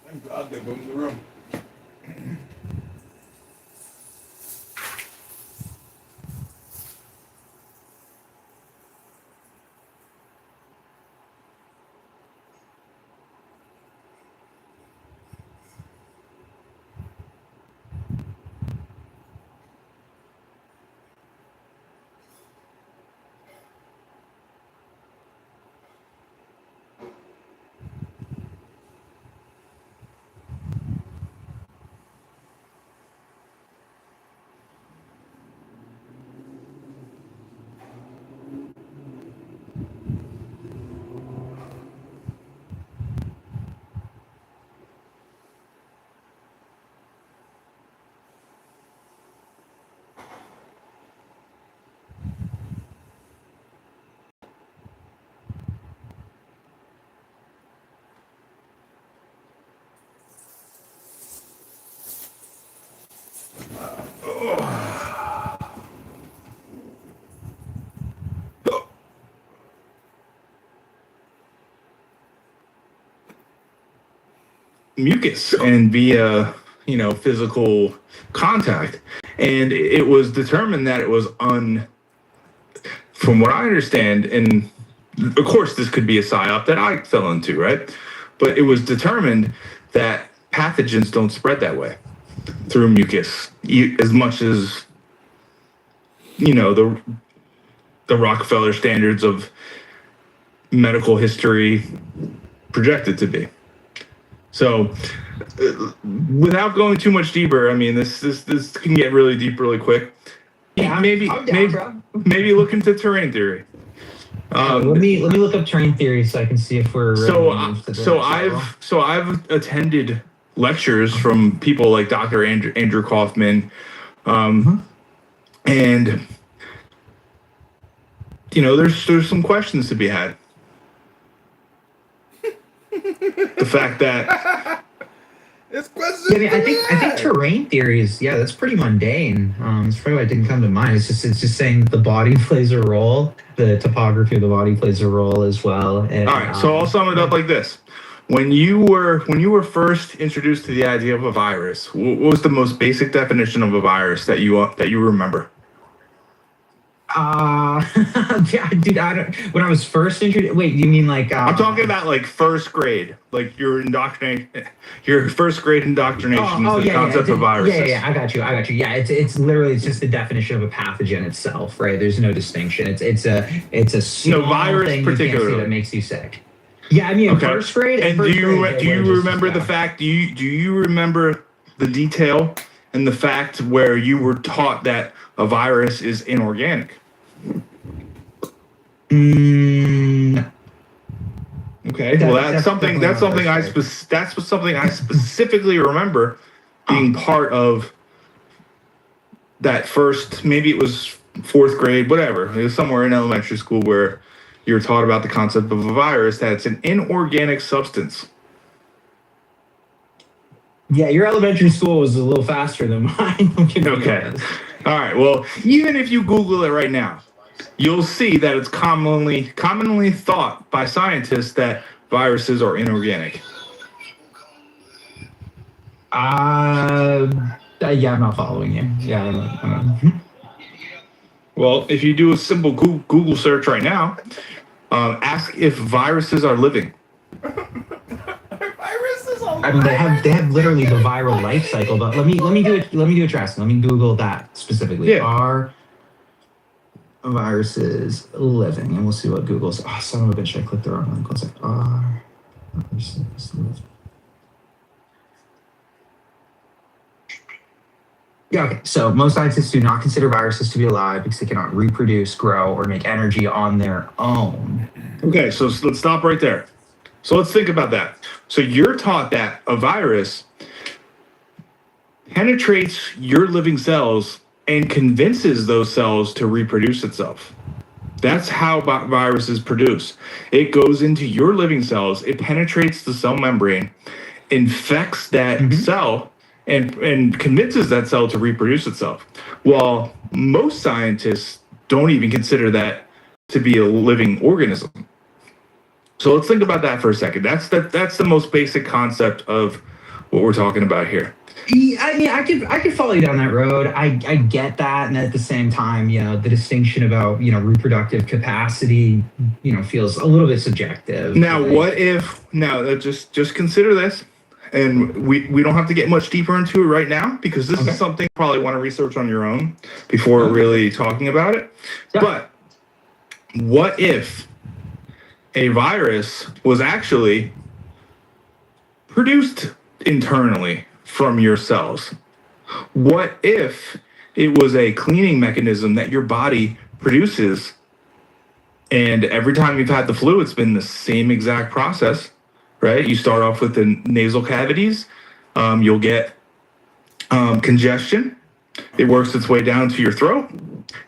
Thank God they boomed the room. Mucus and via physical contact, and it was determined that it was from what I understand, and of course this could be a psyop that I fell into, right? But it was determined that pathogens don't spread that way through mucus as much as the Rockefeller standards of medical history projected to be. So, without going too much deeper, I mean, this can get really deep really quick. Yeah, maybe look into terrain theory. Let me look up terrain theory so I can see if we're I've attended lectures from people like Dr. Andrew Kaufman, and there's some questions to be had. The fact that it's questions. I think terrain theory is that's pretty mundane. It's probably why it didn't come to mind. It's just saying that the body plays a role, the topography of the body plays a role as well. And, all right, so I'll sum it up like this: when you were first introduced to the idea of a virus, what was the most basic definition of a virus that you remember? Dude, when I was first introduced, wait, you mean like I'm talking about like first grade, like your first grade indoctrination to the concept of viruses. Yeah, I got you. Yeah, it's literally just the definition of a pathogen itself, right? There's no distinction. It's a small virus thing particularly you can't see that makes you sick. Yeah, I mean in first grade. And do you remember the fact? Do you remember the detail and the fact where you were taught that a virus is inorganic? Okay, well that's something I specifically remember being part of that first, maybe it was fourth grade, whatever. It was somewhere in elementary school where you were taught about the concept of a virus, that it's an inorganic substance. Yeah, your elementary school was a little faster than mine. Okay. All right. Well, even if you Google it right now, you'll see that it's commonly thought by scientists that viruses are inorganic. Yeah, I'm not following you. Yeah, I don't. Well, if you do a simple Google search right now, ask if viruses are living. I mean, they have literally the viral life cycle. But let me do a task. Let me Google that specifically. Yeah. viruses living? And we'll see what Google's. Oh, son of a bitch! I clicked the wrong link. What's it? Viruses living. Yeah, okay. So most scientists do not consider viruses to be alive because they cannot reproduce, grow, or make energy on their own. Okay, so let's stop right there. So let's think about that. So you're taught that a virus penetrates your living cells and convinces those cells to reproduce itself. That's how viruses produce. It goes into your living cells, it penetrates the cell membrane, infects that cell, and convinces that cell to reproduce itself. While most scientists don't even consider that to be a living organism. So let's think about that for a second. That's the most basic concept of what we're talking about here. I mean, I could follow you down that road. I get that, and at the same time, the distinction about reproductive capacity, feels a little bit subjective. Now, what if? Now, just consider this, and we don't have to get much deeper into it right now because this is something you probably want to research on your own before really talking about it. Yeah. But what if a virus was actually produced internally from your cells? What if it was a cleaning mechanism that your body produces, and every time you've had the flu, it's been the same exact process, right? You start off with the nasal cavities, you'll get congestion. It works its way down to your throat.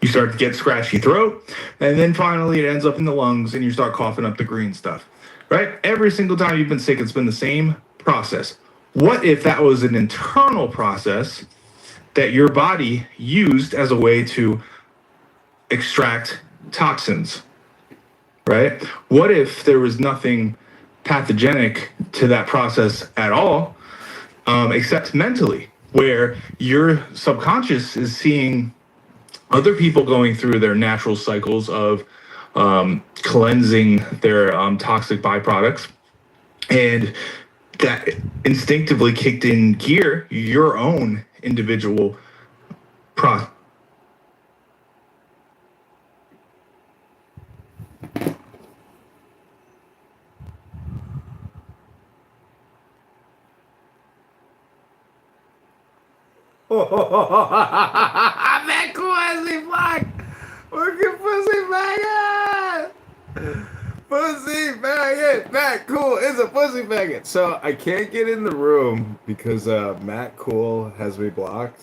You start to get scratchy throat, and then finally it ends up in the lungs, and you start coughing up the green stuff, right? Every single time you've been sick, it's been the same process. What if that was an internal process that your body used as a way to extract toxins, right? What if there was nothing pathogenic to that process at all, except mentally, where your subconscious is seeing other people going through their natural cycles of cleansing their toxic byproducts, and that instinctively kicked in gear your own individual process. That pussy black. Fucking pussy maggot. Pussy maggot. Matt Cool is a pussy maggot. So I can't get in the room because Matt Cool has me blocked,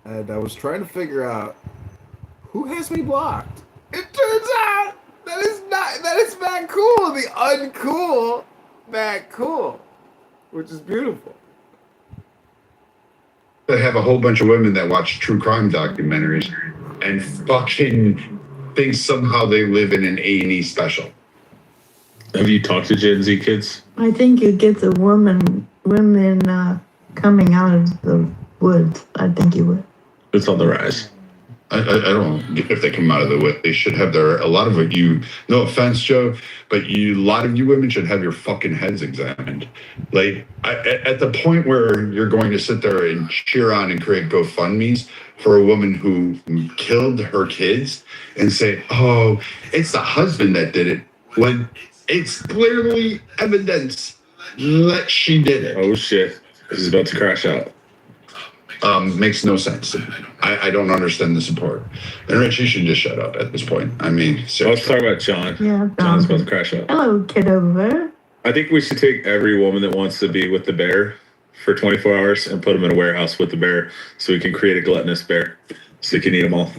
and I was trying to figure out who has me blocked. It turns out that is Matt Cool, the uncool Matt Cool, which is beautiful. I have a whole bunch of women that watch true crime documentaries and fucking think somehow they live in an A&E special. Have you talked to Gen Z kids? I think you get the women coming out of the woods. I think you would. It's on the rise. I don't get if they come out of the wood. They should have a lot of it. No offense, Joe, but a lot of you women should have your fucking heads examined. Like, at the point where you're going to sit there and cheer on and create GoFundMes for a woman who killed her kids and say, oh, it's the husband that did it, when it's clearly evidence that she did it. Oh, shit. This is about to crash out. Makes no sense. I don't understand the support. And Rich, you should just shut up at this point. I mean, seriously. Let's talk about John. Yeah. John's about to crash out. Hello, Kitover. I think we should take every woman that wants to be with the bear for 24 hours and put them in a warehouse with the bear so we can create a gluttonous bear so we can eat them all.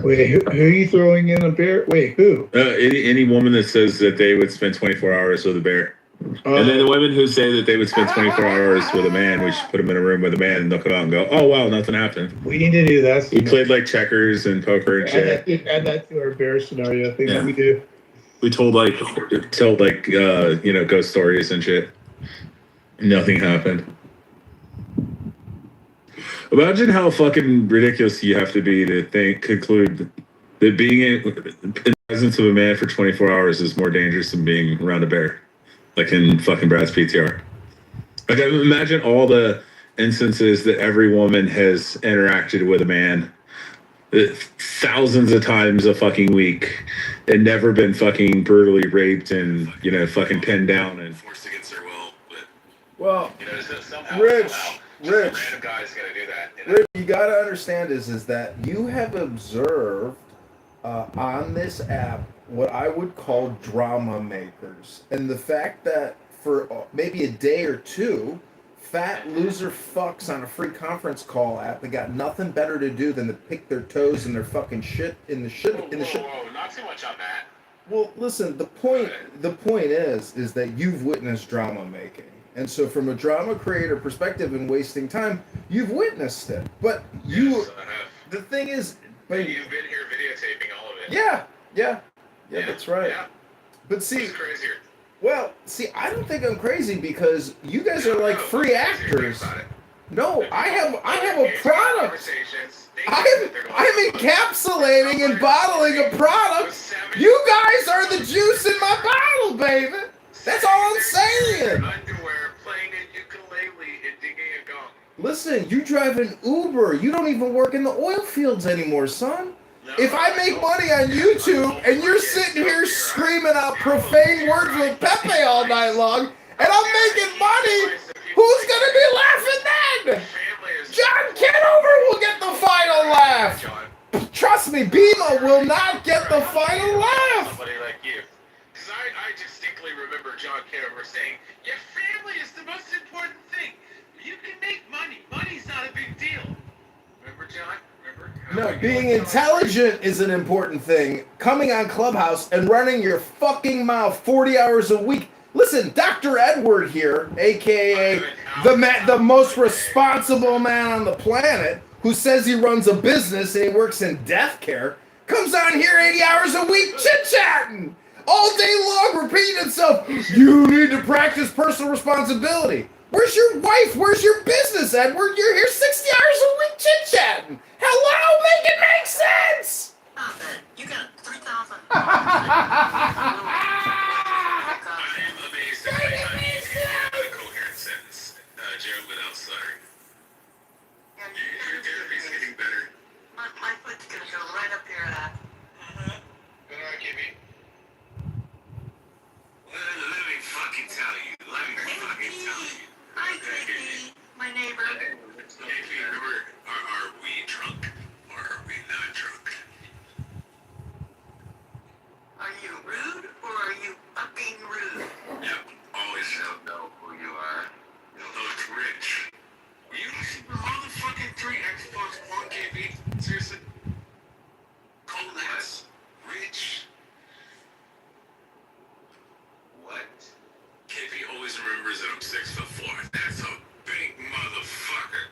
Wait, who are you throwing in a bear? Wait, who? Any woman that says that they would spend 24 hours with a bear. And then the women who say that they would spend 24 hours with a man, we should put them in a room with a man and they'll come out and go, oh, wow, nothing happened. We need to do that. We played like checkers and poker and shit. Add that to our bear scenario thing that we do. We told ghost stories and shit. Nothing happened. Imagine how fucking ridiculous you have to be to conclude that being in the presence of a man for 24 hours is more dangerous than being around a bear. Like in fucking Brad's PTR. Like, imagine all the instances that every woman has interacted with a man thousands of times a fucking week and never been fucking brutally raped and, you know, fucking pinned down and forced against their will. But, Well, you know, Rich, random guy's gonna do that. Rich, you gotta understand is that you have observed on this app what I would call drama makers, and the fact that for maybe a day or two, fat loser fucks on a free conference call app that got nothing better to do than to pick their toes and their fucking shit in the shit. Whoa, not too much on that. Well, listen, the point is that you've witnessed drama making. And so from a drama creator perspective and wasting time, you've witnessed it. But the thing is, And you've been here videotaping all of it. yeah, that's right. Yeah. But see, Who's crazier? well, see, I don't think I'm crazy because you guys are like free actors. No, I have a product. I'm encapsulating and bottling a product. You guys are the juice in my bottle, baby. That's all I'm saying. Underwear, playing a ukulele, and digging a gong. Listen, you drive an Uber. You don't even work in the oil fields anymore, son. If I make money on YouTube and you're sitting here screaming out profane words with Pepe all night long, and I'm making money, who's gonna be laughing then? John Kitover will get the final laugh. Trust me, Bima will not get the final laugh. Somebody like you. Because I distinctly remember John Kitover saying, your family is the most important thing. You can make money. Money's not a big deal. Remember, John? No, being intelligent is an important thing. Coming on Clubhouse and running your fucking mouth 40 hours a week. Listen, Dr. Edward here, aka the most responsible man on the planet, who says he runs a business and he works in death care, comes on here 80 hours a week chit-chatting all day long, repeating himself. You need to practice personal responsibility. Where's your wife? Where's your business, Edward? You're here 60 hours a week chit-chatting. Hello? Make it make sense! You got 3,000. I am amazed at how you can have a coherent sentence, Jared, without stuttering. Your therapy's getting better. My foot's gonna go right up your ass. Good on, KB. Let me fucking tell you. Hi, Gracie, my neighbor. KB, remember, are we drunk or are we not drunk? Are you rude or are you fucking rude? Yep, always don't know who you are. Look, Rich. You motherfucking 3 Xbox One, KB? Seriously? Colex. Rich. What? KB always remembers that I'm 6'4". That's a big motherfucker.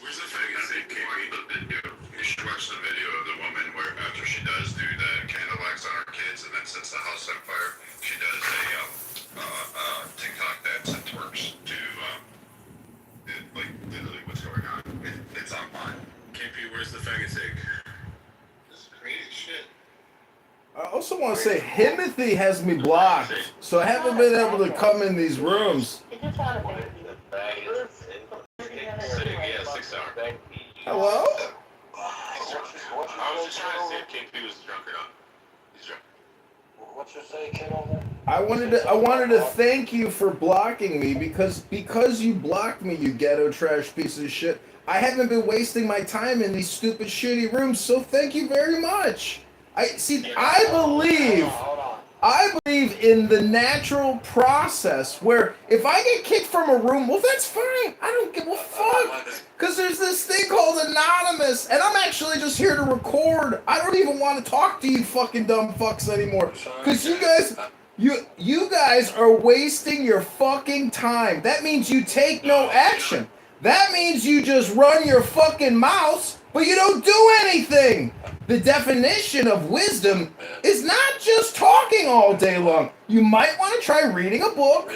Where's the faggot said, KB? You should watch the video of the woman where after she does do the candle wax on her kids and then sets the house on fire, she does a TikTok dance and twerks to like literally what's going on. It's online. KP, where's the faggot sick? This is crazy shit. I also want to say, Himothy has me blocked, so I haven't been able to come in these rooms. Yeah, 6 hour. Hello? I was just trying to see if KP was drunk or not. He's drunk. What's your say, Kitover? I wanted to thank you for blocking me because you blocked me, you ghetto trash piece of shit. I haven't been wasting my time in these stupid shitty rooms, so thank you very much. I believe in the natural process where if I get kicked from a room, well, that's fine. I don't give a fuck. Because there's this thing called anonymous, and I'm actually just here to record. I don't even want to talk to you fucking dumb fucks anymore. Because you guys are wasting your fucking time. That means you take no action. That means you just run your fucking mouth, but you don't do anything. The definition of wisdom is not just talking all day long. You might want to try reading a book,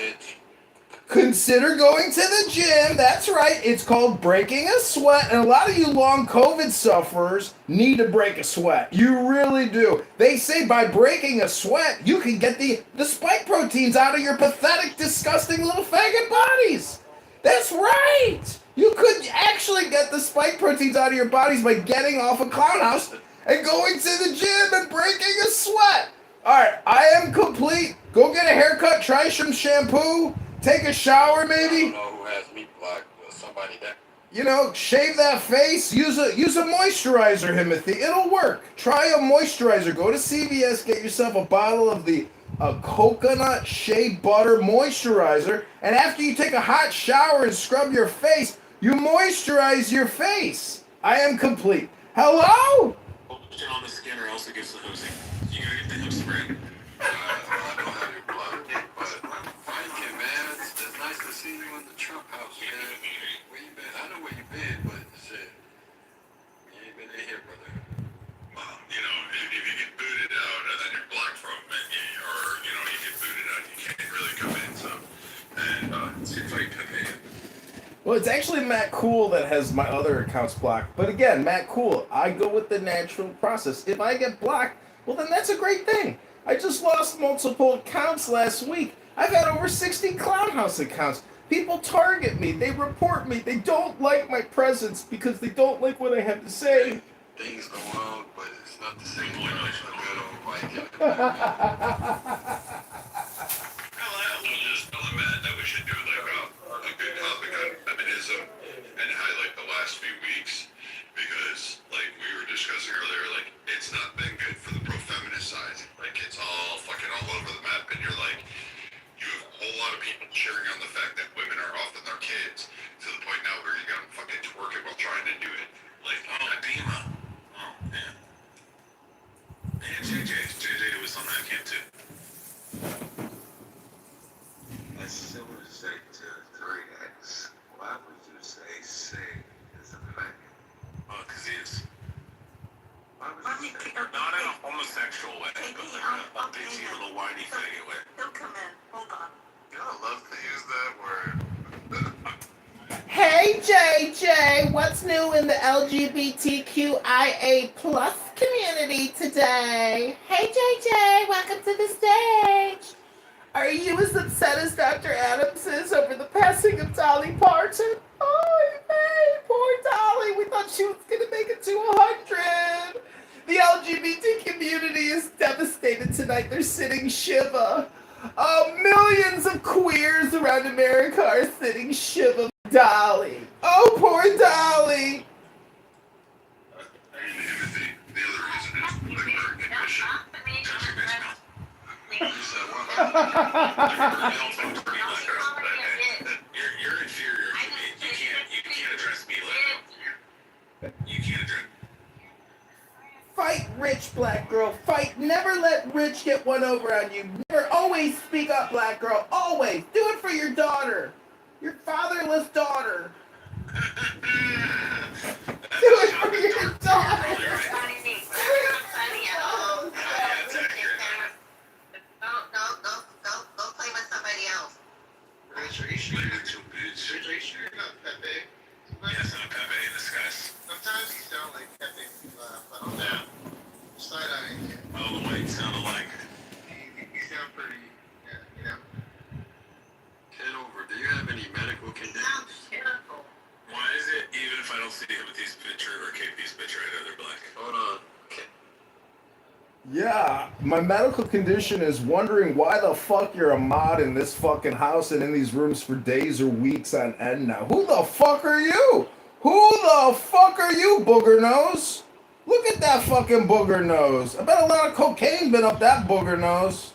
consider going to the gym. That's right. It's called breaking a sweat. And a lot of you long COVID sufferers need to break a sweat. You really do. They say by breaking a sweat, you can get the spike proteins out of your pathetic, disgusting little faggot bodies. That's right. You could actually get the spike proteins out of your bodies by getting off a clown house and going to the gym and breaking a sweat. All right, I am complete. Go get a haircut, try some shampoo, take a shower maybe. I don't know who has me blocked, but somebody that. You know, shave that face, use a moisturizer, Himothy. It'll work. Try a moisturizer. Go to CVS, get yourself a bottle of the coconut shea butter moisturizer, and after you take a hot shower and scrub your face, you moisturize your face. I am complete. Hello? Shit on the skin or else it gets the hosing. You gotta get the hip spray. I don't have your blood, but thank you, man. It's nice to see you in the Trump house, man. Where you been? I know where you been, but shit, you ain't been in here, brother. Well, you know, if you get booted out and then you're blocked from it, or you know, you get booted out, you can't really come in. So, and it seems like you. Well, it's actually Matt Cool that has my other accounts blocked. But again, Matt Cool, I go with the natural process. If I get blocked, well, then that's a great thing. I just lost multiple accounts last week. I've had over 60 Clown House accounts. People target me. They report me. They don't like my presence because they don't like what I have to say. Things go on, but it's not the same way as the good old Viking. Just telling Matt that we should do like a good topic on feminism and highlight the last few weeks because, like we were discussing earlier, like it's not been good for the pro-feminist side. Like it's all fucking all over the map, and you're like, you have a whole lot of people cheering on the fact that women are often their kids to the point now where you got them fucking twerking while trying to do it. Like, Dima. Oh, man. And JJ was on that camp too. That's similar to say to 3X. Why would you say is a faggot? Because he is. Why would you say? Not in a homosexual way, but like a bitchy little whiny faggot way. He'll come in. Hold on. Y'all love to use that word. Hey, JJ, what's new in the LGBTQIA plus community today? Hey, JJ, welcome to the stage. Are you as upset as Dr. Adams is over the passing of Dolly Parton? Oh, man, poor Dolly. We thought she was going to make it to 100. The LGBT community is devastated tonight. They're sitting Shiva. Millions of queers around America are sitting Shiva for Dolly. Oh, poor Dolly. You're inferior to me. You can't address me like that. You can't address. Fight rich, black girl. Fight. Never let rich get one over on you. Never. Always speak up, black girl. Always. Do it for your daughter. Your fatherless daughter. Do it for your daughter. Don't play with somebody else. Rich, are you sure you're too bitch? Rich, are you sure you're not Pepe? Yes, I'm Pepe in disguise. Sometimes you sound like Pepe if you laugh. I don't know. Side-eyeing you. Oh, the way you sounded like. You sound pretty, you know. Kitover, do you have any medical conditions? Why is it, even if I don't see Timothy's picture or KP's picture, I know they're black? Hold on. Okay. Yeah, my medical condition is wondering why the fuck you're a mod in this fucking house and in these rooms for days or weeks on end now. Who the fuck are you? Who the fuck are you, booger nose? Look at that fucking booger nose. I bet a lot of cocaine been up that booger nose.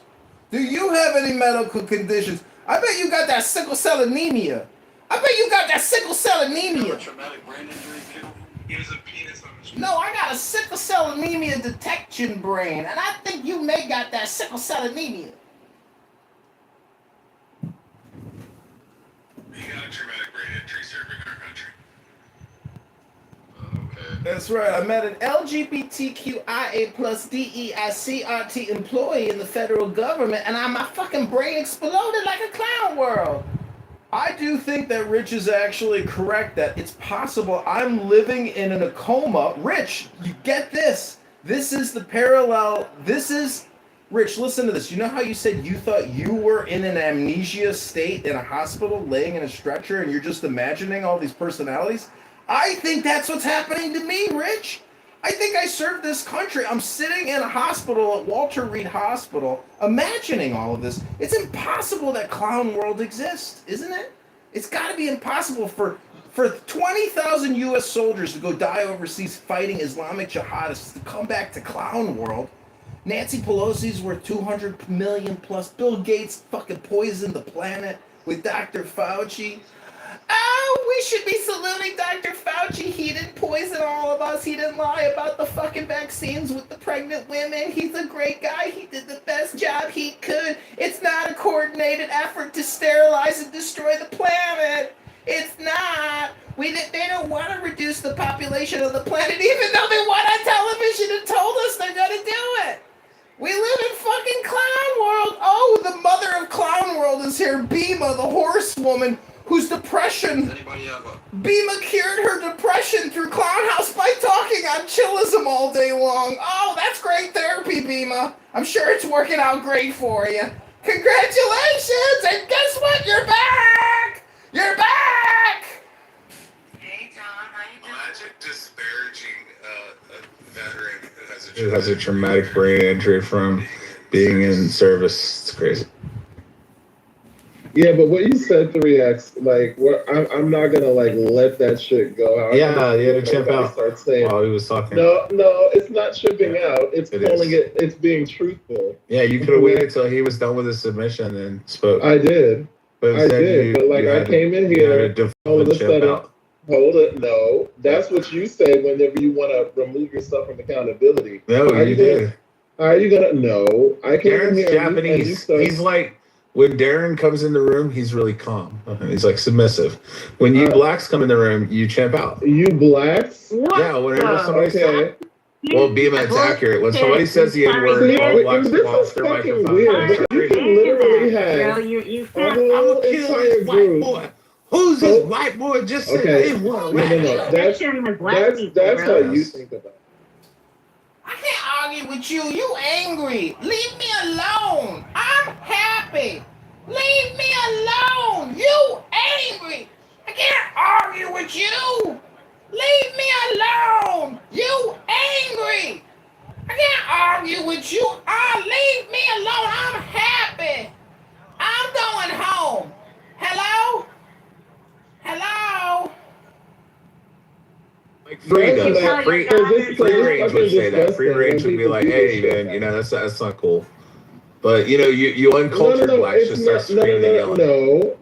Do you have any medical conditions? I bet you got that sickle cell anemia. I bet you got that sickle cell anemia. Traumatic brain injury, kid. He has a penis on his. No, I got a sickle cell anemia detection brain, and I think you may got that sickle cell anemia. He got a traumatic brain injury serving our country. Okay. That's right. I met an LGBTQIA plus DEICRT employee in the federal government, and my fucking brain exploded like a clown world. I do think that Rich is actually correct, that it's possible I'm living in a coma. Rich, you get this. This is the parallel. This is, Rich, listen to this. You know how you said you thought you were in an amnesia state in a hospital laying in a stretcher and you're just imagining all these personalities? I think that's what's happening to me, Rich. I think I served this country. I'm sitting in a hospital at Walter Reed Hospital, imagining all of this. It's impossible that clown world exists, isn't it? It's got to be impossible for 20,000 U.S. soldiers to go die overseas fighting Islamic jihadists to come back to clown world. Nancy Pelosi's worth 200 million plus. Bill Gates fucking poisoned the planet with Dr. Fauci. Oh, we should be saluting Dr. Fauci. He didn't poison all of us. He didn't lie about the fucking vaccines with the pregnant women. He's a great guy. He did the best job he could. It's not a coordinated effort to sterilize and destroy the planet. It's not. They don't want to reduce the population of the planet, even though they went on television and told us they're going to do it. We live in fucking clown world. Oh, the mother of clown world is here. Bima, the horsewoman, whose depression, Bima cured her depression through Clown House by talking on chillism all day long. Oh, that's great therapy, Bima. I'm sure it's working out great for you. Congratulations, and guess what? You're back! You're back! Imagine disparaging a veteran Who has a traumatic brain injury from being in service. It's crazy. Yeah, but what you said, 3X, like, I'm not gonna like let that shit go. You had to chimp out start saying, while he was talking. No, it's not chipping out. It's calling it. It's being truthful. Yeah, you could have waited till he was done with his submission and spoke. I did. But I did. But like, I came in here all of a sudden. Hold it. No, that's what you say whenever you want to remove yourself from accountability. No, you did. Are you gonna? No, I came in Darren's here. Japanese. He's like, when Darren comes in the room, he's really calm. He's like submissive. When you blacks come in the room, you champ out. You blacks? Yeah, whenever somebody says, well, Bima, it's accurate. When somebody says the N-word, all blacks lost their microphone. Weird. You can literally have a whole entire group. Who's this white boy just said okay. No. That's how you think about it. I can't argue with you. You angry. Leave me alone. I'm happy. Leave me alone. You angry. I can't argue with you. Leave me alone. You angry. I can't argue with you. Leave me alone. I'm happy. I'm going home. Hello? Hello? Like free range would say that. Free range would be like, hey, man, you know, that's not cool. But, you know, you uncultured blacks just start screaming and yelling. No.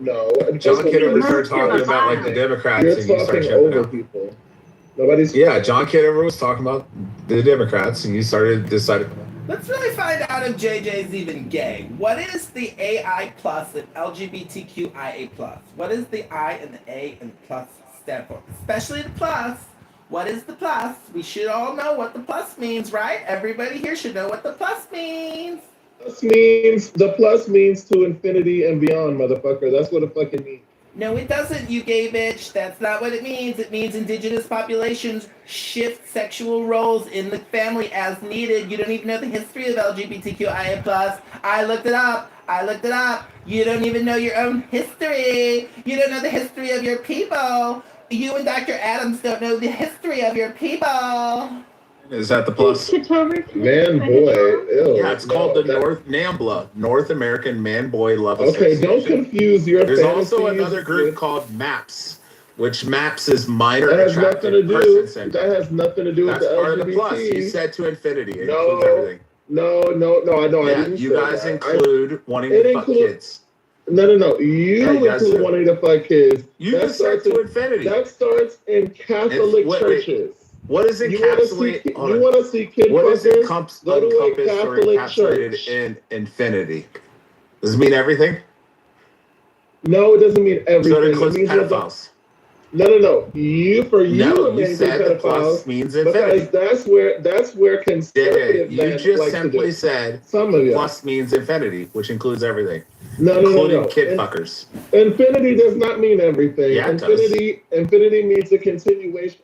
John Kitover started talking about, like, the Democrats, and you start jumping out. People. Yeah, John Kitover was talking about the Democrats, and you started deciding. Let's really find out if JJ's even gay. What is the AI plus and LGBTQIA plus? What is the I and the A and the plus stand for? Especially the plus. What is the plus? We should all know what the plus means, right? Everybody here should know what the plus means. The plus means to infinity and beyond, motherfucker. That's what it fucking means. No, it doesn't, you gay bitch. That's not what it means. It means indigenous populations shift sexual roles in the family as needed. You don't even know the history of LGBTQIA+. I looked it up. You don't even know your own history. You don't know the history of your people. You and Dr. Adams don't know the history of your people. Is that the plus? Man, boy. Ew, yeah, it's called the North NAMBLA, North American Man Boy Love Okay, Association. don't confuse your There's also another group called MAPS, which MAPS is minor attractive person syndrome. That has nothing to do with That's the part LGBT. of the plus. You said to infinity. It No, includes everything. No, I know. Yeah, I didn't you say guys that. include wanting to fuck kids. No. You include wanting to fuck kids. You just said to infinity. That starts in Catholic churches. What is encapsulated? You want to see kid what is fuckers? Go to a encompassed or Catholic encapsulated church. in infinity? Does it mean everything? No, it doesn't mean everything. So it includes means pedophiles. No. You remain said the plus pedophiles means because infinity. that's where conservative You men just like to simply do. said Some of you. plus means infinity, which includes everything, No. including kid fuckers. Infinity does not mean everything. Yeah, it does. Infinity means a continuation.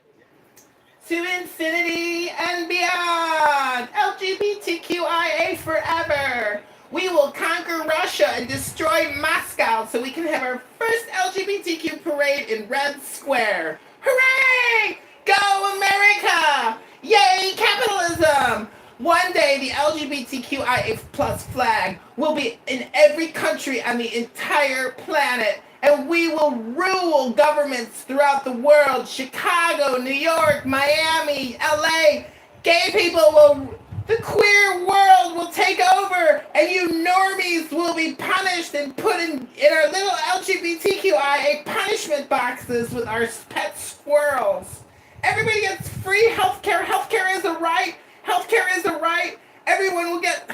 To infinity and beyond! LGBTQIA forever! We will conquer Russia and destroy Moscow so we can have our first LGBTQ parade in Red Square. Hooray! Go America! Yay capitalism! One day the LGBTQIA plus flag will be in every country on the entire planet, and we will rule governments throughout the world. Chicago, New York, Miami, LA. Gay people will, the queer world will take over, and you normies will be punished and put in our little LGBTQIA punishment boxes with our pet squirrels. Everybody gets free healthcare. Healthcare is a right. Healthcare is a right. Everyone will get.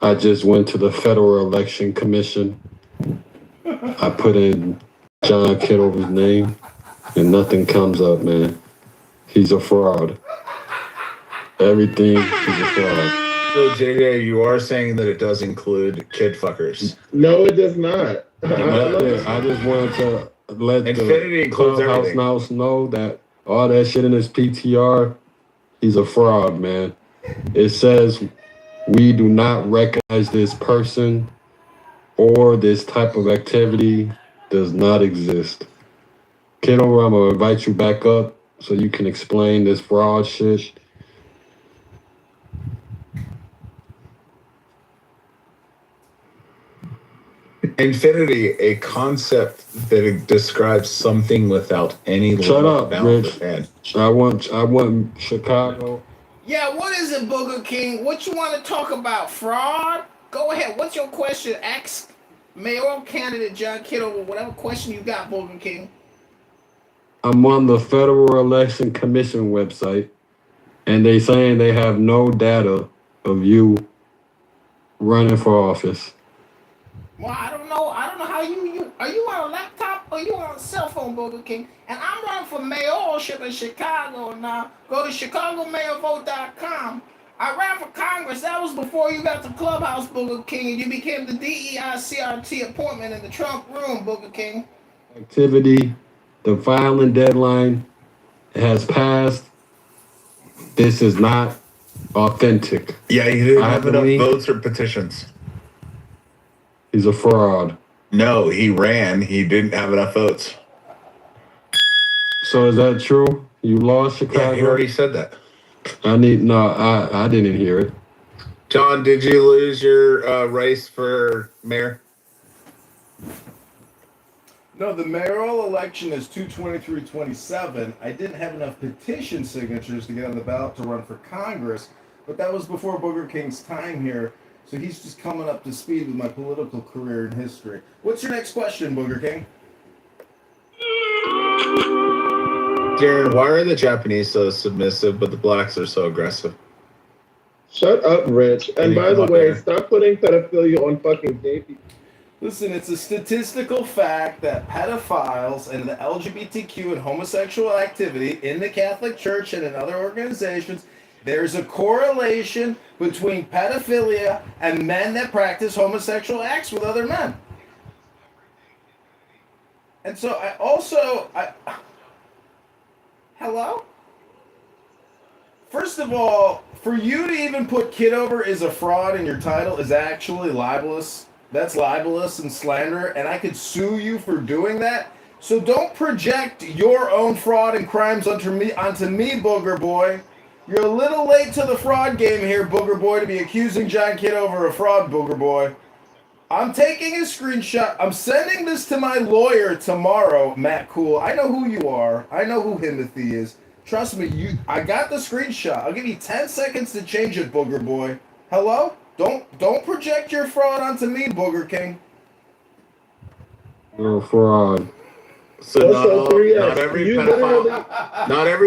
I just went to the Federal Election Commission. I put in John Kitover's name, and nothing comes up, man. He's a fraud. Everything, he's a fraud. So, JJ, you are saying that it does include kid fuckers. No, it does not. I just wanted to let Infinity the includes Clubhouse everything. House know that all that shit in his PTR, he's a fraud, man. It says we do not recognize this person or this type of activity does not exist. Kitover, I'm gonna invite you back up so you can explain this fraud shit. Infinity, a concept that describes something without any Shut up, bound Rich. within. I want Chicago. Yeah, what is it, Booger King? What you want to talk about? Fraud? Go ahead. What's your question? Ask mayoral candidate John Kitover whatever question you got, Booger King. I'm on the Federal Election Commission website, and they saying they have no data of you running for office. Well, I don't know how you are you on a laptop or you on a cell phone, Booger King? And I'm running for mayorship in Chicago now. Go to ChicagoMayorVote.com. I ran for Congress. That was before you got to Clubhouse, Booger King, and you became the DEI CRT appointment in the Trump room, Booger King. Activity, the filing deadline has passed. This is not authentic. Yeah, he didn't I have enough believe- votes or petitions. He's a fraud. No, he ran. He didn't have enough votes. So is that true? You lost Chicago? Yeah, he already said that. I didn't hear it. John, did you lose your race for mayor? No, the mayoral election is 2/23/27. I didn't have enough petition signatures to get on the ballot to run for Congress, but that was before Booger King's time here, so he's just coming up to speed with my political career and history. What's your next question, Booger King? Jared, why are the Japanese so submissive, but the blacks are so aggressive? Shut up, Rich. And by the way, stop putting pedophilia on fucking gay people. Listen, it's a statistical fact that pedophiles and the LGBTQ and homosexual activity in the Catholic Church and in other organizations, there's a correlation between pedophilia and men that practice homosexual acts with other men. And so hello? First of all, for you to even put Kitover is a fraud in your title is actually libelous. That's libelous and slander, and I could sue you for doing that. So don't project your own fraud and crimes onto me, Booger Boy. You're a little late to the fraud game here, Booger Boy, to be accusing John Kitover of fraud, Booger Boy. I'm taking a screenshot. I'm sending this to my lawyer tomorrow, Matt Cool. I know who you are. I know who Himothy is. Trust me, I got the screenshot. I'll give you 10 seconds to change it, Booger Boy. Hello? Don't project your fraud onto me, Booger King. You're a fraud. So not every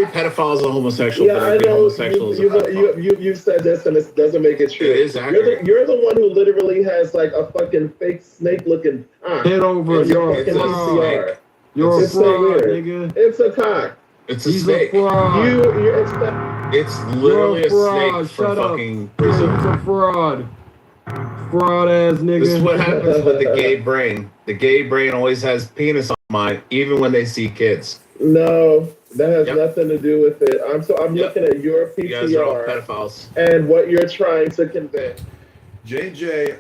pedophile is a homosexual, but every homosexual is a pedophile. You've said this and it doesn't make it true. It is accurate. You're the one who literally has like a fucking fake snake looking Kitover, you're a fraud. You're a It's so fraud, weird. nigga. It's a cock. It's a He's snake. a fraud. It's literally You're a a fraud. snake from Shut up. fucking Yeah, Brazil. he's a fraud. Fraud ass nigga. This is what happens with the gay brain. The gay brain always has penis on mind, even when they see kids. No, that has nothing to do with it. I'm looking at your You guys are all PTR pedophiles. and what you're trying to convey. JJ,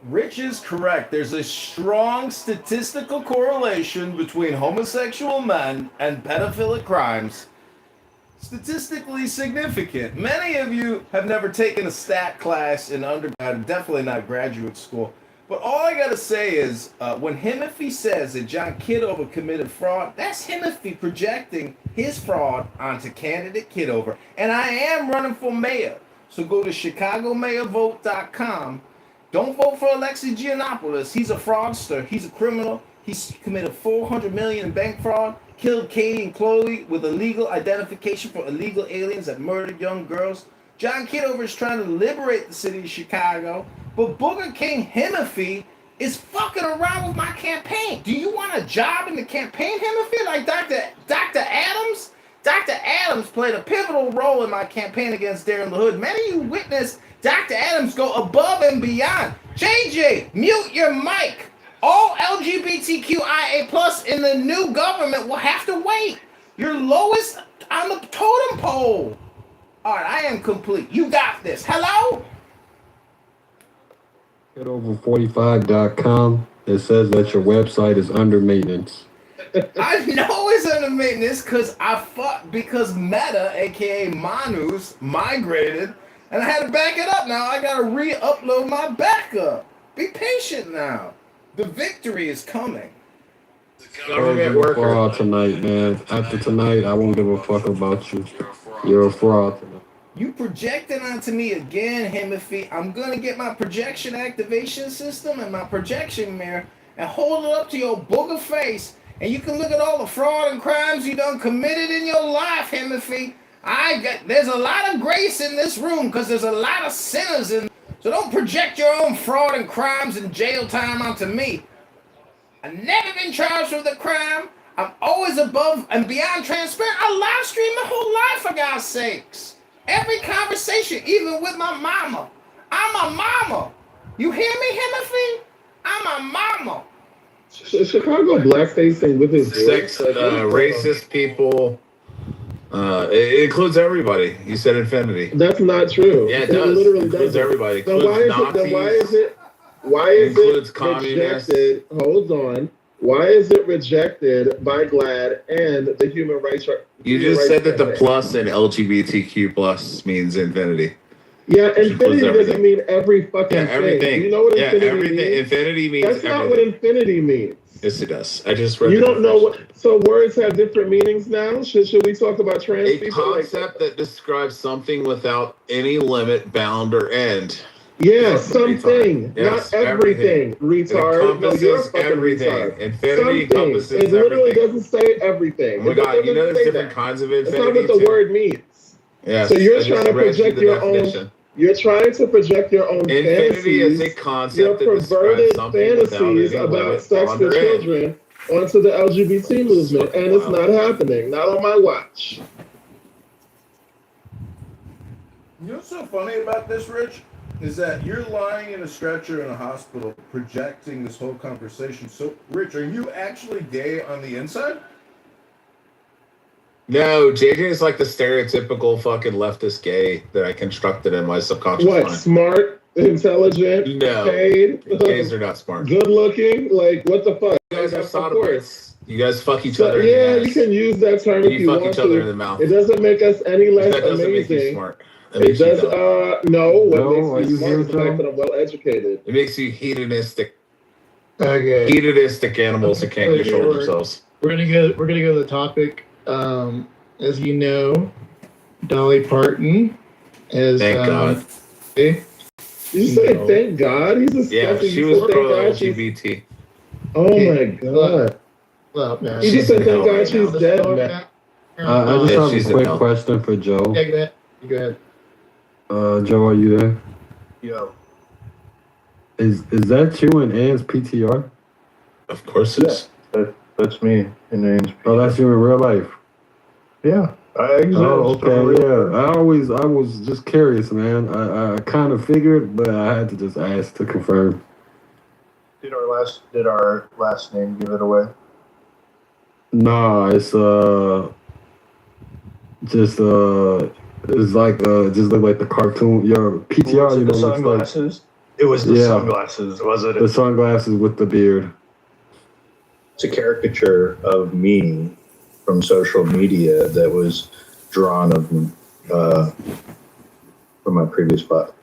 Rich is correct. There's a strong statistical correlation between homosexual men and pedophilic crimes. Statistically significant. Many of you have never taken a stat class in undergrad, definitely not graduate school. But all I gotta say is, when Himothy says that John Kitover committed fraud, that's Himothy projecting his fraud onto candidate Kitover. And I am running for mayor. So go to ChicagoMayorVote.com. Don't vote for Alexis Giannopoulos. He's a fraudster. He's a criminal. He's committed $400 million in bank fraud, killed Katie and Chloe with illegal identification for illegal aliens that murdered young girls. John Kitover is trying to liberate the city of Chicago, but Booger King Himothy is fucking around with my campaign. Do you want a job in the campaign, Himothy, like Dr. Adams? Dr. Adams played a pivotal role in my campaign against Darren LaHood. Many of you witnessed Dr. Adams go above and beyond. JJ, mute your mic. All LGBTQIA plus in the new government will have to wait. You're lowest on the totem pole. All right, I am complete. You got this. Hello? Kitover45.com. It says that your website is under maintenance. I know it's under maintenance because Meta, aka Manus, migrated, and I had to back it up now. I gotta re-upload my backup. Be patient now. The victory is coming. You're a fraud tonight, man. After tonight, I won't give a fuck about you. You're a fraud tonight. You projecting onto me again, Himothy. I'm gonna get my projection activation system and my projection mirror and hold it up to your booger face, and you can look at all the fraud and crimes you done committed in your life, Himothy. There's a lot of grace in this room because there's a lot of sinners in. So don't project your own fraud and crimes and jail time onto me. I've never been charged with a crime. I'm always above and beyond transparent. I live stream my whole life, for God's sakes. Every conversation, even with my mama. I'm a mama. You hear me, Himothy? I'm a mama. Chicago blackfacing with his sex, racist people. It includes everybody. You said infinity. That's not true. Yeah, it does. Literally includes doesn't. everybody. So why is it rejected? Hold on. Why is it rejected by GLAAD and the Human Rights? You just said that the plus in LGBTQ plus means infinity. Yeah, infinity doesn't mean every fucking everything. thing. You know what infinity means? Infinity means That's not what infinity means. Yes, it does. I just read. You don't know what. So words have different meanings now. Should we talk about trans people? A concept that describes something without any limit, bound, or end. Yeah, something, yes, not everything. Retard. No, you're a fucking everything. retard. Infinity encompasses It literally everything. doesn't say everything. Oh my God, you know there's different kinds of infinity. That's not what the word means. Yes, so you're I trying just to read you project the your definition. own. You're trying to project your own Infinity fantasies, is a concept your that describes perverted something without fantasies any about limit, sex bound, with or end. children onto the LGBT movement, and it's not happening. Not on my watch. You know what's so funny about this, Rich? Is that you're lying in a stretcher in a hospital projecting this whole conversation. So, Rich, are you actually gay on the inside? No, JJ is like the stereotypical fucking leftist gay that I constructed in my subconscious What? mind. Smart, intelligent, No, paid, gays are not smart. good looking. Like what the fuck? You guys are Of course. sodomites. You guys fuck each So, other. yeah, in the you ass. can use that term And if you you fuck want each other to. in the mouth. It doesn't make us any less That doesn't amazing. make you smart. That It makes you does. dumb. No. What Joe, are makes you me smart here, is the fact Joe? that I'm well educated. It makes you hedonistic. Okay. Hedonistic animals that can't control themselves. We're gonna go to the topic. As you know, Dolly Parton is. Thank God. Did you say thank God? He's a Yeah, sketchy. she was Thank pro God she's- LGBT. Oh my God. Well, man. He just said thank God right she's now. dead, Slow man. down. I just Yeah, have she's a in quick hell. question for Joe. Yeah, go ahead. Go ahead. Joe, are you there? Yo. Is that you and Ann's PTR? Of course it is. That's me in the Oh, that's you in real life. Yeah, I exist. Oh, I'm a okay, real yeah. I was just curious, man. I kind of figured, but I had to just ask to confirm. Did our last name give it away? Nah, it's just it's like just look like the cartoon. Your PTR, Was it you the know, looks like sunglasses? It was the sunglasses, was it? the sunglasses with the beard. It's a caricature of me from social media that was drawn of from my previous spot.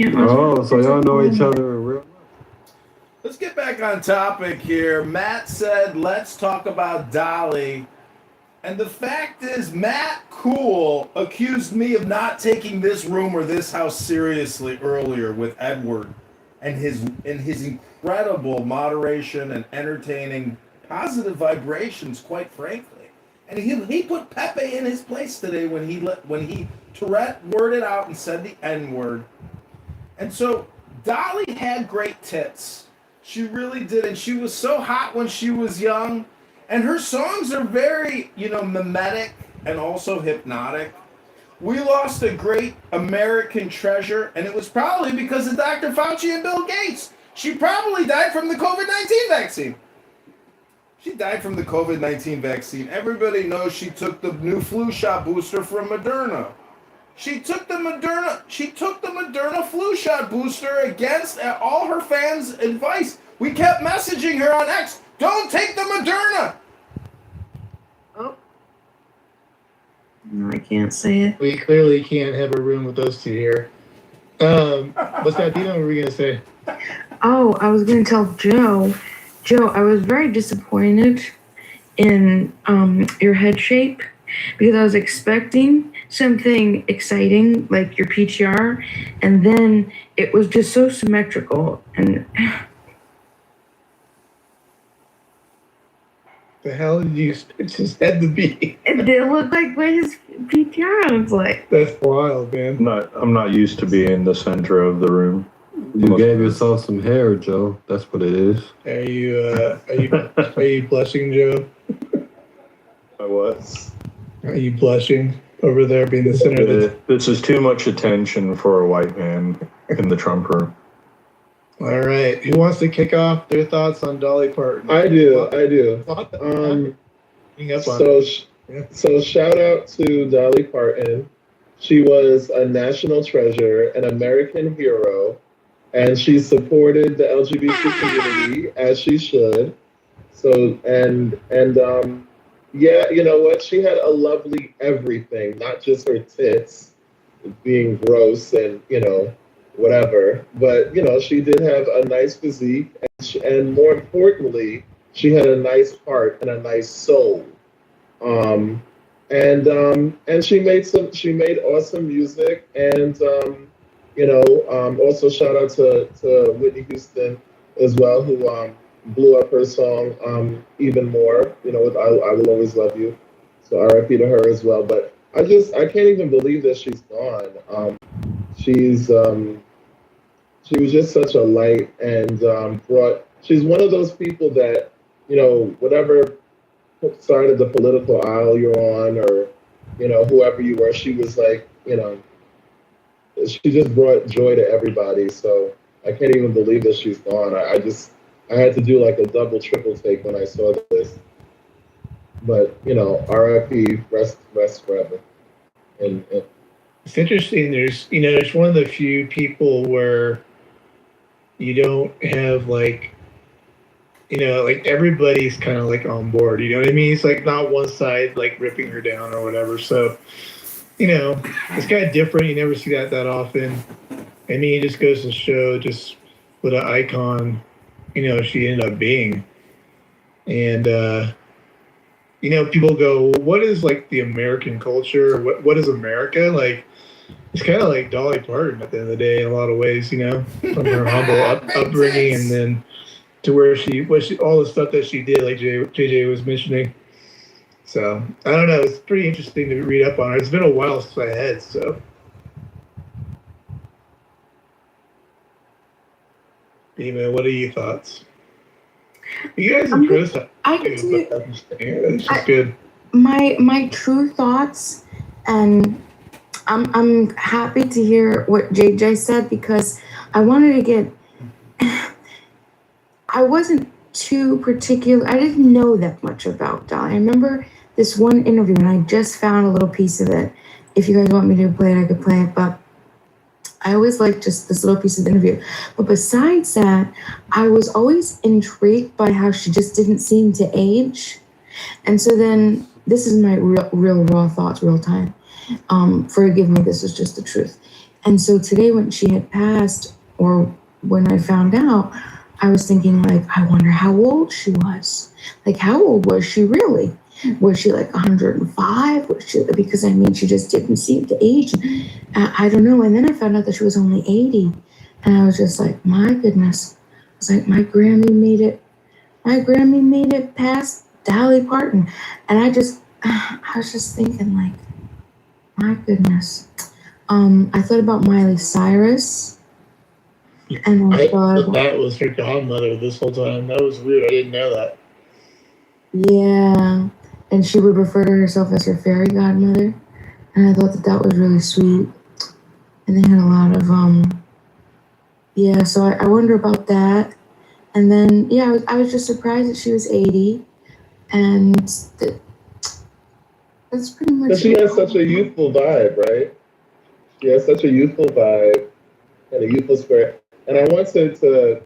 Oh, so y'all know each other in real. Let's get back on topic here. Matt said, let's talk about Dolly. And the fact is, Matt Cool accused me of not taking this room or this house seriously earlier with Edward and his incredible moderation and entertaining positive vibrations, quite frankly. And he put Pepe in his place today when he Tourette worded out and said the N-word. And so Dolly had great tits. She really did, and she was so hot when she was young. And her songs are very, mimetic and also hypnotic. We lost a great American treasure, and it was probably because of Dr. Fauci and Bill Gates. She probably died from the COVID-19 vaccine. She died from the COVID-19 vaccine. Everybody knows she took the new flu shot booster from Moderna. She took the Moderna flu shot booster against all her fans' advice. We kept messaging her on X, don't take the Moderna. Oh. No, I can't say it. We clearly can't have a room with those two here. What's that, Dina? What were we going to say? Oh, I was going to tell Joe. Joe, I was very disappointed in your head shape because I was expecting something exciting like your PTR, and then it was just so symmetrical. And the hell did you expect his head to be? it did look like what his PTR was like. That's wild, man. I'm not used to being the center of the room. You gave yourself some hair, Joe. That's what it is. Are you blushing, Joe? I was. Are you blushing over there being the center of the... This is too much attention for a white man in the Trump room. All right. Who wants to kick off their thoughts on Dolly Parton? I do. So shout out to Dolly Parton. She was a national treasure, an American hero, and she supported the LGBT community as she should. So yeah, you know what? She had a lovely everything, not just her tits being gross and whatever. But she did have a nice physique, and more importantly, she had a nice heart and a nice soul. And she made awesome music, and also shout out to Whitney Houston as well, who blew up her song even more, with I Will Always Love You. So RIP to her as well. But I can't even believe that she's gone. She was just such a light, and she's one of those people that, whatever side of the political aisle you're on, or whoever you were, she was like, she just brought joy to everybody. So I can't even believe that she's gone. I had to do like a double, triple take when I saw this. But RIP, rest forever. And it's interesting. There's one of the few people where you don't have like everybody's kind of like on board. You know what I mean? It's like not one side like ripping her down or whatever. So it's kind of different. You never see that often. I mean, it just goes to show just what an icon, she ended up being. And, people go, well, what is like the American culture? What is America? Like, it's kind of like Dolly Parton at the end of the day in a lot of ways, from her humble upbringing, and then to where all the stuff that she did, like JJ was mentioning. So I don't know. It's pretty interesting to read up on her. It's been a while since I had, so. Demon, what are your thoughts? You guys I'm are good. Chris. I can tell you It's just good. my true thoughts, and I'm happy to hear what JJ said because I wanted to get. I wasn't too particular. I didn't know that much about Dolly. I remember this one interview, and I just found a little piece of it. If you guys want me to play it, I could play it, but I always liked just this little piece of the interview. But besides that, I was always intrigued by how she just didn't seem to age. And so then, this is my real raw thoughts, real time. Forgive me, this is just the truth. And so today when she had passed, or when I found out, I was thinking like, I wonder how old she was. Like, how old was she really? Was she like 105? Was she, because I mean, she just didn't seem to age. I don't know. And then I found out that she was only 80. And I was just like, my goodness. I was like, my Grammy made it past Dolly Parton. And I was just thinking like, my goodness. I thought about Miley Cyrus. And I thought that was her godmother this whole time. That was weird. I didn't know that. yeah. And she would refer to herself as her fairy godmother. And I thought that was really sweet. And they had a lot of, yeah, so I wonder about that. And then, yeah, I was just surprised that she was 80. And that's pretty much But she has such a youthful vibe, right? She has such a youthful vibe and a youthful spirit. And I wanted to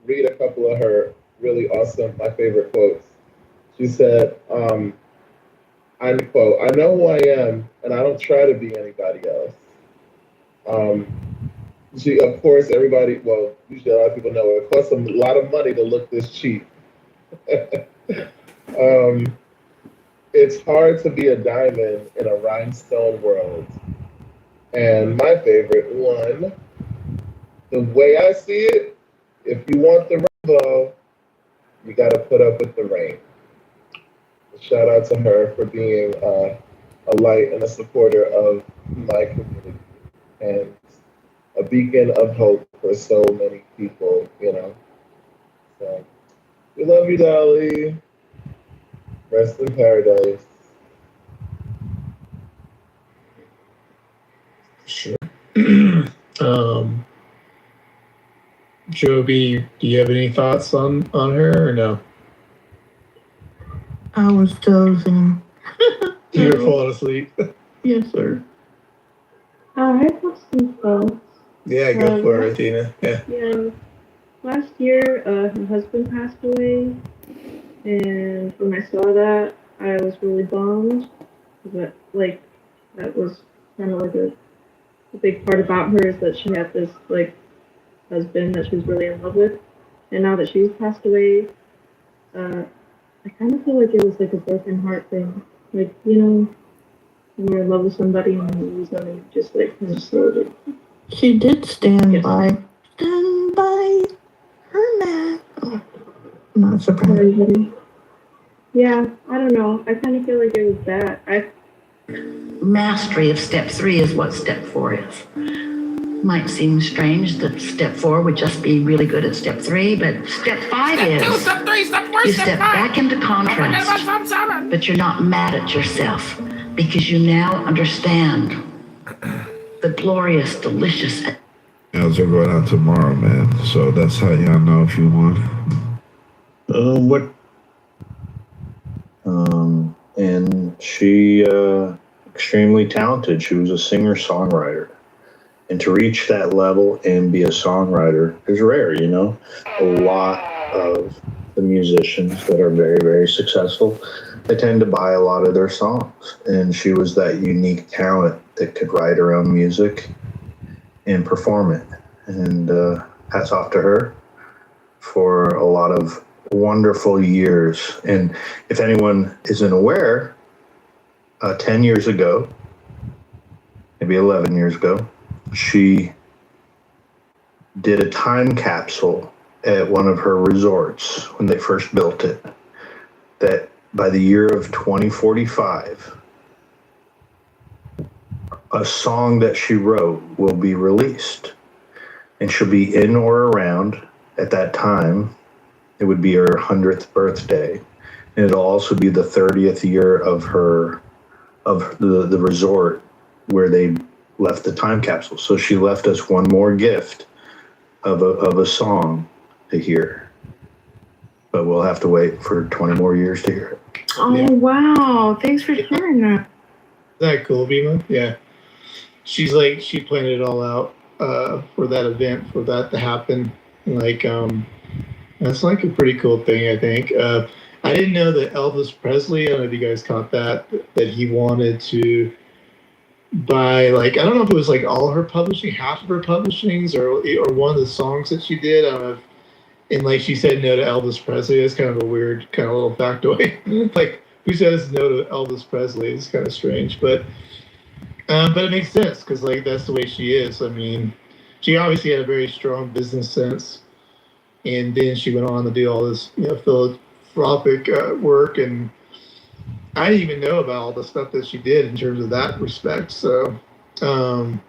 read a couple of her really awesome, my favorite quotes. She said, I quote, "I know who I am, and I don't try to be anybody else." She, of course, everybody, well, usually a lot of people know it costs a lot of money to look this cheap. It's hard to be a diamond in a rhinestone world. And my favorite one, the way I see it, if you want the rainbow, you got to put up with the rain. Shout out to her for being a light and a supporter of my community and a beacon of hope for so many people, you know. So, we love you, Dolly. Rest in paradise. Sure. Joby, do you have any thoughts on her or no? I was dozing. You were falling asleep. Yes, sir. I have some thoughts. Yeah, go for it, Tina. Yeah. Yeah. Last year, my husband passed away, and when I saw that, I was really bummed. But like, that was kind of like a big part about her is that she had this like husband that she was really in love with, and now that she's passed away, I kind of feel like it was like a broken heart thing. Like, you know, when you're in love with somebody and then you lose them, and you just like kind of slowly. She did stand by her man. Oh, not surprised. Yeah, I don't know. I kind of feel like it was that. Mastery of step 3 is what step 4 is. Might seem strange that step 4 would just be really good at step 3, but step 5 is Step 3, step 4, you step step 5. back into contrast, Step 7. but you're not mad at yourself because you now understand the glorious, delicious. Else are going out tomorrow, man. So that's how y'all know if you want. What? And she extremely talented. She was a singer-songwriter. And to reach that level and be a songwriter is rare, you know? A lot of the musicians that are very, very successful, they tend to buy a lot of their songs. And she was that unique talent that could write her own music and perform it. And hats off to her for a lot of wonderful years. And if anyone isn't aware, 10 years ago, maybe 11 years ago, she did a time capsule at one of her resorts when they first built it, that by the year of 2045, a song that she wrote will be released. And she'll be in or around at that time It would be her 100th birthday. And it'll also be the 30th year of the resort where they left the time capsule. So she left us one more gift of a song to hear. But we'll have to wait for 20 more years to hear it. Oh, wow. Thanks for sharing that. Is that cool, Bima? Yeah. She's like, she planned it all out for that event, for that to happen. Like, that's like a pretty cool thing, I think. I didn't know that Elvis Presley, I don't know if you guys caught that he wanted to buy, like, I don't know if it was like all her publishing, half of her publishings, or one of the songs that she did. I don't know if, and like she said no to Elvis Presley. That's kind of a weird kind of little factoid. Like, who says no to Elvis Presley? It's kind of strange, but it makes sense because like that's the way she is. I mean, she obviously had a very strong business sense, and then she went on to do all this, philanthropic work, and I didn't even know about all the stuff that she did in terms of that respect. So, and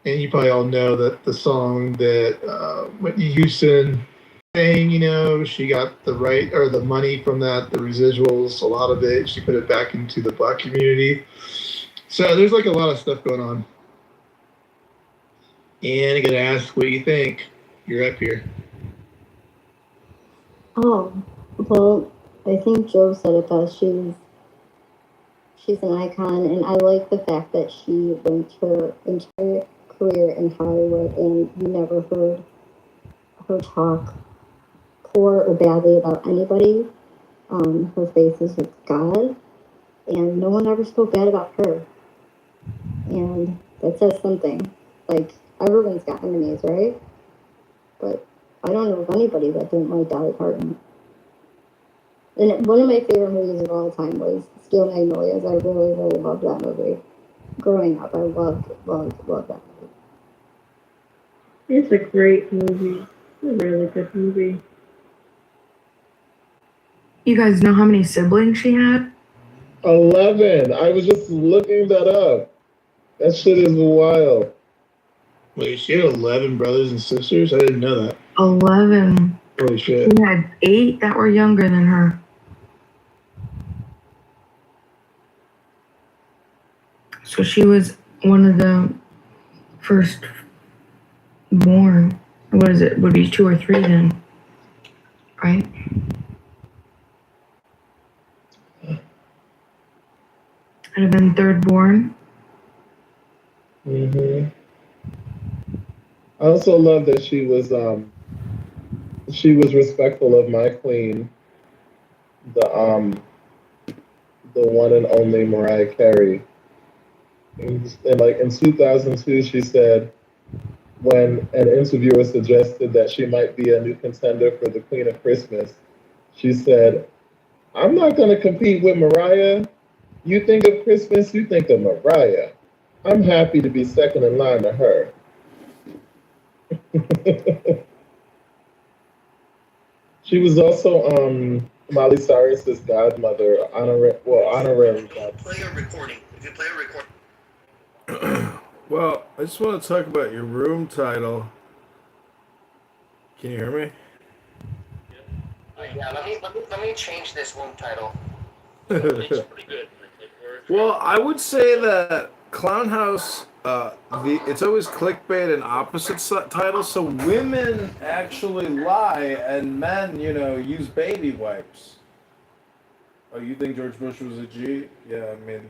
you probably all know that the song that Whitney Houston sang, she got the right or the money from that, the residuals, a lot of it, she put it back into the Black community. So there's like a lot of stuff going on. And I gotta ask, what do you think? You're up here. Oh, well, I think Joe said it best. She's an icon, and I like the fact that she went her entire career in Hollywood, and you never heard her talk poor or badly about anybody. Her faith is with God, and no one ever spoke bad about her. And that says something. Like, everyone's got enemies, right? But I don't know of anybody that didn't like Dolly Parton. And one of my favorite movies of all time was Steel Magnolias. I really, really loved that movie. Growing up, I loved that movie. It's a great movie. It's a really good movie. You guys know how many siblings she had? 11. I was just looking that up. That shit is wild. Wait, she had 11 brothers and sisters? I didn't know that. 11. Holy shit. She had 8 that were younger than her. So she was one of the first born. What is it? Would be 2 or 3 then, right? I'd have been third born. Mm-hmm. I also love that she was respectful of my queen, the one and only Mariah Carey. And like in 2002, she said, when an interviewer suggested that she might be a new contender for the Queen of Christmas, she said, "I'm not going to compete with Mariah. You think of Christmas, you think of Mariah. I'm happy to be second in line to her." She was also Miley Cyrus's godmother, honorary godmother. Play a recording. If you play a recording. Well, I just want to talk about your room title. Can you hear me? Yeah, let me change this room title. Well, I would say that Clown House, it's always clickbait and opposite titles. So women actually lie, and men, use baby wipes. Oh, you think George Bush was a G? Yeah, I mean.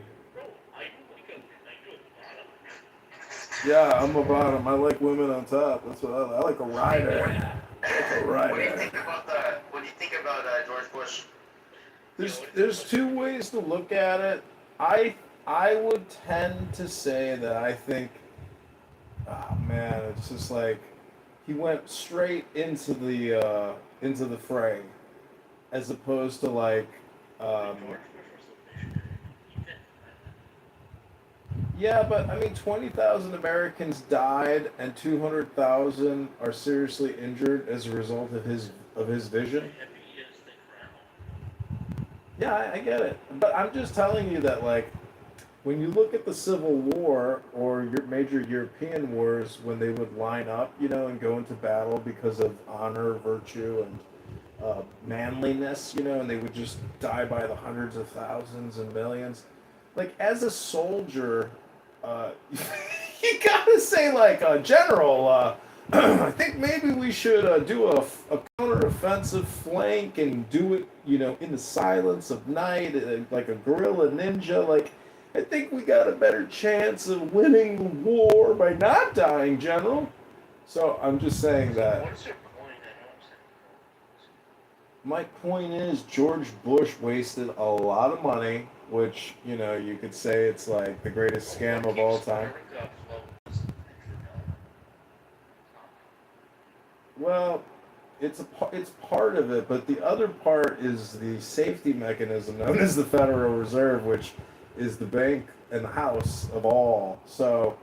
Yeah, I'm a bottom. I like women on top. That's what I like. A rider. I like a rider. What do you think about George Bush? There's 2 ways to look at it. I would tend to say that I think, it's just like he went straight into the fray, as opposed to like. Yeah, but I mean, 20,000 Americans died, and 200,000 are seriously injured as a result of his vision. Yeah, I get it, but I'm just telling you that, like, when you look at the Civil War or your major European wars, when they would line up, and go into battle because of honor, virtue, and manliness, you know, and they would just die by the hundreds of thousands and millions. Like, as a soldier, you gotta say, like, General, I think maybe we should do a counteroffensive flank and do it, you know, in the silence of night, like a guerrilla ninja. Like, I think we got a better chance of winning the war by not dying, General. So I'm just saying that. What's your point? My point is, George Bush wasted a lot of money, which, you know, you could say it's like the greatest scam of all time. Well, it's part of it, but the other part is the safety mechanism known as the Federal Reserve, which is the bank and the house of all. So,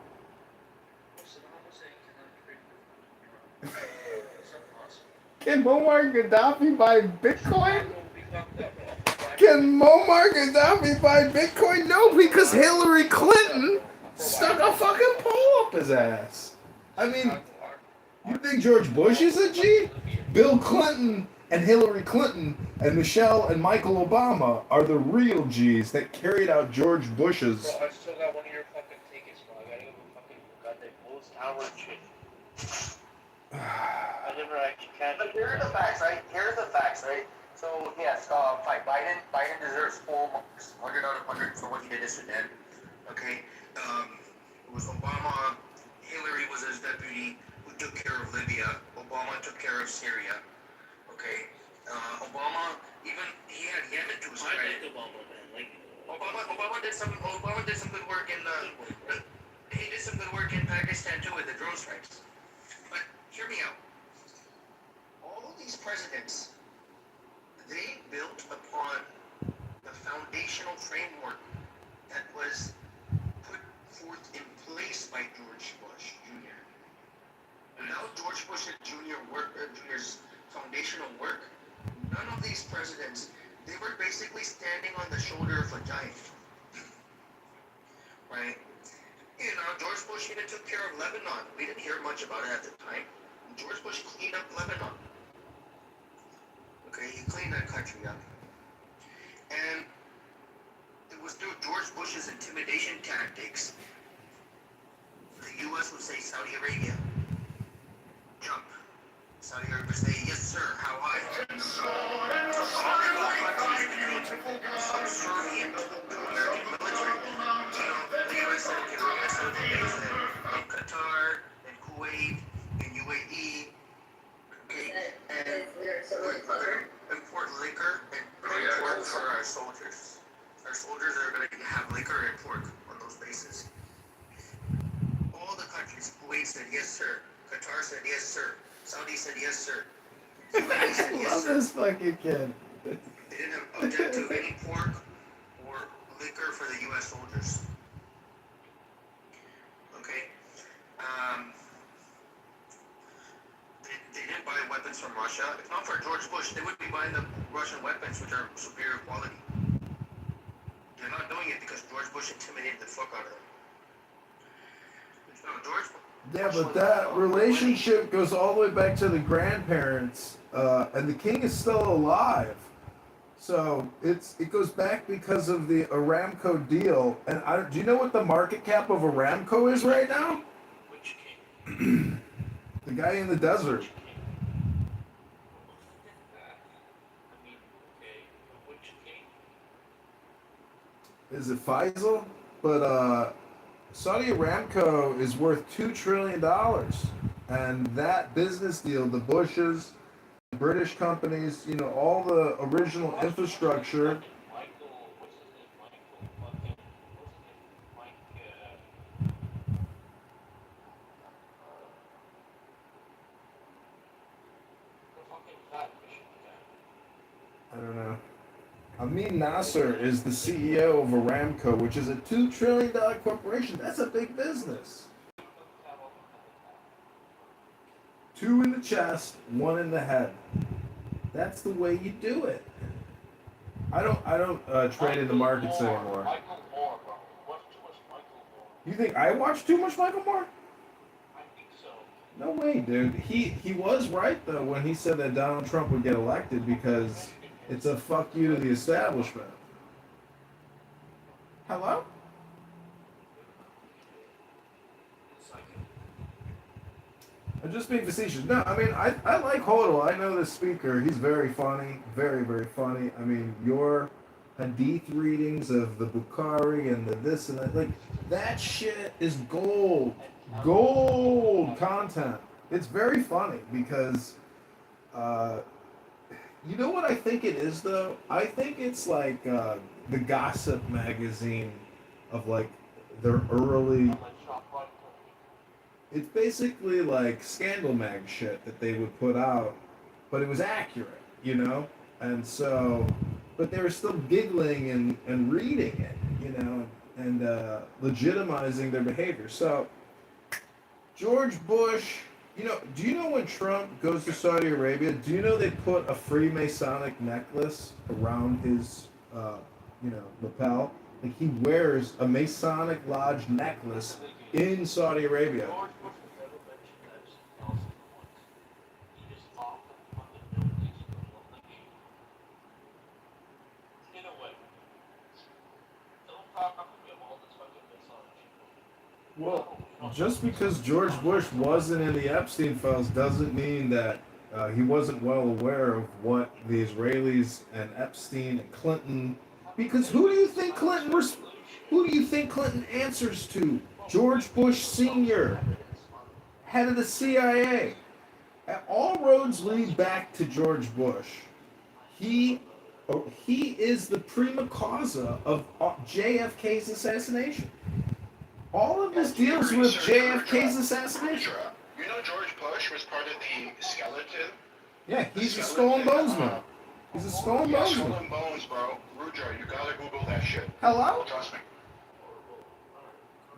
can Muammar Gaddafi buy Bitcoin? Can Muammar Gaddafi buy Bitcoin? No, because Hillary Clinton stuck a fucking pole up his ass. I mean, you think George Bush is a G? Bill Clinton and Hillary Clinton and Michelle and Michael Obama are the real G's that carried out George Bush's. Bro, I still got one of your fucking tickets, bro. I gotta go fucking goddamn Bulls Tower shit. I never actually catch it. But here are the facts, right? So, yes, Biden deserves full marks. 100 out of 100 for what he did to Sudan. Okay? It was Obama, Hillary was his deputy, who took care of Libya. Obama took care of Syria. Okay? Obama, even, he had Yemen to his credit. Obama did some good work he did some good work in Pakistan too with the drone strikes. But hear me out. All these presidents, they built upon the foundational framework that was put forth in place by George Bush Jr. Without George Bush Jr.'s foundational work, none of these presidents, they were basically standing on the shoulder of a giant. Right? You know, George Bush even took care of Lebanon. We didn't hear much about it at the time. George Bush cleaned up Lebanon. Okay, he cleaned that country up. And it was through George Bush's intimidation tactics. The U.S. would say, Saudi Arabia, jump. Saudi Arabia would say, yes sir, how high? Subservient to American military. You know, the U.S. said, okay, we're going to set up a base in Qatar, in Kuwait, in UAE. Okay, and import liquor and pork for our soldiers. Our soldiers are going to have liquor and pork on those bases. All the countries, Kuwait said yes sir, Qatar said yes sir, Saudi said yes sir, UAE said yes Love sir. this fucking kid. They didn't object to any pork or liquor for the U.S. soldiers. Okay? They didn't buy weapons from Russia. If not for George Bush, they would be buying the Russian weapons, which are superior quality. They're not doing it because George Bush intimidated the fuck out of them. No, George. Yeah, but that relationship goes all the way back to the grandparents, and the king is still alive. So it goes back because of the Aramco deal. And do you know what the market cap of Aramco is right now? Which king? The guy in the desert. Which king? Is it Faisal? But Saudi Aramco is worth $2 trillion. And that business deal, the Bushes, the British companies, you know, all the original infrastructure. I don't know. Amin Nasser is the CEO of Aramco, which is a $2 trillion corporation. That's a big business. 2 in the chest, 1 in the head. That's the way you do it. I don't trade in the markets anymore. Michael Moore, bro. Watch too much Michael Moore. You think I watch too much Michael Moore? I think so. No way, dude. He was right though when he said that Donald Trump would get elected because it's a fuck you to the establishment. Hello? I'm just being facetious. No, I mean I like Hodel. I know the speaker. He's very funny, very very funny. I mean your hadith readings of the Bukhari and the this and that, like that shit is gold content. It's very funny because uh, you know what I think it is though. I think it's like the gossip magazine of like their early. It's basically like Scandal Mag shit that they would put out, but it was accurate, you know? And so, but they were still giggling and reading it, you know, and legitimizing their behavior. So, George Bush, you know, do you know when Trump goes to Saudi Arabia, do you know they put a Freemasonic necklace around his, you know, lapel? Like he wears a Masonic Lodge necklace in Saudi Arabia. Well, just because George Bush wasn't in the Epstein files doesn't mean that he wasn't well aware of what the Israelis and Epstein and Clinton. Because who do you think who do you think Clinton answers to? George Bush Sr., head of the CIA. All roads lead back to George Bush. He he is the prima causa of JFK's assassination. All of this deals with JFK's assassination. You know George Bush was part of the skeleton? Yeah, he's a skull and bones man. He's a skull and bones Skull man. and bones, bro. Rudra, you gotta Google that shit. Hello? Trust me.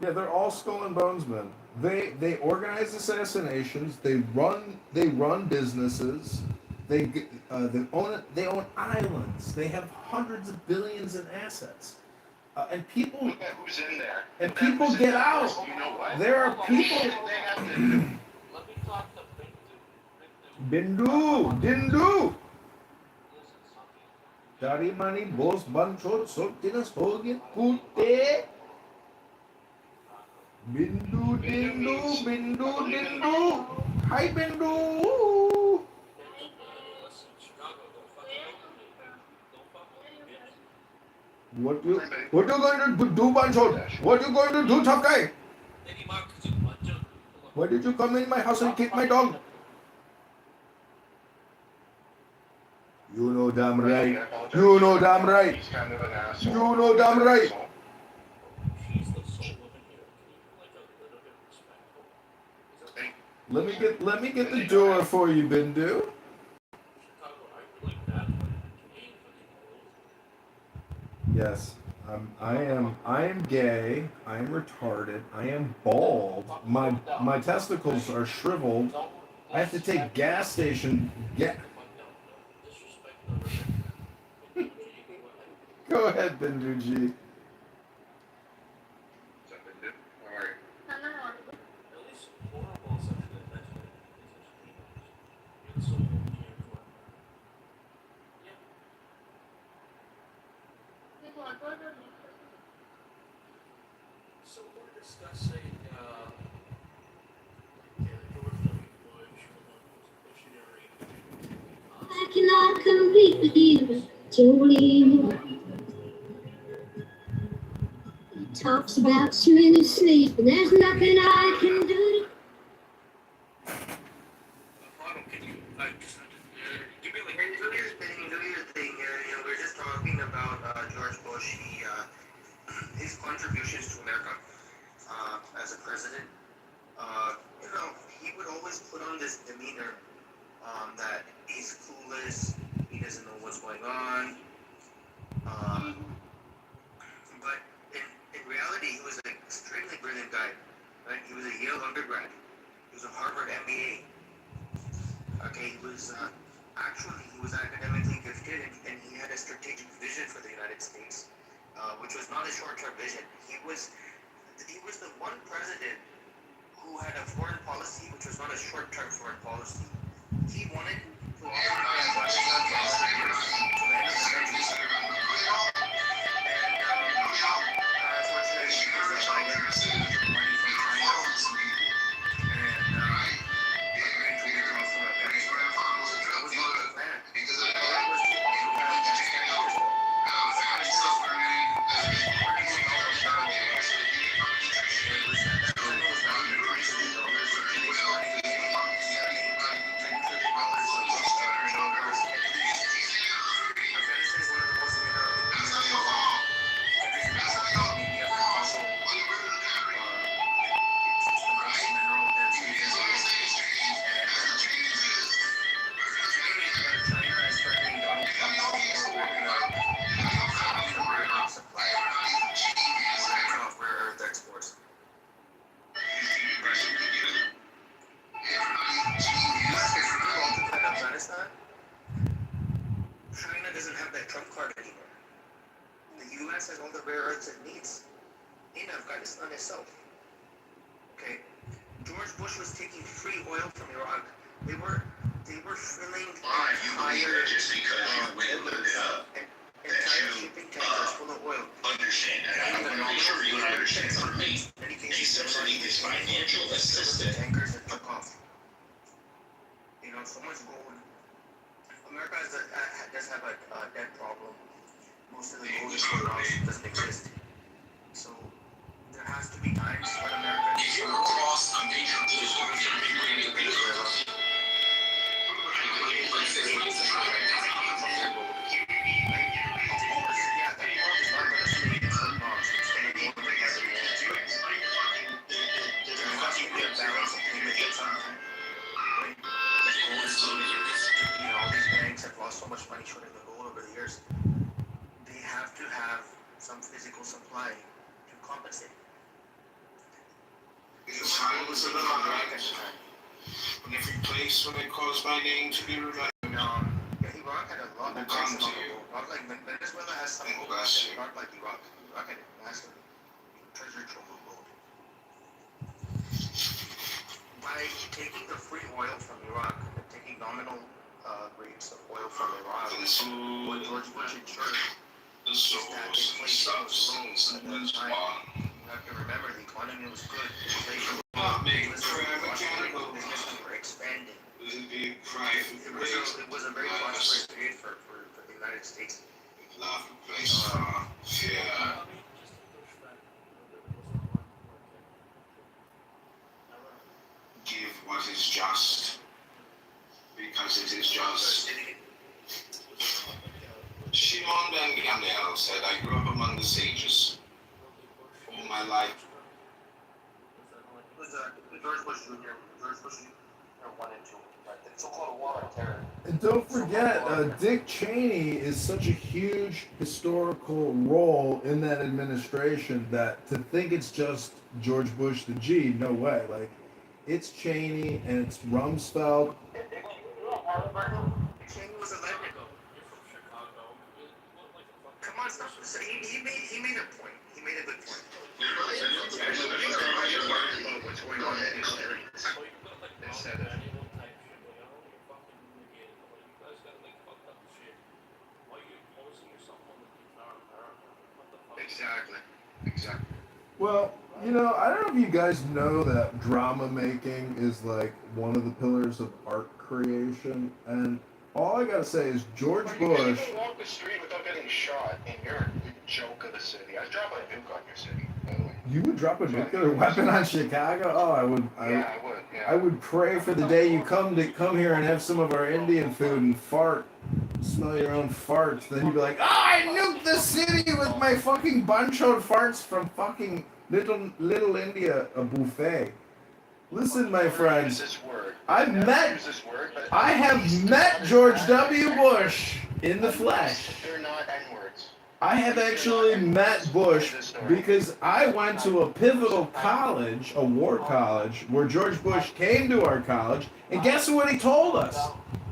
Yeah, they're all skull and bones men. They organize assassinations. They run businesses. They own islands. They have hundreds of billions in assets. And people Look at who's in there. and people get out. You know what? There are people. Shit they have to do. Bindu. Dari mani bos banchot sotinas hoget kute. Bindu. Hi, Bindu. What you going to do, Banchot? What you going to do, tough guy? Why did you come in my house and kick my dog? You know damn right. You know damn right. He's kind of an asshole. You know damn right. Let me get the door for you, Bindu. Yes, I am gay. I am retarded. I am bald. My testicles are shriveled. I have to take gas station. Go ahead, Bindu G. So we're discussing I cannot compete with you, Julie. He talks about swimming in sleep, but there's nothing I can do. Do your thing here. You know, we're just talking about George Bush. His contributions to America as a president. You know, he would always put on this demeanor that he's clueless, he doesn't know what's going on. But in reality, he was an extremely brilliant guy. Right? He was a Yale undergrad. He was a Harvard MBA. Okay, he was academically gifted, and he had a strategic vision for the United States, which was not a short-term vision. He was the one president who who had a foreign policy which was not a short-term foreign policy. He wanted to occupy Afghanistan for 100 years, to the end of the century. And unfortunately, because of Biden, he took money from China and agreed to withdraw from Afghanistan. That was not the plan. The plan was to occupy Afghanistan because Afghanistan is running out of barrel oil. It was at that time it was now $30 billion. It was running $10 billion of oil at least. Afghanistan is one of the most mineral countries in the world. Maybe after Congo, it's the most mineral dense region in the world. And China is threatening Donald Trump saying, we're going to cut off the rare earth supply. We're going to cut off rare earth exports. Afghanistan, China doesn't have that trump card anymore. The U.S. has all the rare earths it needs in Afghanistan itself. Okay, George Bush was taking free oil from Iraq. They were filling entire shipping tankers full of oil. Understand that. I want to make sure you understand from me. Accepting this financial assistance. Tankers that took off. You know, so much gold. America does have a debt problem. Most of the gold is doesn't exist. So there has to be times when America if you're across a major so much money short in the gold over the years. They have to have some physical supply to compensate. It's time was a little right. In every place when they calls my name to be remembered. Iraq had a lot of come to you. Not like Venezuela has some gold, not like Iraq. Iraq had massive treasure trove of gold. By taking the free oil from Iraq and taking nominal rates of oil from Iraq, what George Bush ensured is that inflation was low at that time. You have to remember the economy was good, inflation was low, businesses were expanding. It was a very prosperous period for the United States. Give what is just, because it is just. Shimon ben Gamliel said, I grew up among the sages all my life. It was George Bush Jr., George Bush Jr. 1 and 2, right? The so-called war on terror. And don't forget, Dick Cheney is such a huge historical role in that administration that to think it's just George Bush the G, no way. Like, it's Cheney and it's Rumsfeld. Cheney was a legend. Come on, stop. So he made a point. He made a good point. What's going on in this area? Instead of Exactly. Well, you know, I don't know if you guys know that drama making is like one of the pillars of art creation. And all I gotta say is George Bush. You can walk the street without getting shot, and you're the joke of the city. I'd drop a nuke on your city, by the way. You would drop a nuclear weapon on Chicago? Oh, I would. Yeah, I would. Yeah. I would pray for the day you come here and have some of our Indian food and fart, smell your own farts. Then you'd be like, I nuked the city with my fucking bunch of farts from fucking Little India, a buffet. Listen, my friends, I have met George W. Bush in the flesh. They're not N-words. I have actually met Bush because I went to a pivotal college, a war college, where George Bush came to our college, and guess what he told us?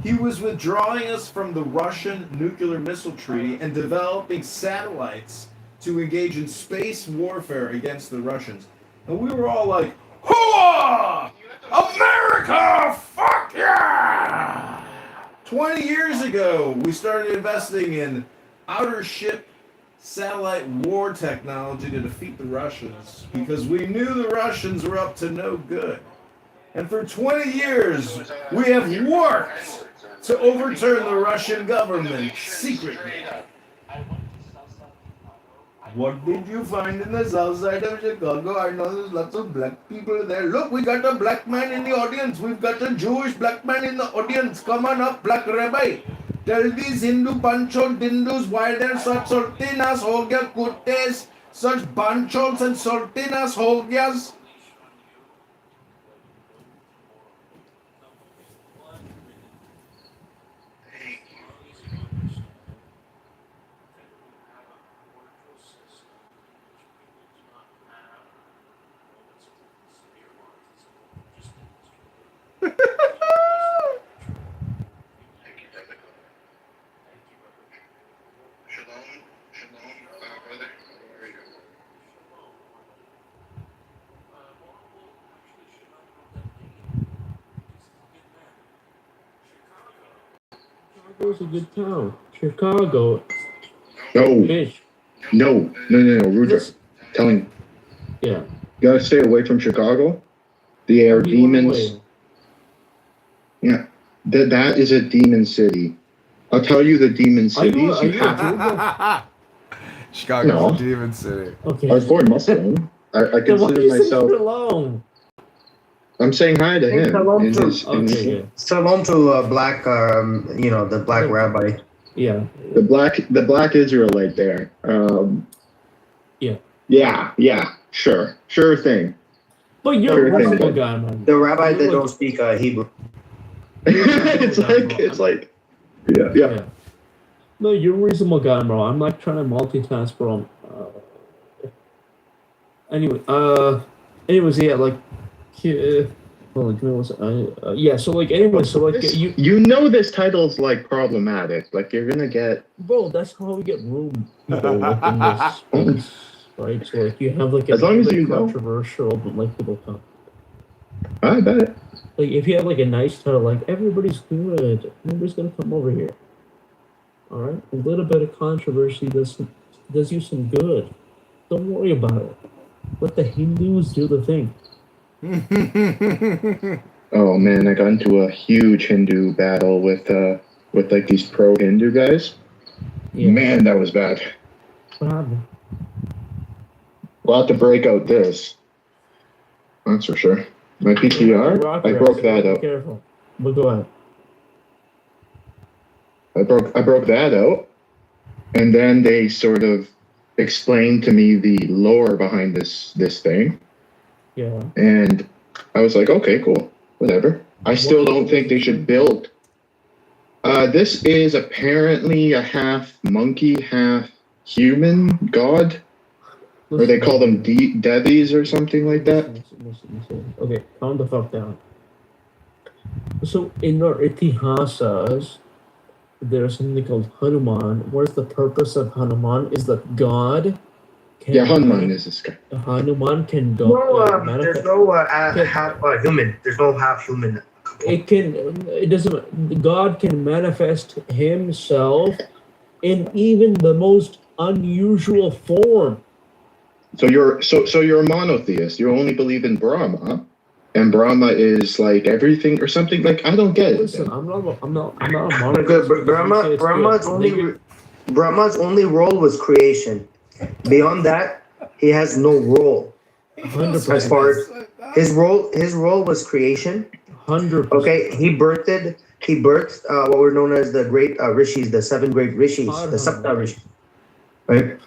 He was withdrawing us from the Russian nuclear missile treaty and developing satellites to engage in space warfare against the Russians. And we were all like, Hooah! America! Fuck yeah! 20 years ago, we started investing in outer ship satellite war technology to defeat the Russians because we knew the Russians were up to no good. And for 20 years, we have worked to overturn the Russian government secretly. What did you find in the south side of Chicago? I know there's lots of black people there. Look, we got a black man in the audience. We've got a Jewish black man in the audience. Come on up, black rabbi. Tell these Hindu banchol dindus why they're such sultinas, hogya kuttes, such banchols and sultinas, hogyas. Chicago's a good town. Chicago. No. Fish. No, Rudra. Telling. Yeah. You gotta stay away from Chicago. They are demons. Yeah. That is a demon city. I'll tell you the demon cities. Chicago's a demon city. Okay. I was born Muslim. I consider myself. Alone? I'm saying hi to him. Shalom in to, his- shalom to black, the black rabbi. Yeah. The black Israelite there. Yeah. Yeah. Sure thing. But you're a reasonable guy, man. The rabbi that don't speak Hebrew. it's like, yeah. No, you're a reasonable guy, bro. I'm like trying to multitask, bro. Anyways, yeah, like, so like, anyway, so like, you know this title's like problematic. Like you're gonna get. Bro, that's how we get room people within this space, right? So like, you have like As long as you know. controversial, but like people come. I bet. Like if you have like a nice title, like everybody's good, nobody's gonna come over here. All right, a little bit of controversy does you some good. Don't worry about it. Let the Hindus do the thing. Oh man, I got into a huge Hindu battle with like these pro Hindu guys. Yeah. Man, that was bad. What happened? We'll have to break out this. That's for sure. My PTR, I broke that out. Be careful. But go ahead. I broke that out, and then they sort of explained to me the lore behind this thing. Yeah. And I was like, okay, cool, whatever. I still don't think they should build. This is apparently a half monkey, half human god. Or they call them Devis or something like that. Listen. Okay, calm the fuck down. So in our itihasas, there's something called Hanuman. Where's the purpose of Hanuman? Is that God can... Yeah, Hanuman is this guy. Hanuman can go... There's no half human. There's no half human. It doesn't... God can manifest himself in even the most unusual form. So you're a monotheist. You only believe in Brahma, and Brahma is like everything or something. Like I don't get it. Listen, I'm not a monotheist. Brahma's only role was creation. Beyond that, he has no role. 100%. As far as his role was creation. 100%. Okay, he birthed what were known as the great rishis, the 7 great rishis, the Sapta rishis. Right.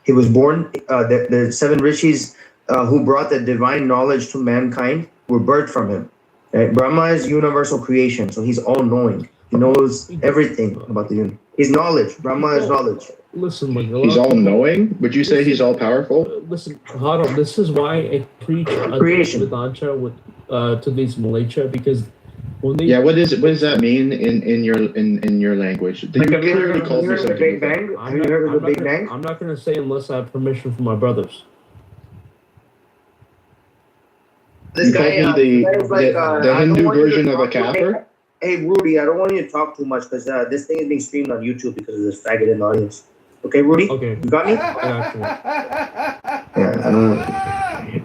He was born, the 7 rishis who brought the divine knowledge to mankind were birthed from him. Right? Brahma is universal creation, so he's all-knowing. He knows everything about the universe. He's knowledge. Brahma is knowledge. Listen, he's all-knowing? Would you say he's all-powerful? Listen, Haro, this is why I preach Vedancha to these Malaysia, because when they... Yeah, what does that mean in your language? Have you heard of the Big Bang? Have you heard of the Big Bang? I'm not going to say unless I have permission from my brothers. This You guy, called me this guy is like, the I don't Hindu want you to version of a talk to- kafir? Hey, Rudy, I don't want you to talk too much because this thing is being streamed on YouTube because of this faggot in the audience. Okay, Rudy? Okay. You got me? Yeah, I don't.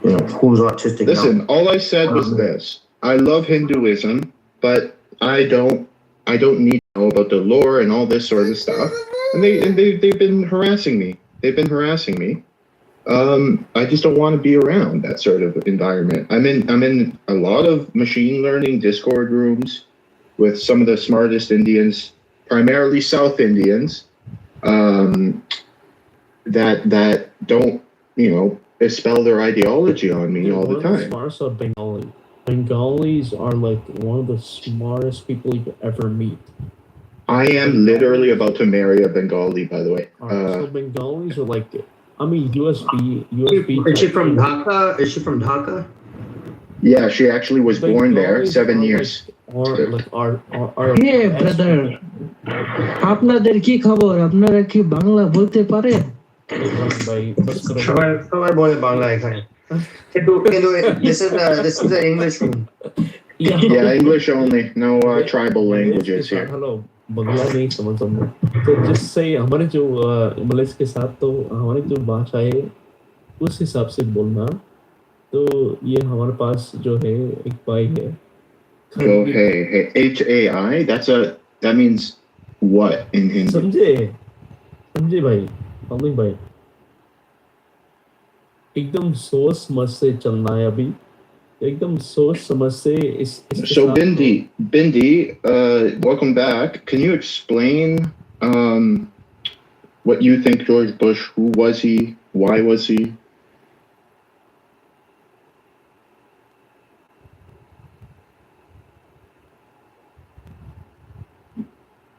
You know who's autistic. Listen, now. all I said was this: I love Hinduism, but I don't need to know about the lore and all this sort of stuff. And they've been harassing me. They've been harassing me. I just don't want to be around that sort of environment. I'm in a lot of machine learning Discord rooms with some of the smartest Indians, primarily South Indians, that don't, spell their ideology on me all the One of the time. smartest are Bengali. Bengalis are like one of the smartest people you could ever meet. I am literally about to marry a Bengali, by the way. So Bengalis are like, I mean, USB. Is she from Dhaka? Is she from Dhaka? Yeah, she actually was born there, 7 years. Hey brother, আপনাদের কি খবর? আপনারা কি বাংলা বলতে পারেন? সবাই বলে বাংলা এখানে। কিন্তু this is the English room. Yeah, English only. No tribal languages here. Hello, बंगला नहीं समझ सकते तो जिससे हमारे जो मलेश के साथ तो हमारी जो भाषा है उस हिसाब से बोलना तो ये हमारे पास जो है एक भाई है Oh, hey, HAI? That means what in Hindi? समझे भाई अमित भाई एकदम सोच समझ से चलना है अभी एकदम सोच समझ से So Bindi, welcome back. Can you explain what you think George Bush? Who was he? Why was he?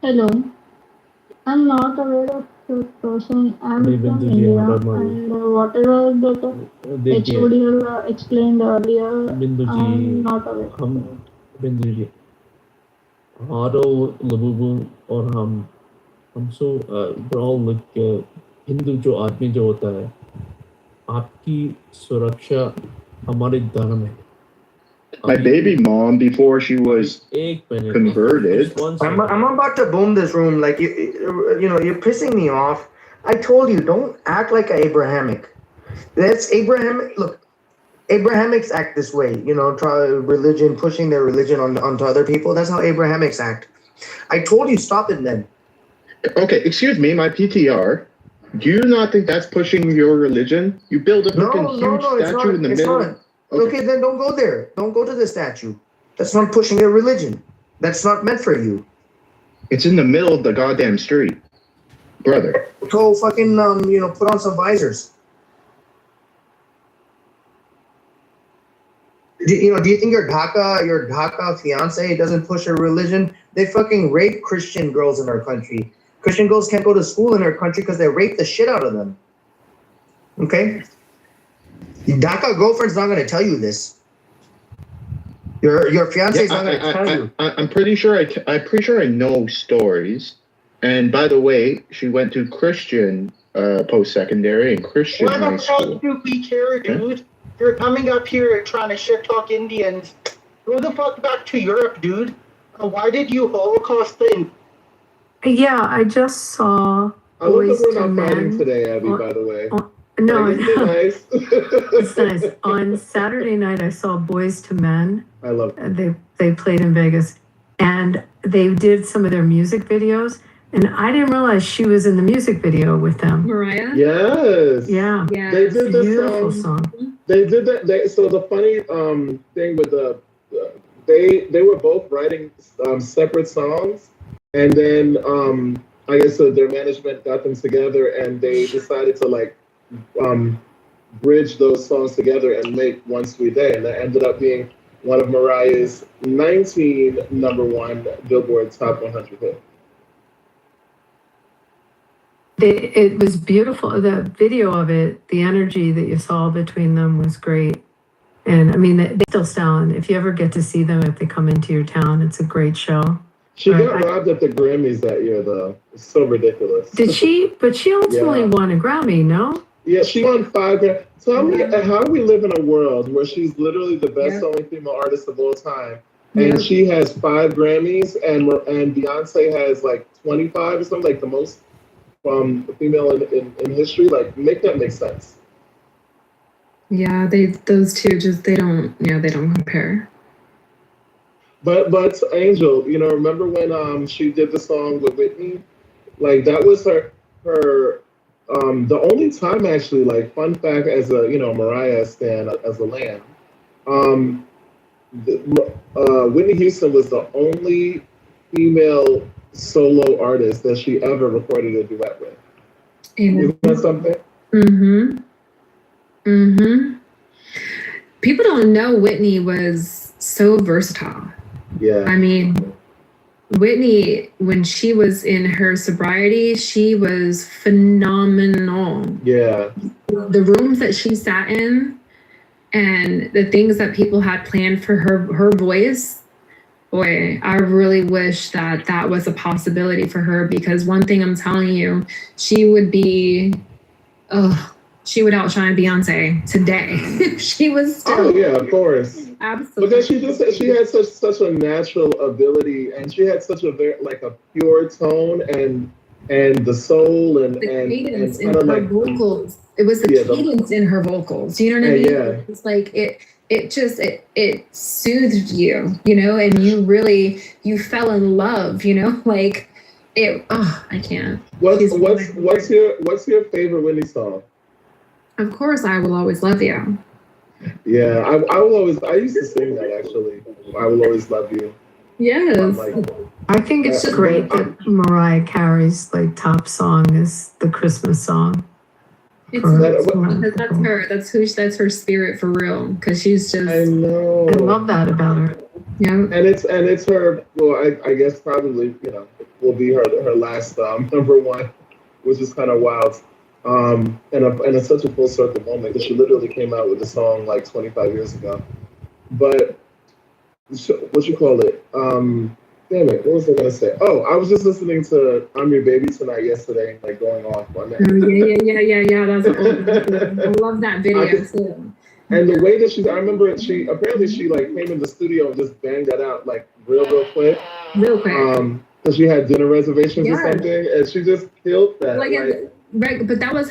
Hello. I'm not aware of the person. I'm from India, and whatever that HOD explained earlier, I'm not aware. बिंदु जी आरो लबुबु और हम सो all like Hindu जो आदमी जो होता है आपकी सुरक्षा हमारे धर्म है My baby mom, before she was converted. I'm about to boom this room. Like you know, you're pissing me off. I told you, don't act like an Abrahamic. That's Abrahamic. Look, Abrahamics act this way. You know, try religion, pushing their religion onto other people. That's how Abrahamics act. I told you, stop it then. Okay, excuse me, my PTR. Do you not think that's pushing your religion? You build a fucking huge statue in the middle. Okay, then don't go there. Don't go to the statue. That's not pushing their religion. That's not meant for you. It's in the middle of the goddamn street, brother. Go fucking put on some visors. Do you think your Dhaka fiance doesn't push her religion? They fucking rape Christian girls in our country. Christian girls can't go to school in our country because they rape the shit out of them. Okay? Dhaka girlfriend's not going to tell you this. Your fiance is not going to tell you. I'm pretty sure I know stories. And by the way, she went to Christian post-secondary and Christian Why high the school. fuck do we care, dude? You're coming up here trying to shit talk Indians. Go the fuck back to Europe, dude. Why did you Holocaust thing? Yeah, I just saw I love Boys that we're to not fighting Men. today, Abby, by the way. No, Like, isn't it nice? it's nice. On Saturday night, I saw Boys to Men. I love They played in Vegas, and they did some of their music videos. And I didn't realize she was in the music video with them. Mariah? Yes. Yeah. They did this Beautiful song. They did that. So the funny thing with they were both writing separate songs, and then I guess their management got them together, and they decided to bridge those songs together and make One Sweet Day, and that ended up being one of Mariah's 19 #1 Billboard Top 100 hit. It was beautiful. The video of it, the energy that you saw between them was great. And I mean, they still sound, if you ever get to see them, if they come into your town, it's a great show. She got robbed at the Grammys that year, though. It's so ridiculous. Did she? But she ultimately won a Grammy, no? Yeah, she won 5 Grammys. Tell me, how do we live in a world where she's literally the best-selling female artist of all time, and she has 5 Grammys, and Beyonce has like 25 or something, like the most female in history? Like, make that make sense. Yeah, those two just they don't compare. But Angel, remember when she did the song with Whitney? Like that was her the only time actually. Like fun fact, as a Mariah stan as a lamb, um, Whitney Houston was the only female solo artist that she ever recorded a duet with. Isn't that something? Mm-hmm. Mm-hmm. People don't know Whitney was so versatile. Yeah. I mean, Whitney, when she was in her sobriety, she was phenomenal. Yeah. The rooms that she sat in and the things that people had planned for her voice, boy, I really wish that was a possibility for her, because one thing I'm telling you, she would outshine Beyonce today. She was still. Oh yeah, of course. Absolutely. Because she had such a natural ability, and she had such a a pure tone and the soul and cadence in kind of her like vocals. It was the cadence in her vocals. You know what I mean? Yeah. It's like it soothed you, and you fell in love, like it. Oh, I can't. What's your favorite Whitney song? Of course, I Will Always Love You. Yeah, I will always. I used to sing that actually. I Will Always Love You. Yes. I think it's great that Mariah Carey's top song is the Christmas song. That's her. That's her spirit for real. Because she's just. I know. I love that about her. Yeah. And it's her. Well, I guess probably will be her last number one, which is kind of wild. And it's such a full circle moment because she literally came out with the song like 25 years ago. But what you call it? Damn it! What was I gonna say? Oh, I was just listening to "I'm Your Baby Tonight" yesterday, like going off on that. Yeah. That's I love that video too. And the way that I remember she like came in the studio and just banged that out like real quick. Real quick. Because she had dinner reservations or something, and she just killed that. Right, but that was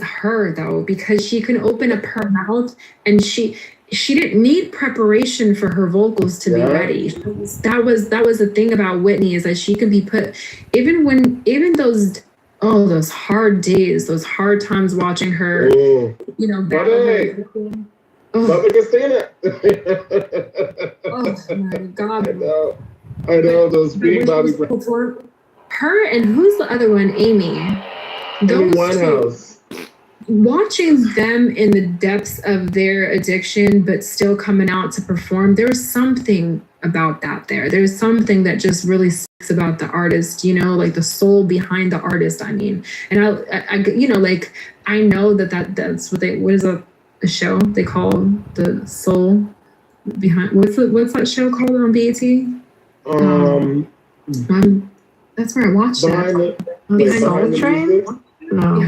her though, because she can open up her mouth and she didn't need preparation for her vocals to be ready. That was the thing about Whitney, is that she can be put even those hard days, those hard times watching her, battle. Bobby Christina. Oh my God. I know those big Bobby. Her and who's the other one? Amy. Those Winehouse. Watching them in the depths of their addiction, but still coming out to perform, there's something about that there. There's something that just really speaks about the artist, like the soul behind the artist. I mean, and I know that's what is a show they call the soul behind. What's that show called on BET? That's where I watched it. Behind the Train? No.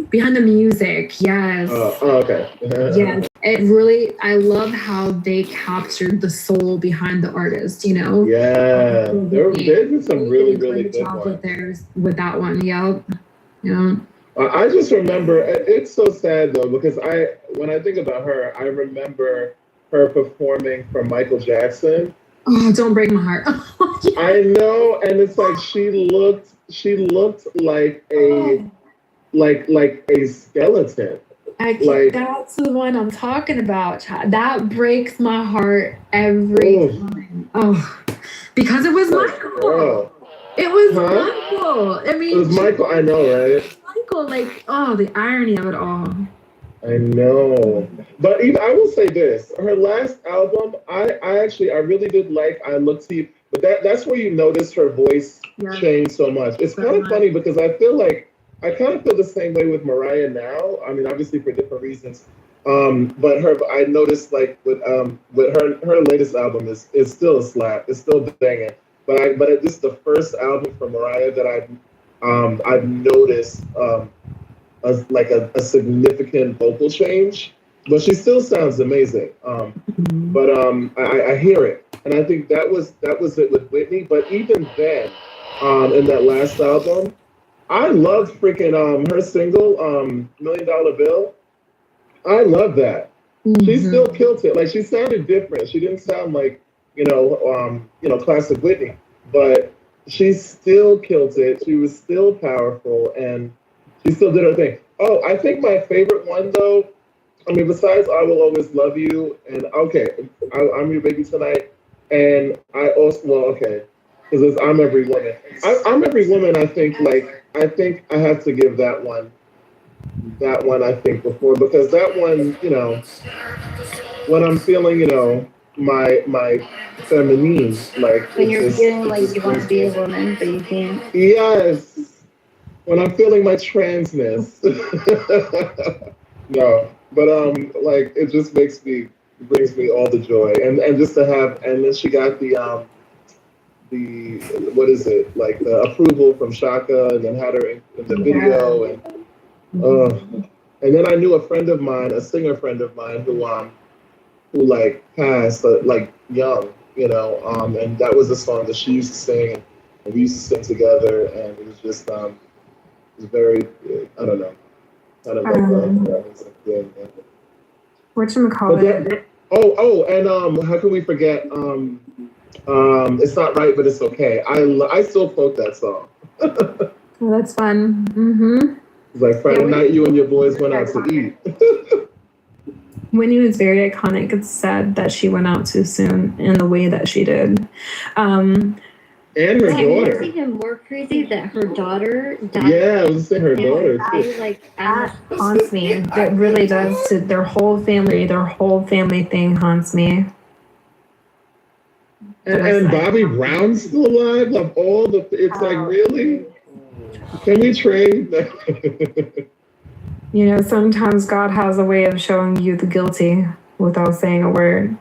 Behind the music, yes. Okay. Yes. It really, I love how they captured the soul behind the artist, Yeah. There did some really good ones. With that one, yeah. I just remember, it's so sad though, because when I think about her, I remember her performing for Michael Jackson. Oh, don't break my heart. I know, and it's like she looked like a skeleton. That's the one I'm talking about. That breaks my heart every time. Oh, because it was Michael. It was Michael. I mean, it was Michael. I know, right? Michael, the irony of it all. I know, but even I will say this: her last album, I really did like. I Look to You, but that's where you notice her voice change so much. It's kind of funny because I feel like I kind of feel the same way with Mariah now. I mean, obviously for different reasons. But I noticed with her latest album is still a slap. It's still banging. But this is the first album from Mariah that I've noticed a significant vocal change, but she still sounds amazing. But I hear it, and I think that was it with Whitney. But even then, in that last album, I loved freaking her single Million Dollar Bill. I love that. She still killed it. Like she sounded different. She didn't sound like classic Whitney, but she still killed it. She was still powerful, and she still did her thing. Oh, I think my favorite one though. I mean, besides "I Will Always Love You" and I'm Your Baby Tonight, and I also because "I'm Every Woman." I'm Every Woman. I think I have to give that one. That one I think before because that one, when I'm feeling, my feminine, like When it you're just, feeling it like just you want to brings be me. a woman, but you can't. Yes, when I'm feeling my transness. No, but like it just brings me all the joy, and just to have, and then she got the what is it like the approval from Shaka, and then had her in the video, and and then I knew a friend of mine, a singer friend of mine, who like passed like young, and that was a song that she used to sing, and we used to sing together, and it was just it was very I don't know, kind of like Whatchamacallit? and how can we forget it's not right, but it's okay. I still quote that song. Oh, that's fun. Mm-hmm. It's like Friday night, you and your boys went out to eat. Whitney was very iconic. It's sad that she went out too soon in the way that she did. And her daughter. It's even more crazy that her daughter died. Yeah, I was saying her daughter too. That haunts me. It really does. Their whole family thing haunts me. And Bobby Brown's still alive. Of all the, it's like really. Can we trade? Sometimes God has a way of showing you the guilty without saying a word.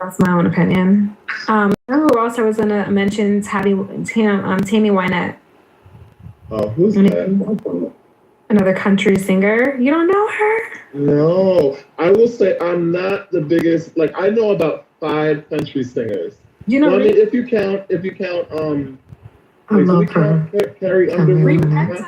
That's my own opinion. Who else I was gonna mention? Tammy Wynette. Oh, who's that? Another country singer. You don't know her? No, I will say I'm not the biggest. Like I know about 5 country singers. If you count, I love her. Carrie Underwood.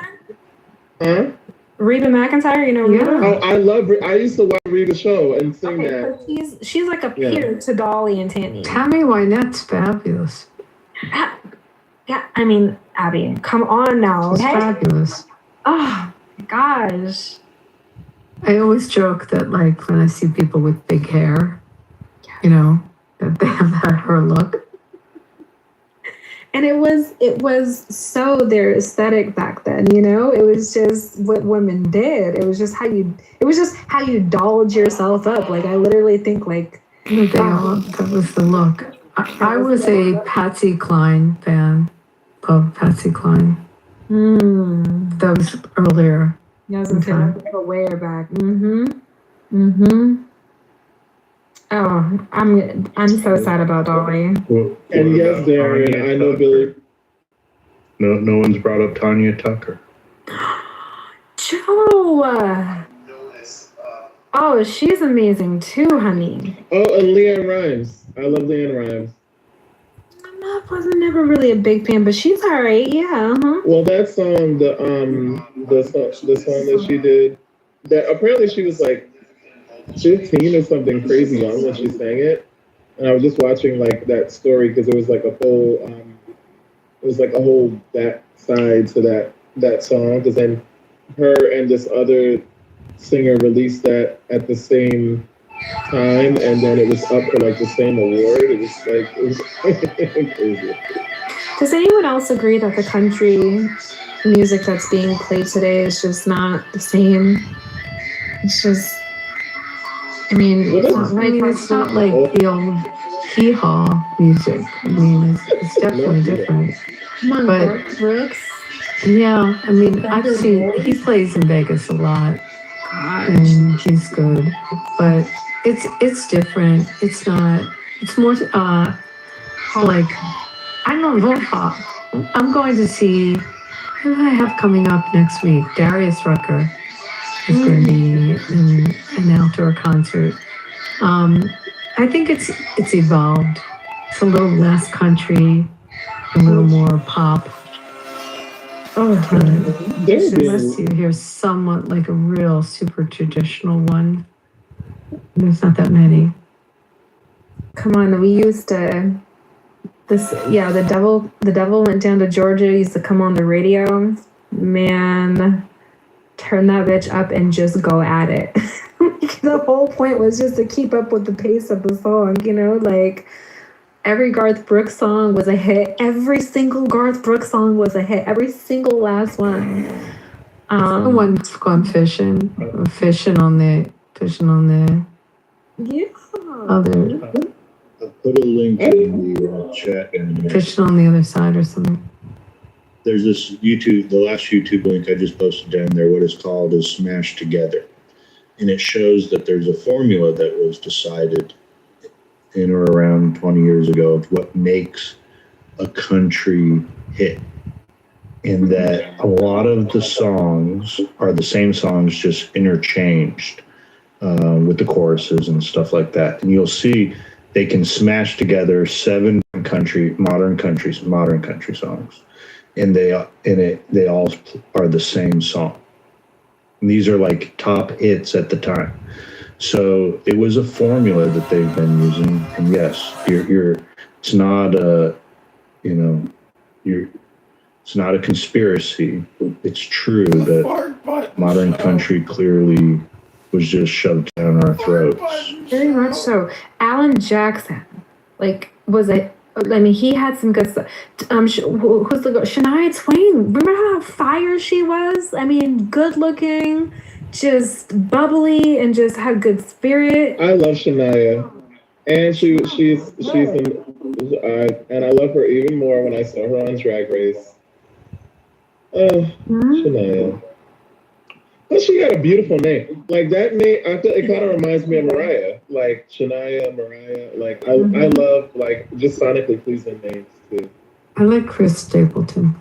Huh? Reba McEntire, Reba? Oh, I love. I used to watch Reba's show and sing that. So she's like a peer to Dolly and Tammy. Tammy Wynette's fabulous. Yeah, I mean, Abby, come on now. She's fabulous. Oh my gosh. I always joke that like when I see people with big hair, that they have that her look. And it was so their aesthetic back then, It was just what women did. It was just how you dolled yourself up. Like I literally think like that was the look. I was a Patsy Cline fan. Love Patsy Cline. That was earlier. Yeah, I was gonna say way back. Oh, I'm so sad about Dolly. And yes, Darren, I know Billy. No one's brought up Tanya Tucker. Joe. Oh, she's amazing too, honey. Oh, and Leanne Rimes. I love Leanne Rimes. I wasn't never really a big fan, but she's all right. Yeah. Well, that song, the song that she did, that apparently she was like 15 or something crazy young when she sang it, and I was just watching like that story because it was like a whole back side to that song because then her and this other singer released that at the same time, and then it was up for like the same award. It was crazy. Does anyone else agree that the country music that's being played today is just not the same? It's just, it's not like the old hee-haw music. It's definitely different. Come on, but Brooks. Yeah, I've seen he plays in Vegas a lot, and he's good. But it's different. It's not. It's more like I don't know. I'm going to see Who do I have coming up next week? Darius Rucker is going to be in an outdoor concert. I think it's evolved. It's a little less country, a little more pop. Unless you hear somewhat like a real super traditional one. There's not that many. Come on, we used to the devil went down to Georgia, used to come on the radio. Man, turn that bitch up and just go at it. The whole point was just to keep up with the pace of the song, you know, like every Garth Brooks song was a hit. Every single Garth Brooks song was a hit. Every single last one. The one's gone fishing on the yeah. other. I'll put a link in the chat in a minute. Fishing on the other side or something. There's this YouTube, the last YouTube link I just posted down there, what is called is Smashed Together. And it shows that there's a formula that was decided in or around 20 years ago of what makes a country hit. And that a lot of the songs are the same songs, just interchanged with the choruses and stuff like that. And you'll see they can smash together 7 modern country songs, and they all are the same song. And these are like top hits at the time. So it was a formula that they've been using. And yes, it's not a, it's not a conspiracy. It's true that modern country clearly was just shoved down our throats. Very much so. Alan Jackson, he had some good stuff. Who's the girl? Shania Twain. Remember how fire she was? I mean, good looking, just bubbly, and just had good spirit. I love Shania, and she's and I love her even more when I saw her on Drag Race. Shania. But she got a beautiful name. Like that name, I feel it kind of reminds me of Mariah. Like Shania, Mariah. Like I love like just sonically pleasing names too. I like Chris Stapleton.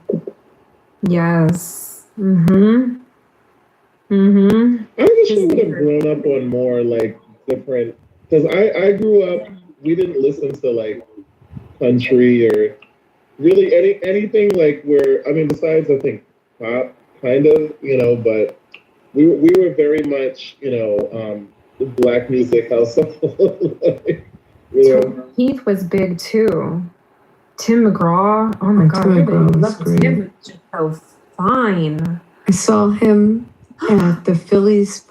Yes. I wish I would have grown up on more like different. Because I grew up, we didn't listen to like country or really anything like where besides I think pop kind of but. We were very much, black music household. Keith was big too. Tim McGraw. Oh my God. Tim McGraw was great. Tim was so fine. I saw him at the Phillies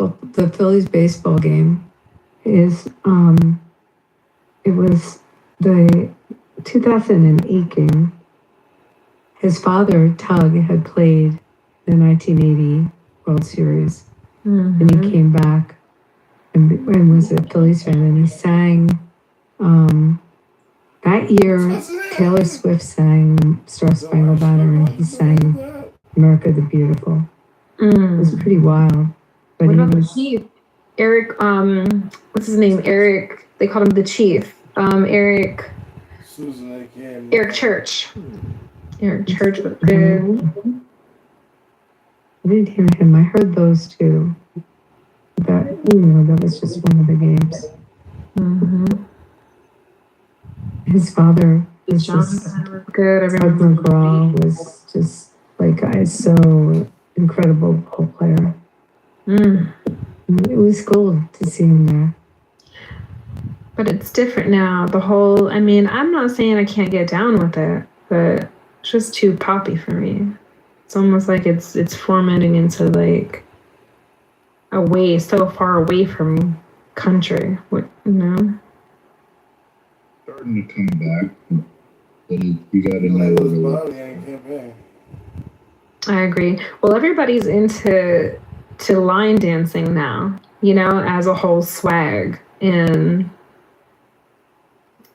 baseball game. It was the 2008 game. His father, Tug, had played the 1980 World Series, and he came back and was a Phillies fan, and he sang that year. Taylor Swift sang Star Spangled Banner, and he sang America the Beautiful. It was pretty wild. But what about the Chief? Eric, what's his name? Eric. They called him the Chief. Eric Church. Eric Church was good. I didn't hear him. I heard those two. That was just one of the games. His father was just good. Tug McGraw was just so incredible ball player. It was cool to see him there. But it's different now. I'm not saying I can't get down with it, but it's just too poppy for me. It's almost like it's formatting into like so far away from country. Starting to come back, but you got to know. I agree. Well, everybody's into line dancing now, as a whole swag, and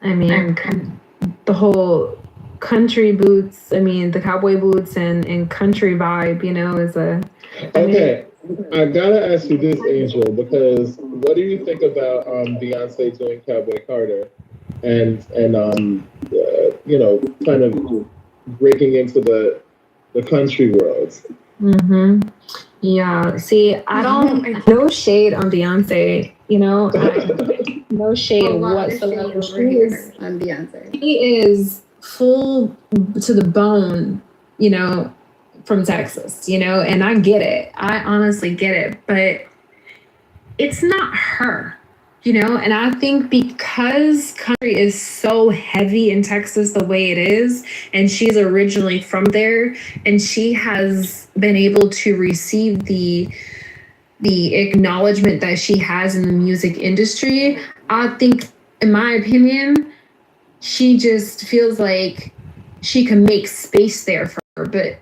the whole country boots, the cowboy boots and country vibe, is a... Okay, I gotta ask you this, Angel, because what do you think about Beyonce doing Cowboy Carter and kind of breaking into the the country world. Mm-hmm. Yeah. See, I don't. No shade on Beyonce. You know, no shade A lot of whatsoever. shade over here on Beyonce. He is full to the bone. You know, from Texas. You know, and I get it. I honestly get it, but it's not her. You know, and I think because country is so heavy in Texas the way it is, and she's originally from there, and she has been able to receive the acknowledgement that she has in the music industry, I think, in my opinion, she just feels like she can make space there for her, but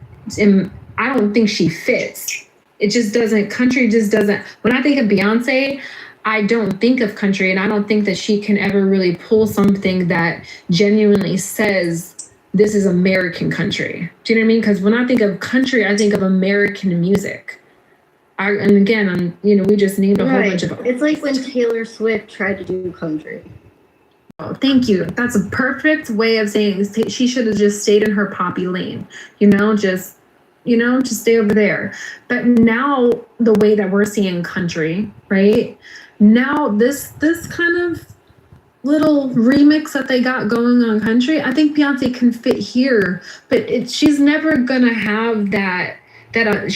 I don't think she fits. It just doesn't, country just doesn't, when I think of Beyonce, I don't think of country, and I don't think that she can ever really pull something that genuinely says this is American country. Do you know what I mean? Because when I think of country, I think of American music. And again, we just named a whole bunch of. It's like when Taylor Swift tried to do country. Oh, thank you. That's a perfect way of saying she should have just stayed in her poppy lane. Just stay over there. But now the way that we're seeing country, right? Now this kind of little remix that they got going on country, I think Beyonce can fit here, but she's never gonna have that. I don't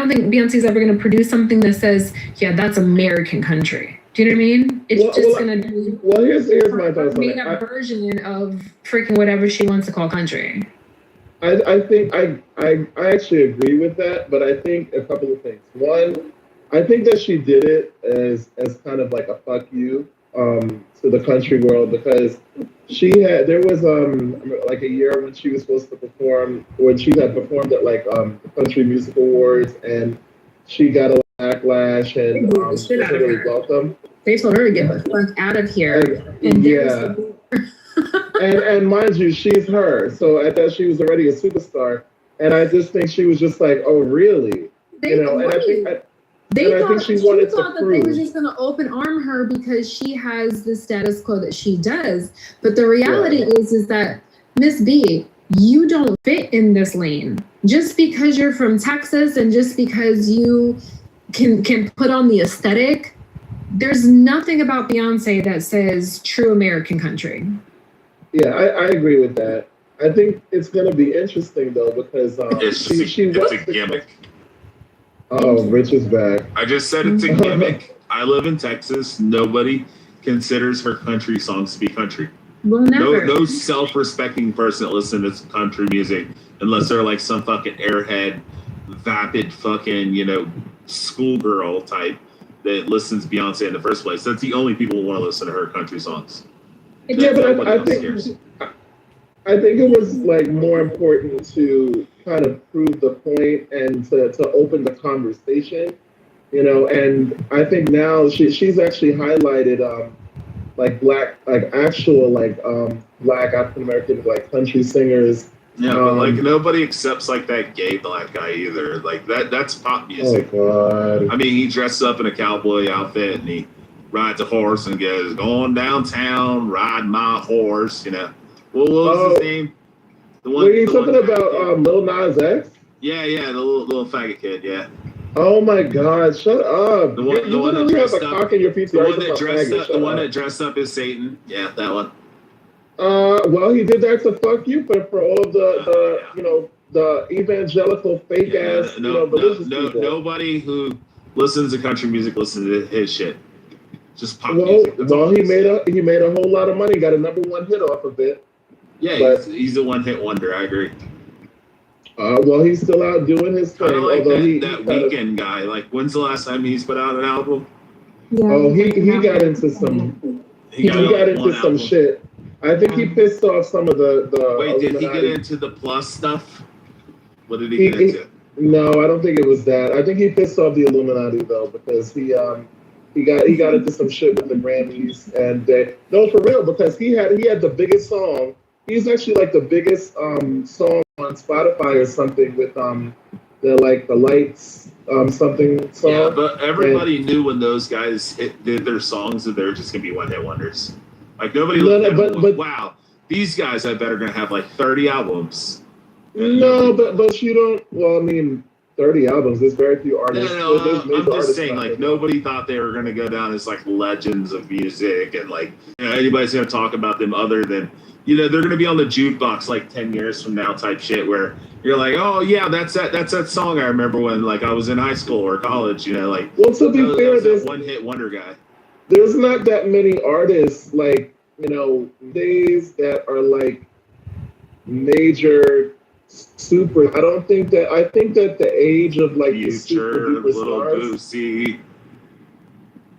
think Beyonce's ever gonna produce something that says, yeah, that's American country. Do you know what I mean? It's gonna be here's my thoughts on made it. up version of freaking whatever she wants to call country. I think I actually agree with that, but I think a couple of things. One, I think that she did it as kind of like a fuck you to the country world, because there was like a year when she was supposed to perform, when she had performed at like the Country Music Awards, and she got a backlash and wasn't really welcome. They told her to get the fuck out of here. Yeah. and mind you, she's her. So I thought she was already a superstar. And I just think she was just like, oh, really? They and I think she thought wanted to that they prove. were just going to open arm her because she has the status quo that she does. But the reality is that, Miss B, you don't fit in this lane. Just because you're from Texas and just because you can put on the aesthetic, there's nothing about Beyonce that says true American country. Yeah, I agree with that. I think it's going to be interesting, though, because it's a gimmick. Oh, Rich is back. I just said it's a gimmick. I live in Texas. Nobody considers her country songs to be country. Well, never. No self-respecting person that listens to country music unless they're like some fucking airhead, vapid fucking, schoolgirl type that listens to Beyonce in the first place. That's the only people who want to listen to her country songs. Yeah, but I think it was like more important to kind of prove the point and to open the conversation, and I think now she's actually highlighted like black, like actual like black African American like country singers. Yeah, but like nobody accepts like that gay black guy either. Like that's pop music. Oh God. I mean, he dresses up in a cowboy outfit and he rides a horse and goes, going downtown, ride my horse, Well, what was his name? The one. Were you talking about Lil Nas X? Yeah, the little faggot kid, yeah. Oh my God! Shut up! The one that dressed up as Satan. Yeah, that one. Well, he did that to fuck you for all of the evangelical fake ass religious people. Nobody who listens to country music listens to his shit. Just pop music. Well, he made a whole lot of money. Got a #1 hit off of it. Yeah, he's a one-hit wonder. I agree. Well, he's still out doing his thing. Like that Weekend guy. Like, when's the last time he's put out an album? Yeah, oh, he got into some. He got into some shit. I think he pissed off some of the. Wait, did he get into the plus stuff? What did he get into? No, I don't think it was that. I think he pissed off the Illuminati though, because he got into some shit with the Grammys, and no, for real, because he had the biggest song. He's actually like the biggest song on Spotify or something with the lights something song. Yeah, but everybody knew when those guys did their songs that they were just gonna be one-hit wonders. Like nobody looked at them, wow, these guys I bet are gonna have like 30 albums. No, but you don't. Well, I mean, 30 albums. There's very few artists. There's I'm major just artists saying, out like, there. nobody thought they were going to go down as, like, legends of music and, like, anybody's going to talk about them other than, they're going to be on the jukebox, like, 10 years from now type shit where you're like, oh, yeah, that's that song I remember when, like, I was in high school or college, like, Well, to be fair, there's one-hit wonder guy. There's not that many artists, like, days that are, like, major super. I think that the age of, like, the super Future, duper Little stars. Boosie,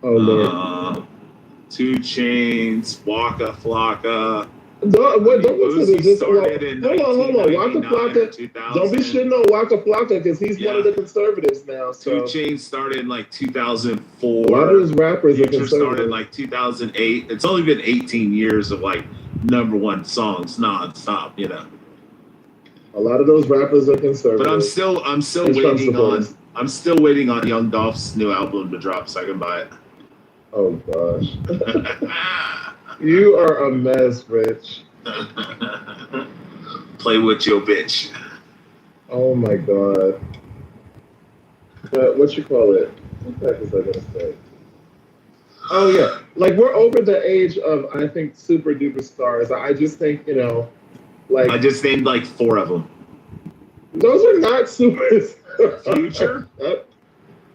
Oh, Lord. 2 Chainz, Waka Flocka. Don't listen to this. Started in Hold on. Waka 1999 or Flocka. 2000. Don't be shitting on Waka Flocka because he's one of the conservatives now. 2 So Chainz started in like 2004. a lot of those rappers are Future started conservative. in like 2008. It's only been 18 years of like #1 songs nonstop. A lot of those rappers are conservative. But I'm still And Trump waiting on. supporters. I'm still waiting on Young Dolph's new album to drop so I can buy it. Oh gosh. You are a mess, Rich. Play with your bitch. Oh my god. But what you call it? What the heck was I gonna say? Oh yeah, like we're over the age of I think super duper stars. I just think like I just named like 4 of them. those are not super. Future.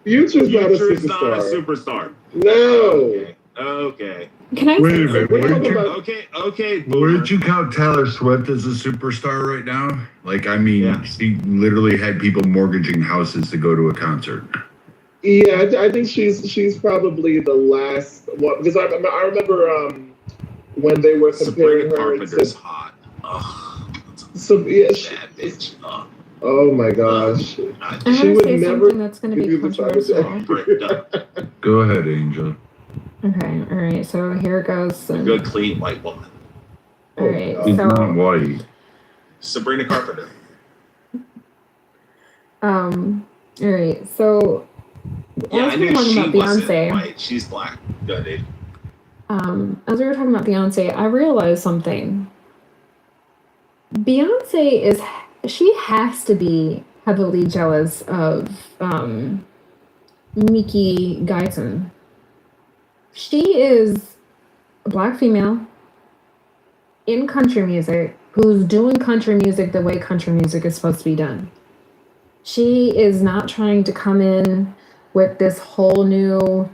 Future's not a Future's superstar. not a superstar. No. Okay. Can I Wait a say minute. something? Okay. Wouldn't you count Taylor Swift as a superstar right now? Like, I mean, she literally had people mortgaging houses to go to a concert. Yeah, I think she's probably the last one because I remember when they were comparing Sabrina her Carpenter's to. hot. Ugh. So yeah, That bitch. oh my gosh, I'm she gonna would say never something that's gonna be give you the time of controversial. day. Go ahead, Angel. Okay, all right. So here it goes. A good, clean white woman. All right. She's So not white. Sabrina Carpenter. all right. So Yeah, as I we were knew talking she about wasn't Beyonce, white. She's black. Go, dude. as we were talking about Beyonce, I realized something. Beyonce she has to be heavily jealous of Mickey Guyton. She is a black female in country music who's doing country music the way country music is supposed to be done. She is not trying to come in with this whole new,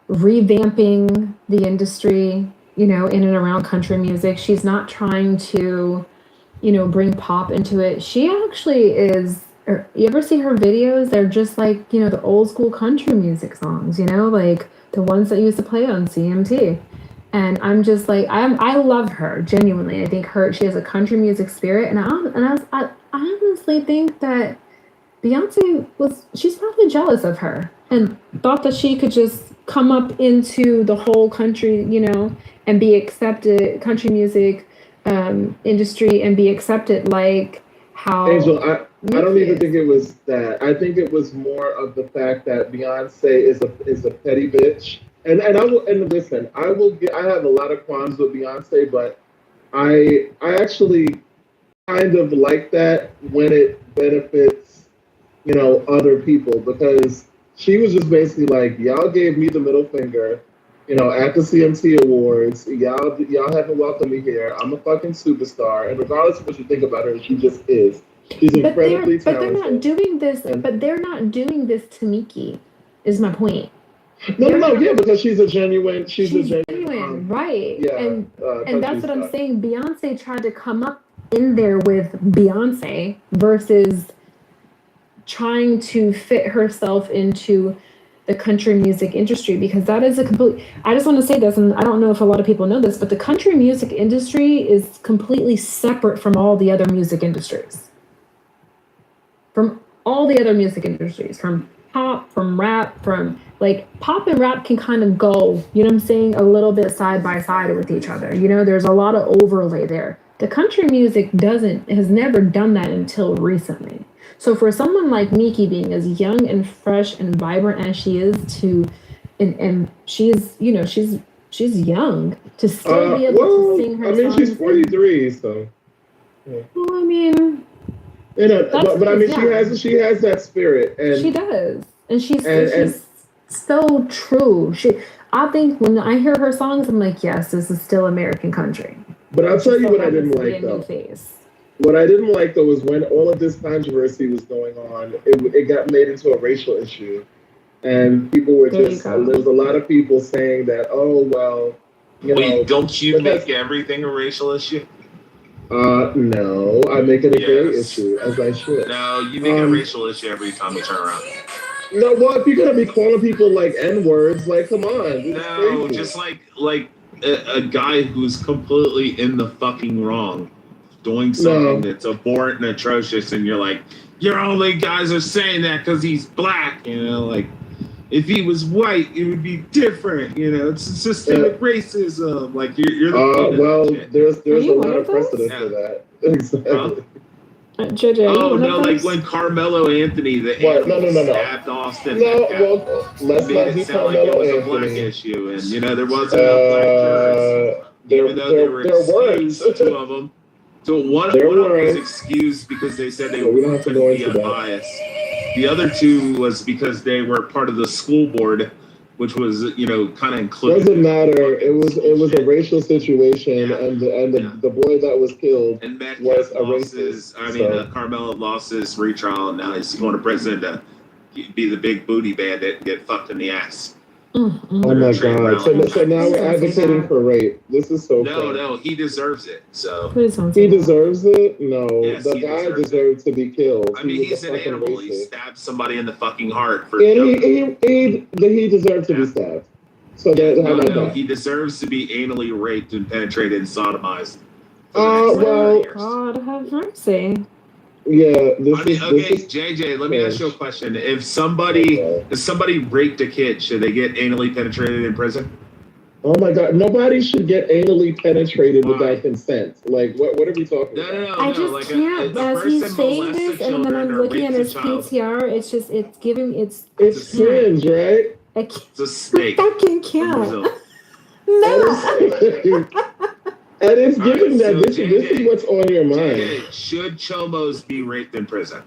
revamping the industry, in and around country music. She's not trying to, bring pop into it. She actually is. You ever see her videos? They're just like, the old school country music songs, like the ones that used to play on CMT. And I'm just like, I love her genuinely. I think she has a country music spirit, and I honestly think that Beyonce she's probably jealous of her and thought that she could just come up into the whole country, and be accepted, country music industry, and be accepted like how. Angel, I don't even think it was that. I think it was more of the fact that Beyonce is a petty bitch. And listen, I have a lot of qualms with Beyonce, but I actually kind of like that when it benefits, other people, because she was just basically like, y'all gave me the middle finger, at the CMT Awards. Y'all haven't welcomed me here. I'm a fucking superstar, and regardless of what you think about her, she just is. She's incredibly talented. But they're not doing this. But they're not doing this to Miki. Is my point. Yeah, because she's a genuine, right? Yeah, and that's what I'm saying. Beyonce tried to come up in there with Beyonce versus trying to fit herself into the country music industry, because that is a complete. I just want to say this, and I don't know if a lot of people know this, but the country music industry is completely separate from all the other music industries. From all the other music industries, from pop, from rap, from like pop and rap can kind of go, you know what I'm saying, a little bit side by side with each other. There's a lot of overlay there. The country music has never done that until recently. So for someone like Miki being as young and fresh and vibrant as she is and she's young to still be able to sing her songs. She's 43, so. Well, I mean, You know, that's but I mean, yeah. she has that spirit, and She does, and and she's so true. I think when I hear her songs, I'm like, yes, this is still American country. but I'll And she tell you still what I happens didn't to be like a new though. face. What I didn't like though was when all of this controversy was going on, it got made into a racial issue, and people were There you just there go. was a lot of people saying that, oh well, you know, Wait, don't you because make everything a racial issue? no, I make it a gay Yes. issue as I should. No, you make it a racial issue every time you turn around. No, well, if you're gonna be calling people like N words, like come on, this is No, crazy. just like a guy who's completely in the fucking wrong, doing something No. that's abhorrent and atrocious, and you're like, your only guys are saying that because he's black, you know, like. If he was white, it would be different. You know, it's systemic racism. Like you're the Well, there's Are a you one lot of of precedent those? for that. Exactly. JJ, are you Oh one no, of like those? when Carmelo Anthony, the What? animal, No. stabbed Austin No, Metcalf, well, let's made not it do sound like it Carmelo was a black Anthony. issue, and you know there wasn't enough black jurors, even though they were There weren't. excused. Two of them. So one There of them was weren't. excused because they said they But we don't have to couldn't go be into that. unbiased. The other two was because they were part of the school board, which was kind of included. Doesn't matter. It was a racial situation, and the boy that was killed And was Metcalf a lost racist. his. I mean, Carmelo lost his retrial, and now he's going to prison to be the big booty bandit and get fucked in the ass. Oh my god! So now we're advocating for rape. This is so. No, he deserves it. So he deserves it. No, Yes, the he guy deserves deserved to be killed. I mean, He he's was a an fucking animal. He racist. stabbed somebody in the fucking heart for. And he deserved to be stabbed. So that how about No, that? he deserves to be anally raped and penetrated and sodomized. Well, God have mercy. yeah. I mean, okay, JJ, let me ask you a question. If somebody raped a kid, should they get anally penetrated in prison? Oh my god! Nobody should get anally penetrated without consent. Like, what are we talking about? No, I just can't. As he's saying this, and then I'm looking at his PTR. It's giving. It's cringe, right? It's a snake. I fucking can't. And it's giving that so this is what's on your mind. JJ, should chomos be raped in prison?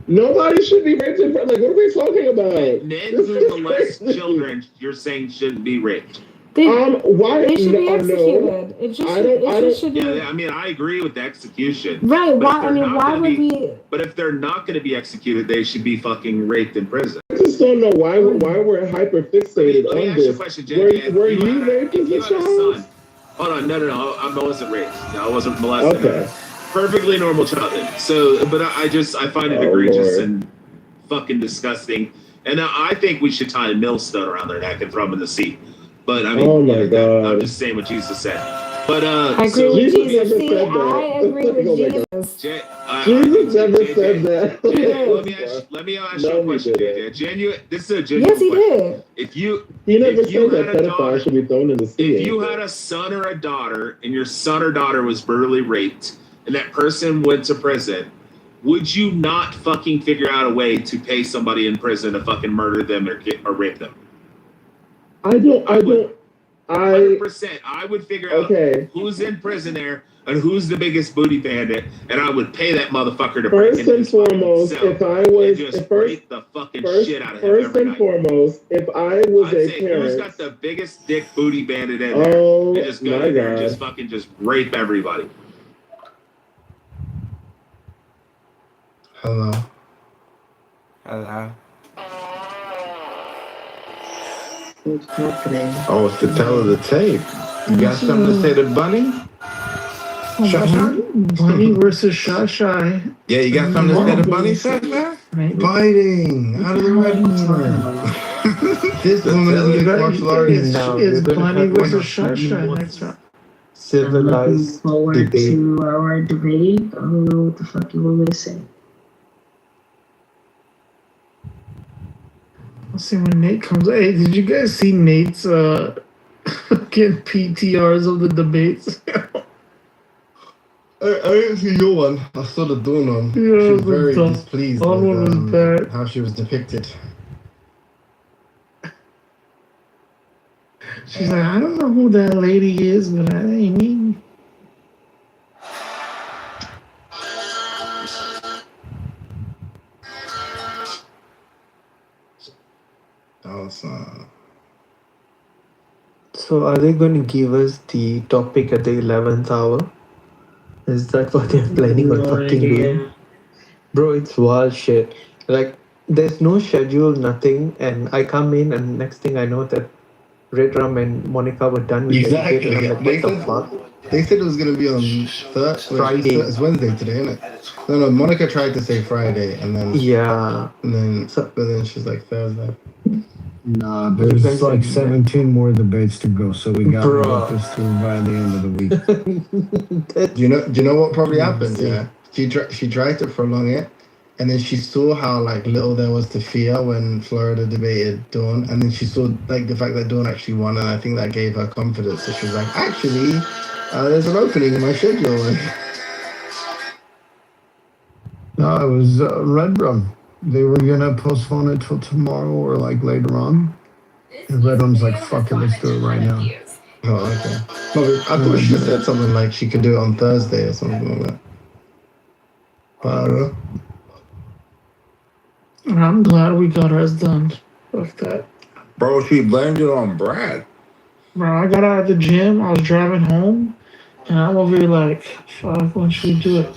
Nobody should be raped in prison. Like, what are we talking about? Men who molest children, you're saying shouldn't be raped. Why? They should be No. executed. It just should be. Yeah, I mean, I agree with the execution. Right? But Why? if they're I mean, not why gonna would be- we? But if they're not going to be executed, they should be fucking raped in prison. I just don't know why we're hyper fixated Let me on ask you a this. question, JJ. Were If you raped as a child? Hold on, no, I wasn't raped. No, I wasn't molested. Okay. Perfectly normal childhood. So, but I find it egregious Lord. and fucking disgusting. And I think we should tie a millstone around their neck and throw them in the sea. But I mean, Oh my God. I'm just saying what Jesus said. But I agree with Jesus. See, I agree with Jesus. Jesus never said that. Let me ask you a question, JJ. This is a genuine Yes, he question. did. If you He never if you said had that a daughter, pedophiles should be thrown in the sea. if you had a son or a daughter and your son or daughter was brutally raped and that person went to prison, would you not fucking figure out a way to pay somebody in prison to fucking murder them or rape them? I 100%. I would figure out Okay. who's in prison there and who's the biggest booty bandit, and I would pay that motherfucker to break First into and his fucking foremost, cell if I was and just first, rape the fucking shit out of him first every and night. foremost, if I was I'd a say who's parent, got the biggest dick booty bandit in there, Oh, and just go my in there and God. just fucking just rape everybody. Hello. Hello. What's happening? Oh, it's the tell of the tape. You got something to say to Bunny? Bunny versus Shy. Yeah, you got something to say to Bunny, Sasha? Biting out of the red one. This woman is a martial artist. It's Bunny versus Shy next round. Civilized Forward debate. to our debate. I don't know what the fuck you want me to say. Let's see when Nate comes. Hey, did you guys see Nate's fucking PTRs of the debates? I didn't see your one. I saw the Dawn one. Yeah, She was it was very dumb. displeased That with one was bad. how she was depicted. She's like, I don't know who that lady is, but I ain't me. That was So are they going to give us the topic at the 11th hour? Is that what they're planning on fucking doing? Bro, it's wild shit. Like, there's no schedule, nothing, and I come in and next thing I know that Red Rum and Monica were done with the debate and I'm like, what the fuck? They said it was gonna be on Friday. It's Wednesday today, isn't it? No, Monica tried to say Friday, and then but then she's like Thursday. Nah, there's like 17 more debates to go, so we gotta Bro. get this through by the end of the week. Do you know what probably happened? Yeah, she tried to prolong it, and then she saw how like little there was to fear when Florida debated Dawn, and then she saw like the fact that Dawn actually won, and I think that gave her confidence. So she was like, actually, there's an opening in my schedule. No, it was Red Rum. They were gonna postpone it till tomorrow or like later on. And Red Rum's like, fuck it, let's do it right now. Oh, okay. No, I thought she said something like she could do it on Thursday or something like that. But I don't know. I'm glad we got ours done. Fuck that. Bro, she blamed it on Brad. Bro, I got out of the gym, I was driving home, and I'm over here like, fuck, when should we do it?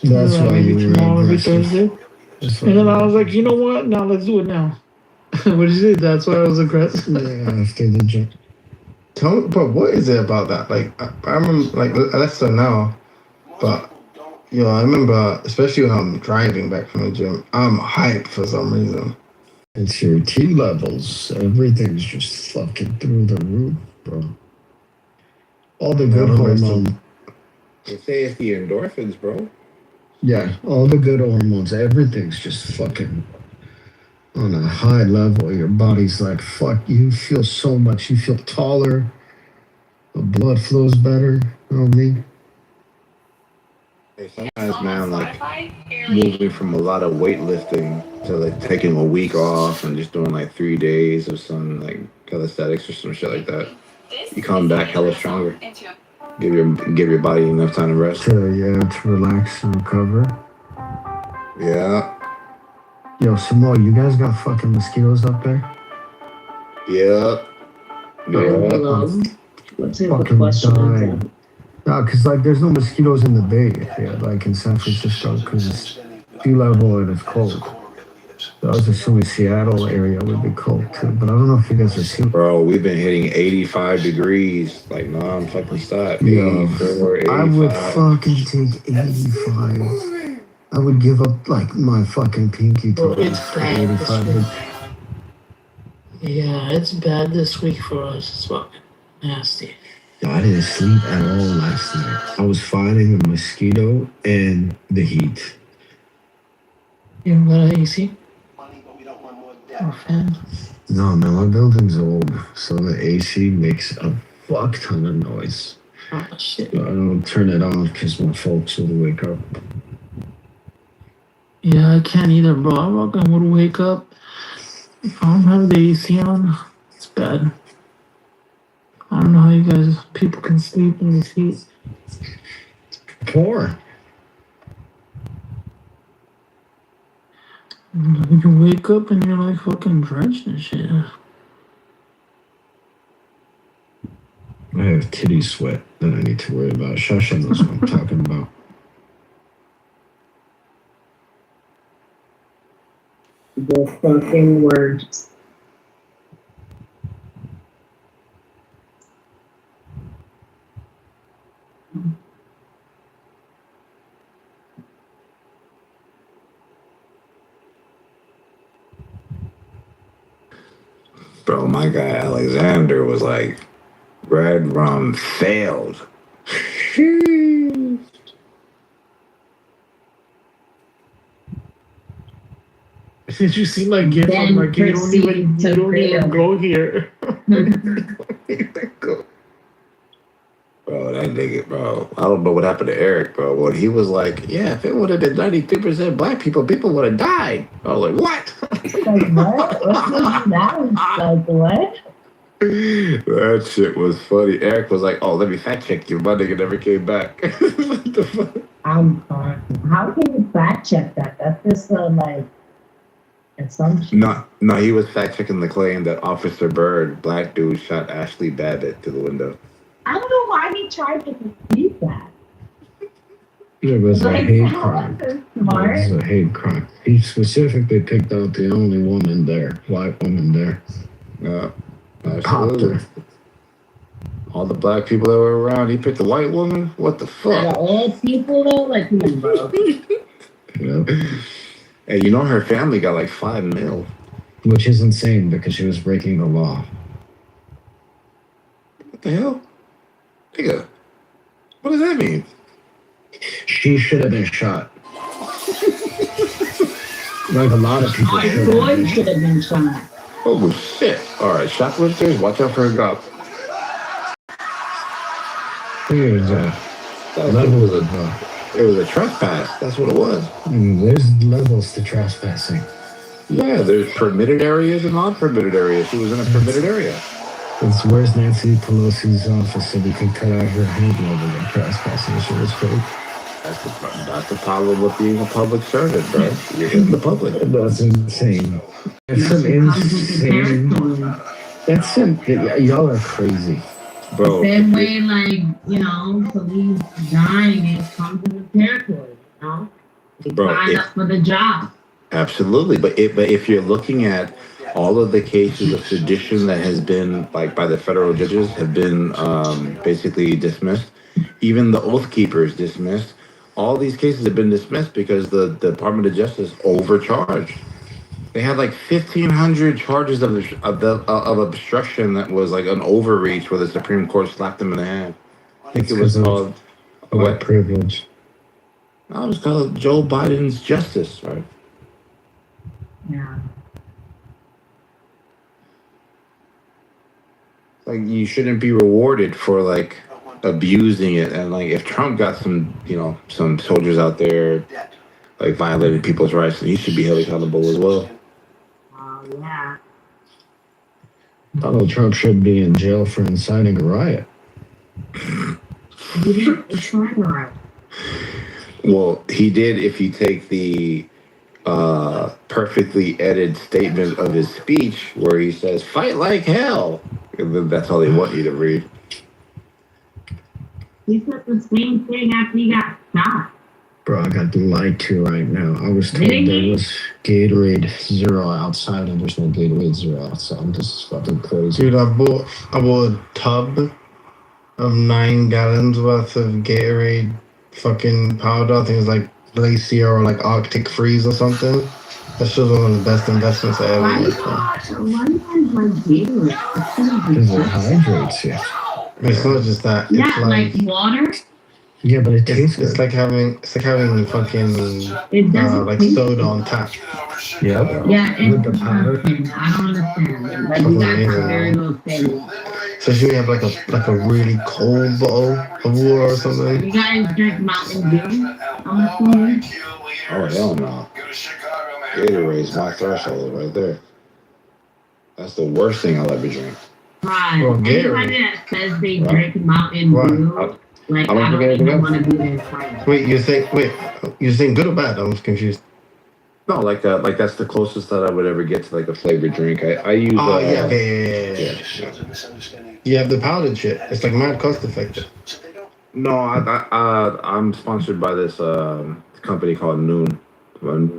That's why maybe you were tomorrow, maybe aggressive. Thursday. And then I was like, you know what? Now let's do it now. What did you say? That's why I was aggressive. Yeah, after the gym. Tell me, bro, what is it about that? Like, I remember, like, less so now, but, yo, I remember, especially when I'm driving back from the gym, I'm hyped for some reason. It's your T levels. Everything's just fucking through the roof, bro. All the good hormones. They say it's the endorphins, bro. Yeah, all the good hormones. Everything's just fucking on a high level. Your body's like, fuck, you feel so much. You feel taller. The blood flows better. You know what I mean? Hey, sometimes, man, like moving from a lot of weightlifting to like taking a week off and just doing like 3 days of some like calisthenics or some shit like that, you come back hella stronger. Give your body enough time to rest. To relax and recover. Yeah. Yo, Samo, you guys got fucking mosquitoes up there? Yeah. Let's see what the question is. No, because like there's no mosquitoes in the Bay here, like in San Francisco, because it's sea level and it's cold. So I was assuming Seattle area would be cold too, but I don't know if you guys are seeing. Bro, we've been hitting 85 degrees like non-fucking stop. Yo, 84, 85. I would fucking take 85. I would give up like my fucking pinky to It's for bad 85. Yeah, it's bad this week for us. It's fucking nasty. I didn't sleep at all last night. I was fighting a mosquito and the heat. You don't got an AC? Or fan? No, man, my building's old, so the AC makes a fuck ton of noise. Oh, shit. So I don't turn it off because my folks will wake up. Yeah, I can't either, bro. I would wake up. If I don't have the AC on, it's bad. I don't know how you guys, people can sleep in this heat. Poor. You wake up and you're like fucking drenched and shit. I have titty sweat that I need to worry about. Shasha knows what I'm talking about. The fucking word. Bro, my guy Alexander was like, Red Rum failed. Did you see my gift? I'm like, you don't even go here. Bro, that nigga, bro. I don't know what happened to Eric, bro. When he was like, yeah, if it would have been 93% black people would have died. I was like, what? Like, what? That was like, what? That shit was funny. Eric was like, oh, let me fact check you. My nigga never came back. What the fuck? How can you fact check that? That's just like assumption. No, he was fact checking the claim that Officer Bird, black dude, shot Ashley Babbitt through the window. I don't know why he tried to confuse that. It was a Like, hate how crime. is It smart? was a hate crime. He specifically picked out the only woman there, white woman there. Yeah, Popped her. All the black people that were around, he picked a white woman? What the Out fuck? of all people though, like, come on, bro. Yep. Hey, you know her family got like $5 million. Which is insane because she was breaking the law. What the hell? Nigga, what does that mean? She should have been shot. Like a lot of people My should boy should have been shot. Oh shit. Alright, shoplifters, watch out for a cop. It was a trespass. That's what it was. There's levels to trespassing. Yeah, there's permitted areas and non-permitted areas. She was in a permitted area. It's where's Nancy Pelosi's office so we can cut out her hand over the trespassing. She was fake. That's the problem with being a public servant, bro. You're in the public. That's insane. That's some insane. That's some. Y'all are crazy, bro. Same way, like, you know, police dying, it comes to the territory, you know? They sign up for the job. Absolutely, but if you're looking at all of the cases of sedition that has been, like, by the federal judges have been basically dismissed, even the Oath Keepers dismissed. All these cases have been dismissed because the Department of Justice overcharged. They had like 1,500 charges of obstruction that was like an overreach where the Supreme Court slapped them in the hand. I think it was called white privilege. No, it was called Joe Biden's justice, right? Yeah. Like you shouldn't be rewarded for like abusing it, and like if Trump got some soldiers out there like violating people's rights, then he should be held accountable as well. Yeah. Donald Trump should be in jail for inciting a riot. Well, he did if you take the perfectly edited statement of his speech where he says, "Fight like hell." And then that's all they want you to read. He said the same thing after he got shot. Bro, I got lied to right now. I was told Really? there was Gatorade Zero outside and there's no Gatorade Zero outside. This is fucking crazy. Dude, I bought a tub of 9 gallons worth of Gatorade fucking powder. I think it's like Glacier or like Arctic Freeze or something. That's just one of the best investments I ever made. Why do you guys like Gatorade? Because it hydrates you. It's not just that. Yeah, It's like water? Yeah, but it tastes it's like having fucking It doesn't like taste soda on tap. Yeah. Yeah, With it's the powder. I don't understand. Like, you guys are very low things. Especially when you have like a really cold bottle of water or something. You guys drink Mountain Dew? I'm assuming. Oh hell no! Gatorade's my threshold right there. That's the worst thing I'll ever drink. Right. Well, Anybody that says they drink Mountain Dew, like, I don't I don't drink even anything want to be their friend. Wait, you think good or bad? I was confused. No, like that's the closest that I would ever get to like a flavored drink. I use. Oh yeah. You have the powdered shit. It's like mad cost effective. No, I'm sponsored by this company called Noon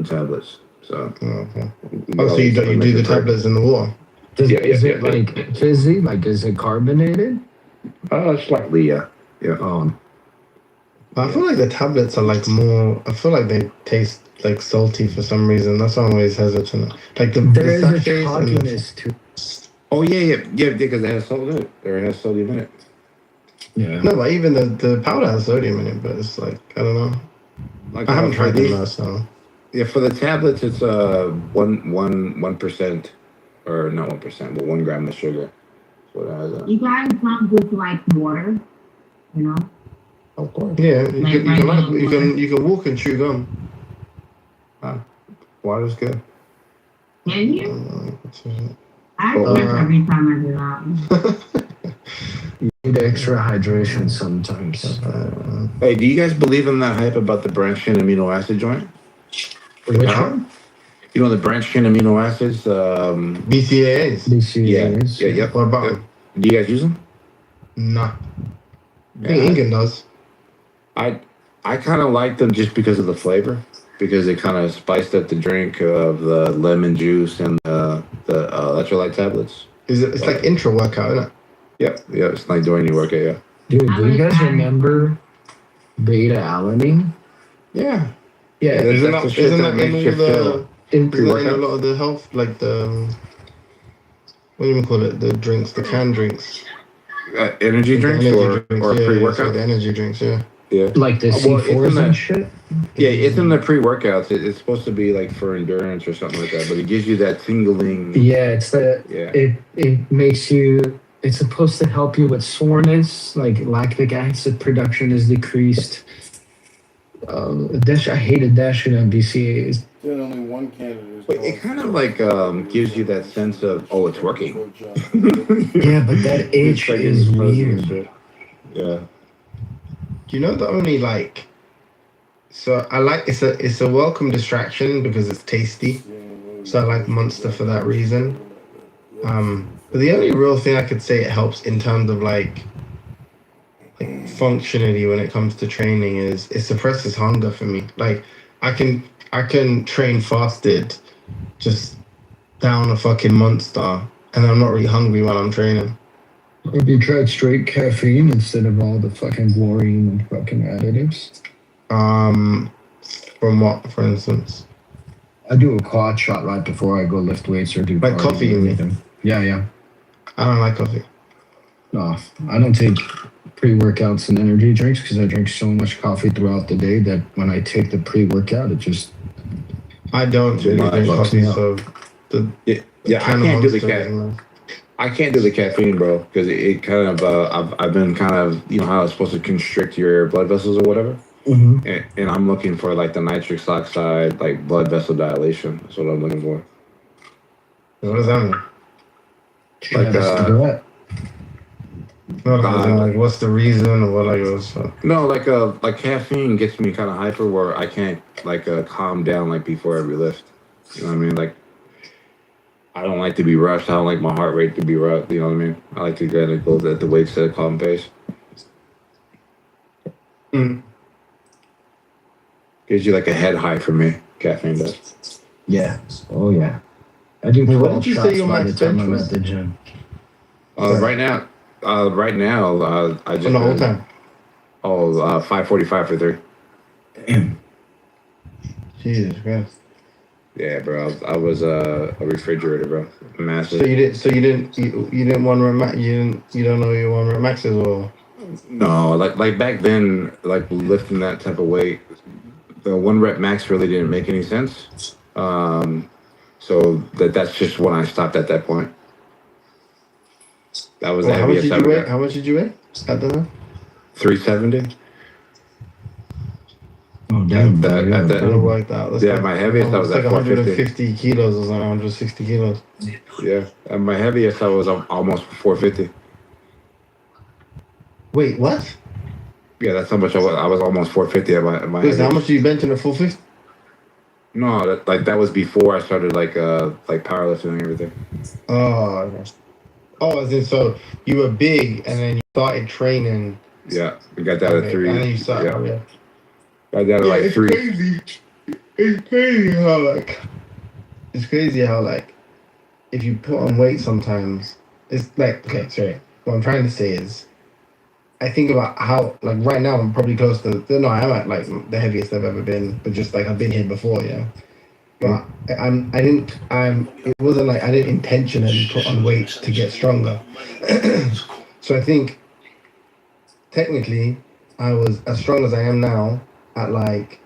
tablets. So. Okay. Oh, so you do the tablets in the water? Is it like fizzy? Like, is it carbonated? Slightly, yeah. Yeah. I feel like the tablets are like more. I feel like they taste like salty for some reason. That's why I'm always hesitant. Like There is a sachets and the- chalkiness to. Oh yeah, because it has salt in it, or it has sodium in it. Yeah. No, but even the powder has sodium in it. But it's like I don't know. Like I haven't tried them these. though, so. Yeah, for the tablets, it's 1%, or not 1%, but 1 gram of sugar. That's what it has. You guys don't just like water, you know? Of course. Yeah, Like you can walk and chew gum. Water's good. Can you? I Oh, drink every time I do that. You need extra hydration sometimes. Hey, do you guys believe in that hype about the branched-chain amino acid joint? Which one? You know the branched chain amino acids. BCAAs. BCAAs. Yeah. Yep. What about them? Do you guys use them? Nah. I think Incan does. I kind of like them just because of the flavor, because it kind of spiced up the drink of the lemon juice and the electrolyte tablets. It's like intra workout, isn't it? Yep. Yeah. It's like during your workout. Yeah. Dude, do you guys remember beta alanine? Yeah. Yeah. Isn't that in all in in a lot of the health, like the what do you call it? The drinks, the canned drinks. Energy drinks or pre-workout? The energy drinks, yeah. Yeah. Like the C4s and shit? Yeah, it's in the pre-workouts. It's supposed to be like for endurance or something like that, but it gives you that tingling. Yeah, it's that. Yeah. It makes you. It's supposed to help you with soreness, like lactic acid production is decreased. I hated that shit on BCAAs. There's only one candidate. But it kind of like gives you that sense of, oh, it's working. Yeah, but that itch is weird. Yeah. Do you know the only like? So I like it's a welcome distraction because it's tasty. So I like Monster for that reason. But the only real thing I could say it helps in terms of like functionally when it comes to training is it suppresses hunger for me. Like I can train fasted, just down a fucking Monster, and I'm not really hungry while I'm training. Have you tried straight caffeine instead of all the fucking chlorine and fucking additives? From what, for instance? I do a quad shot right before I go lift weights or do like coffee. You mean? Yeah. I don't like coffee. No, I don't take pre-workouts and energy drinks because I drink so much coffee throughout the day that when I take the pre-workout, it just. I don't really drink coffee, so I can't do the caffeine. I can't do the caffeine, bro, because it kind of I've been kind of, you know how it's supposed to constrict your blood vessels or whatever. Mm-hmm. And I'm looking for like the nitrous oxide, like blood vessel dilation. That's what I'm looking for. What does that mean? Like like what's the reason or what like was? No, like caffeine gets me kind of hyper where I can't like calm down like before every lift. You know what I mean? Like I don't like to be rushed. I don't like my heart rate to be rushed. You know what I mean? I like to kind of go at the weights at a calm pace. Gives you like a head high for me. Caffeine does. Yeah. Oh yeah. I do 12 what did you shots say your by the max time bench I'm was? at the gym. Right now, I just. the whole time. 5:45 for 3. Damn. Jesus Christ. Yeah, bro. I was a refrigerator, bro. Massive. So you didn't one rep max. You don't know your one rep maxes or. No, like back then, like lifting that type of weight, the 1 rep max really didn't make any sense. So that's just when I stopped at that point. That was the how much heaviest did I you ever weigh? got. How much did you weigh at the time? 370. Oh damn. Like that. That's Yeah, like, my heaviest I was like at 450. 150 kilos or something. 160 kilos. Yeah, and my heaviest I was almost 450. Wait, what? Yeah, that's how much I was. I was almost 450 at my Wait, so how heaviest. much do you bench in a full 50? No, that was before I started like powerlifting and everything. Oh, okay. As in, so you were big and then you started training. Yeah, we got that at 3. And then you started. Yeah. Got that at like 3. Crazy. It's crazy how like if you put on weight sometimes it's like okay, sorry. What I'm trying to say is I think about how like right now I'm probably close to I'm at like the heaviest I've ever been, but just like I've been here before, yeah. But it wasn't like I didn't intentionally put on weight to get stronger. So I think technically I was as strong as I am now at like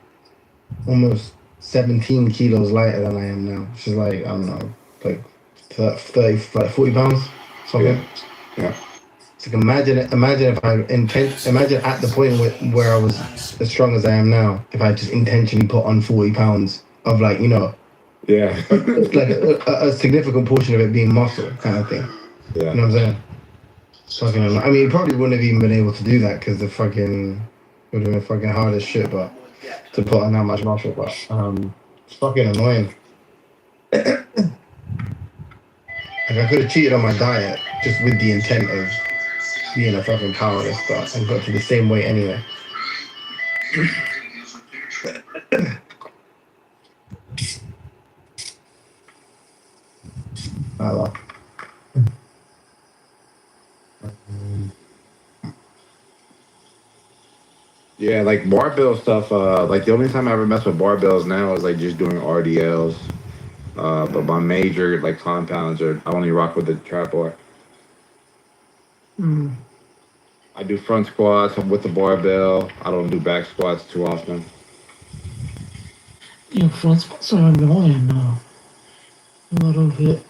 almost 17 kilos lighter than I am now, which is like, I don't know, like 30, like 40 pounds, something. Yeah. It's like imagine if imagine at the point where I was as strong as I am now, if I just intentionally put on 40 pounds of like, yeah, like a significant portion of it being muscle kind of thing. Yeah. You know what I'm saying? Fucking, I mean, you probably wouldn't have even been able to do that because the fucking would have been fucking hard as shit, but to put on that much muscle, but it's fucking annoying. I could have cheated on my diet just with the intent of being a fucking powerless, but I got to the same weight anyway. Well, Yeah, like barbell stuff. Like the only time I ever mess with barbells now is like just doing RDLs. But my major like compounds are I only rock with the trap bar. Mm. I do front squats with the barbell. I don't do back squats too often. Yeah, front squats are annoying now. A little bit.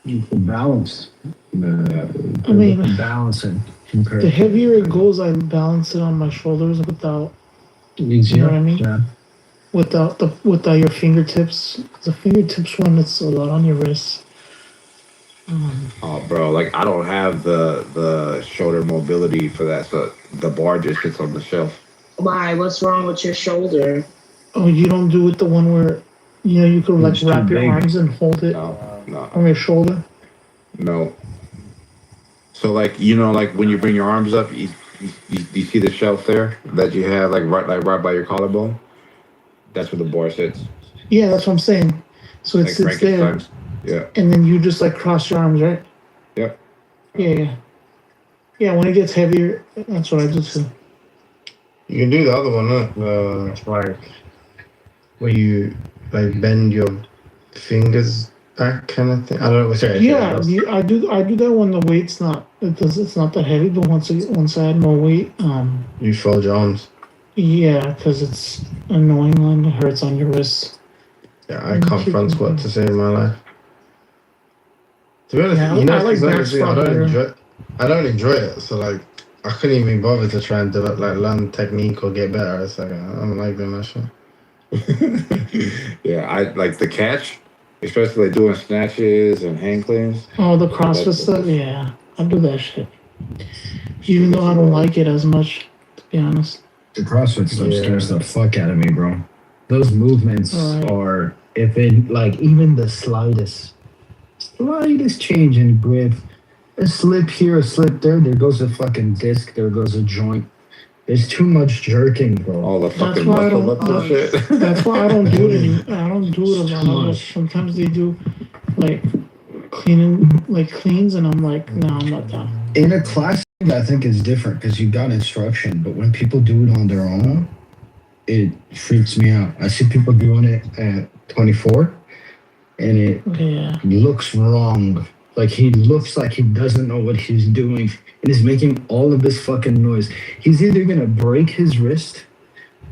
you can balance. I mean, balancing. the heavier it goes, I balance it on my shoulders without. You know what I mean? Yeah. Without your fingertips. The fingertips one, it's a lot on your wrists. Oh, bro, like I don't have the shoulder mobility for that, so the bar just sits on the shelf. Why? What's wrong with your shoulder? Oh, you don't do it the one where, you could like It's too wrap your big. arms and hold it No. on your shoulder. No. So like like when you bring your arms up, you see the shelf there that you have like right by your collarbone. That's where the bar sits. Yeah, that's what I'm saying. So it Like sits there, Frankenstein's. Yeah. and then you just like cross your arms, right? Yep. Yeah. Yeah, when it gets heavier, that's what I do too. You can do the other one, like where you like bend your fingers back, kind of thing. I don't know what's that. Yeah, I do that when the weight's not it's not that heavy, but once I add more weight, You fold your arms. yeah, because it's annoying and it hurts on your wrists. Yeah, I can't front squat to save my life. To be honest, Yeah, you know, I like back honestly, squat better. I don't enjoy it. So like, I couldn't even bother to try and develop, like, learn technique or get better. It's like I don't like doing that shit. Yeah, I like the catch, especially like doing snatches and hang cleans. Oh, the CrossFit stuff, yeah, I do that shit. Even though I don't like it as much, to be honest. The CrossFit stuff scares the fuck out of me, bro. Those movements are, if it, like, even the slightest change in grip, a slip here, a slip there goes a fucking disc, there goes a joint. There's too much jerking, bro. All the That's why I don't. That's why I don't do it anymore. I don't do it a lot. Sometimes they do like cleans, and I'm like, no, I'm not done. In a class, I think is different because you got instruction, but when people do it on their own, it freaks me out. I see people doing it at 24, and it looks wrong. Like he looks like he doesn't know what he's doing and is making all of this fucking noise. He's either gonna break his wrist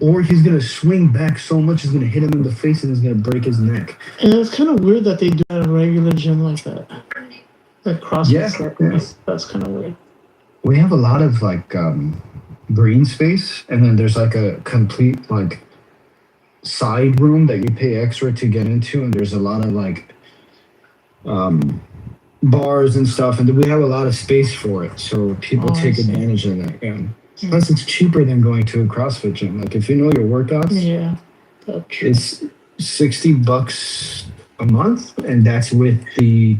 or he's gonna swing back so much it's gonna hit him in the face and it's gonna break his neck. And it's kind of weird that they do at a regular gym like that. Like CrossFit stuff. That's kind of weird. We have a lot of like green space, and then there's like a complete like side room that you pay extra to get into, and there's a lot of like bars and stuff, and we have a lot of space for it, so people take advantage of that. Yeah. Plus, it's cheaper than going to a CrossFit gym. Like if you know your workouts, it's $60 a month, and that's with the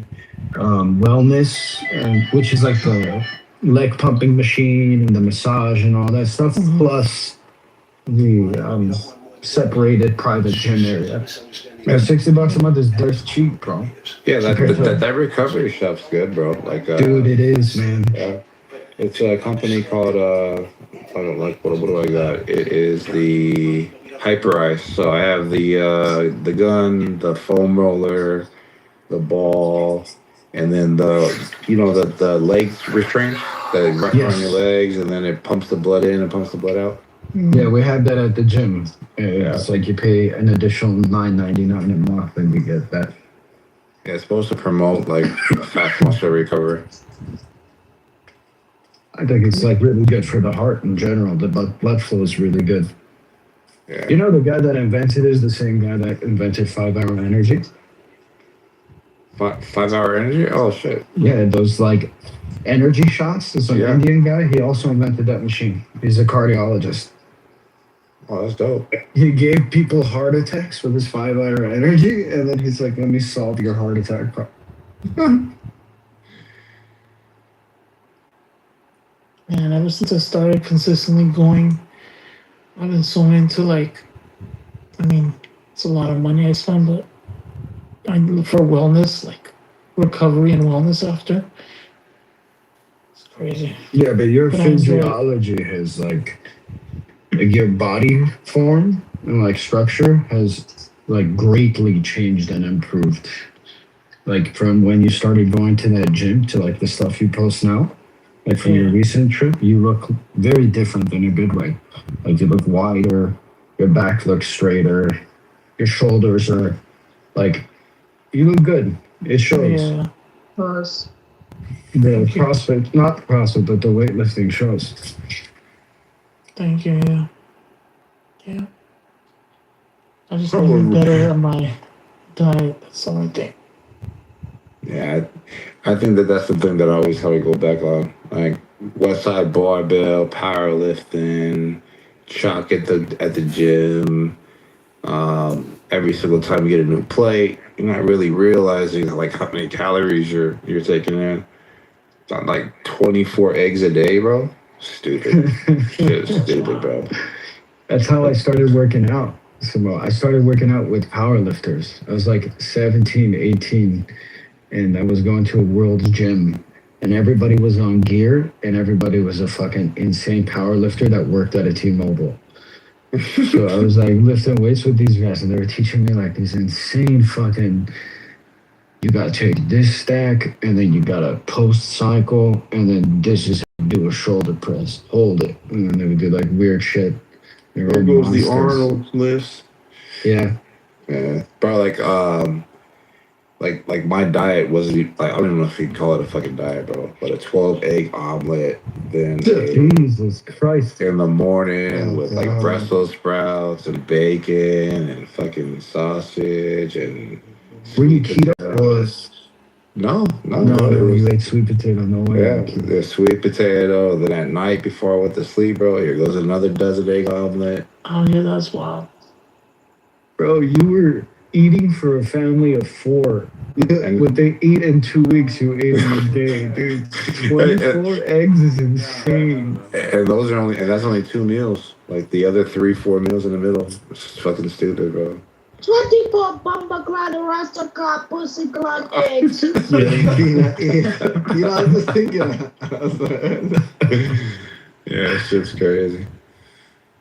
wellness, which is like the leg pumping machine and the massage and all that stuff, plus the separated private gym area. Yeah, $60 a month is dirt cheap, bro. Yeah, that recovery stuff's good, bro. Like, dude, it is, man. Yeah, it's a company called I don't like what do I got? It is the Hyper Ice. So I have the gun, the foam roller, the ball, and then the leg restraint that wrap on your legs, and then it pumps the blood in and pumps the blood out. Yeah, we have that at the gym. It's like you pay an additional $9.99 a month and you get that. Yeah, it's supposed to promote like fast muscle recovery. I think it's like really good for the heart in general. The blood flow is really good. Yeah. You know, the guy that invented it is the same guy that invented 5-hour energy. 5-hour energy? Oh shit. Yeah, those like energy shots. It's an Indian guy. He also invented that machine. He's a cardiologist. Oh, that's dope. He gave people heart attacks with his 5-hour energy, and then he's like, "Let me solve your heart attack problem." Man, ever since I started consistently going, I've been so into like, I mean, it's a lot of money I spend, but I look for wellness, like recovery and wellness after. It's crazy. Yeah, but your But I enjoy it. physiology has like your body form and like structure has like greatly changed and improved. Like from when you started going to that gym to like the stuff you post now. Like from your recent trip, you look very different in a good way. Like you look wider, your back looks straighter, your shoulders are like you look good. It shows. Yeah. Pause. The CrossFit, not the CrossFit, but the weightlifting shows. Thank you. Yeah. Yeah. I just need to be better at my diet. That's the only thing. Yeah, I think that's the thing that I always have to go back on. Like West Side barbell, powerlifting, chalk at the gym. Every single time you get a new plate, you're not really realizing like how many calories you're taking in. It's not like 24 eggs a day, bro. Stupid. Shit is stupid, bro. That's how I started working out. So I started working out with powerlifters. I was like 17, 18, and I was going to a world's gym, and everybody was on gear, and everybody was a fucking insane powerlifter that worked at a T-Mobile. So I was like lifting weights with these guys, and they were teaching me like these insane fucking. You gotta take this stack, and then you gotta post cycle, and then this is how you do a shoulder press. Hold it, and then they would do like weird shit. They were There goes the monsters. Arnold list. Yeah. Yeah, bro. Like my diet wasn't like I don't even know if you can call it a fucking diet, bro. But a 12-egg omelet, then Jesus Christ in the morning with like God. Brussels sprouts and bacon and fucking sausage and. Were you keto? No, You ate sweet potato. No way. Yeah, the sweet potato. Then at night before I went to sleep, bro, here goes another dozen egg omelet. Oh yeah, that's wild. Bro, you were eating for a family of 4. And what they eat in 2 weeks, you ate in a day, dude. 24 eggs is insane. And that's only 2 meals. Like the other 3-4 meals in the middle. It's fucking stupid, bro. 24 Bumba Grada Rasta Car Pussy Clock Eggs. You know, I was just thinking that. Yeah, it's just crazy.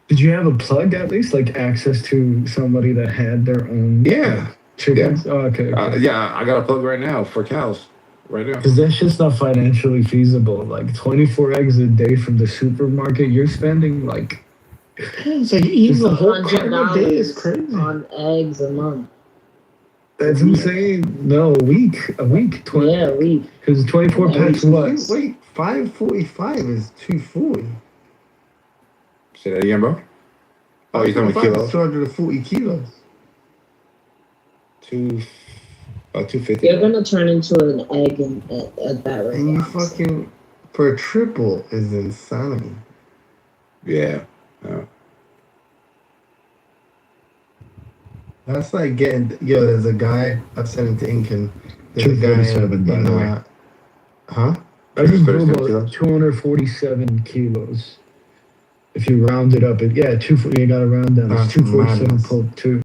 Did you have a plug at least, like access to somebody that had their own chickens? Yeah. Oh, okay. Yeah, I got a plug right now for cows. Right now. Because that's just not financially feasible. Like 24 eggs a day from the supermarket, you're spending like. It's like eating the whole carton a day is crazy. On eggs a month. That's insane. No, a week. 20. Yeah, a week. Because 24 packs what? Wait, 545 is 240. Say that again, bro. Oh, you're talking about kilos? 240 kilos. 250. You're gonna turn into an egg at that rate. And you fucking for a triple is insanity. Yeah. That's like getting there's a guy I've sent him to Incan. There's a guy 237 by the way. Huh? I just blew about 247 kilos. If you round it up, 240, you gotta round down. It's 247.2.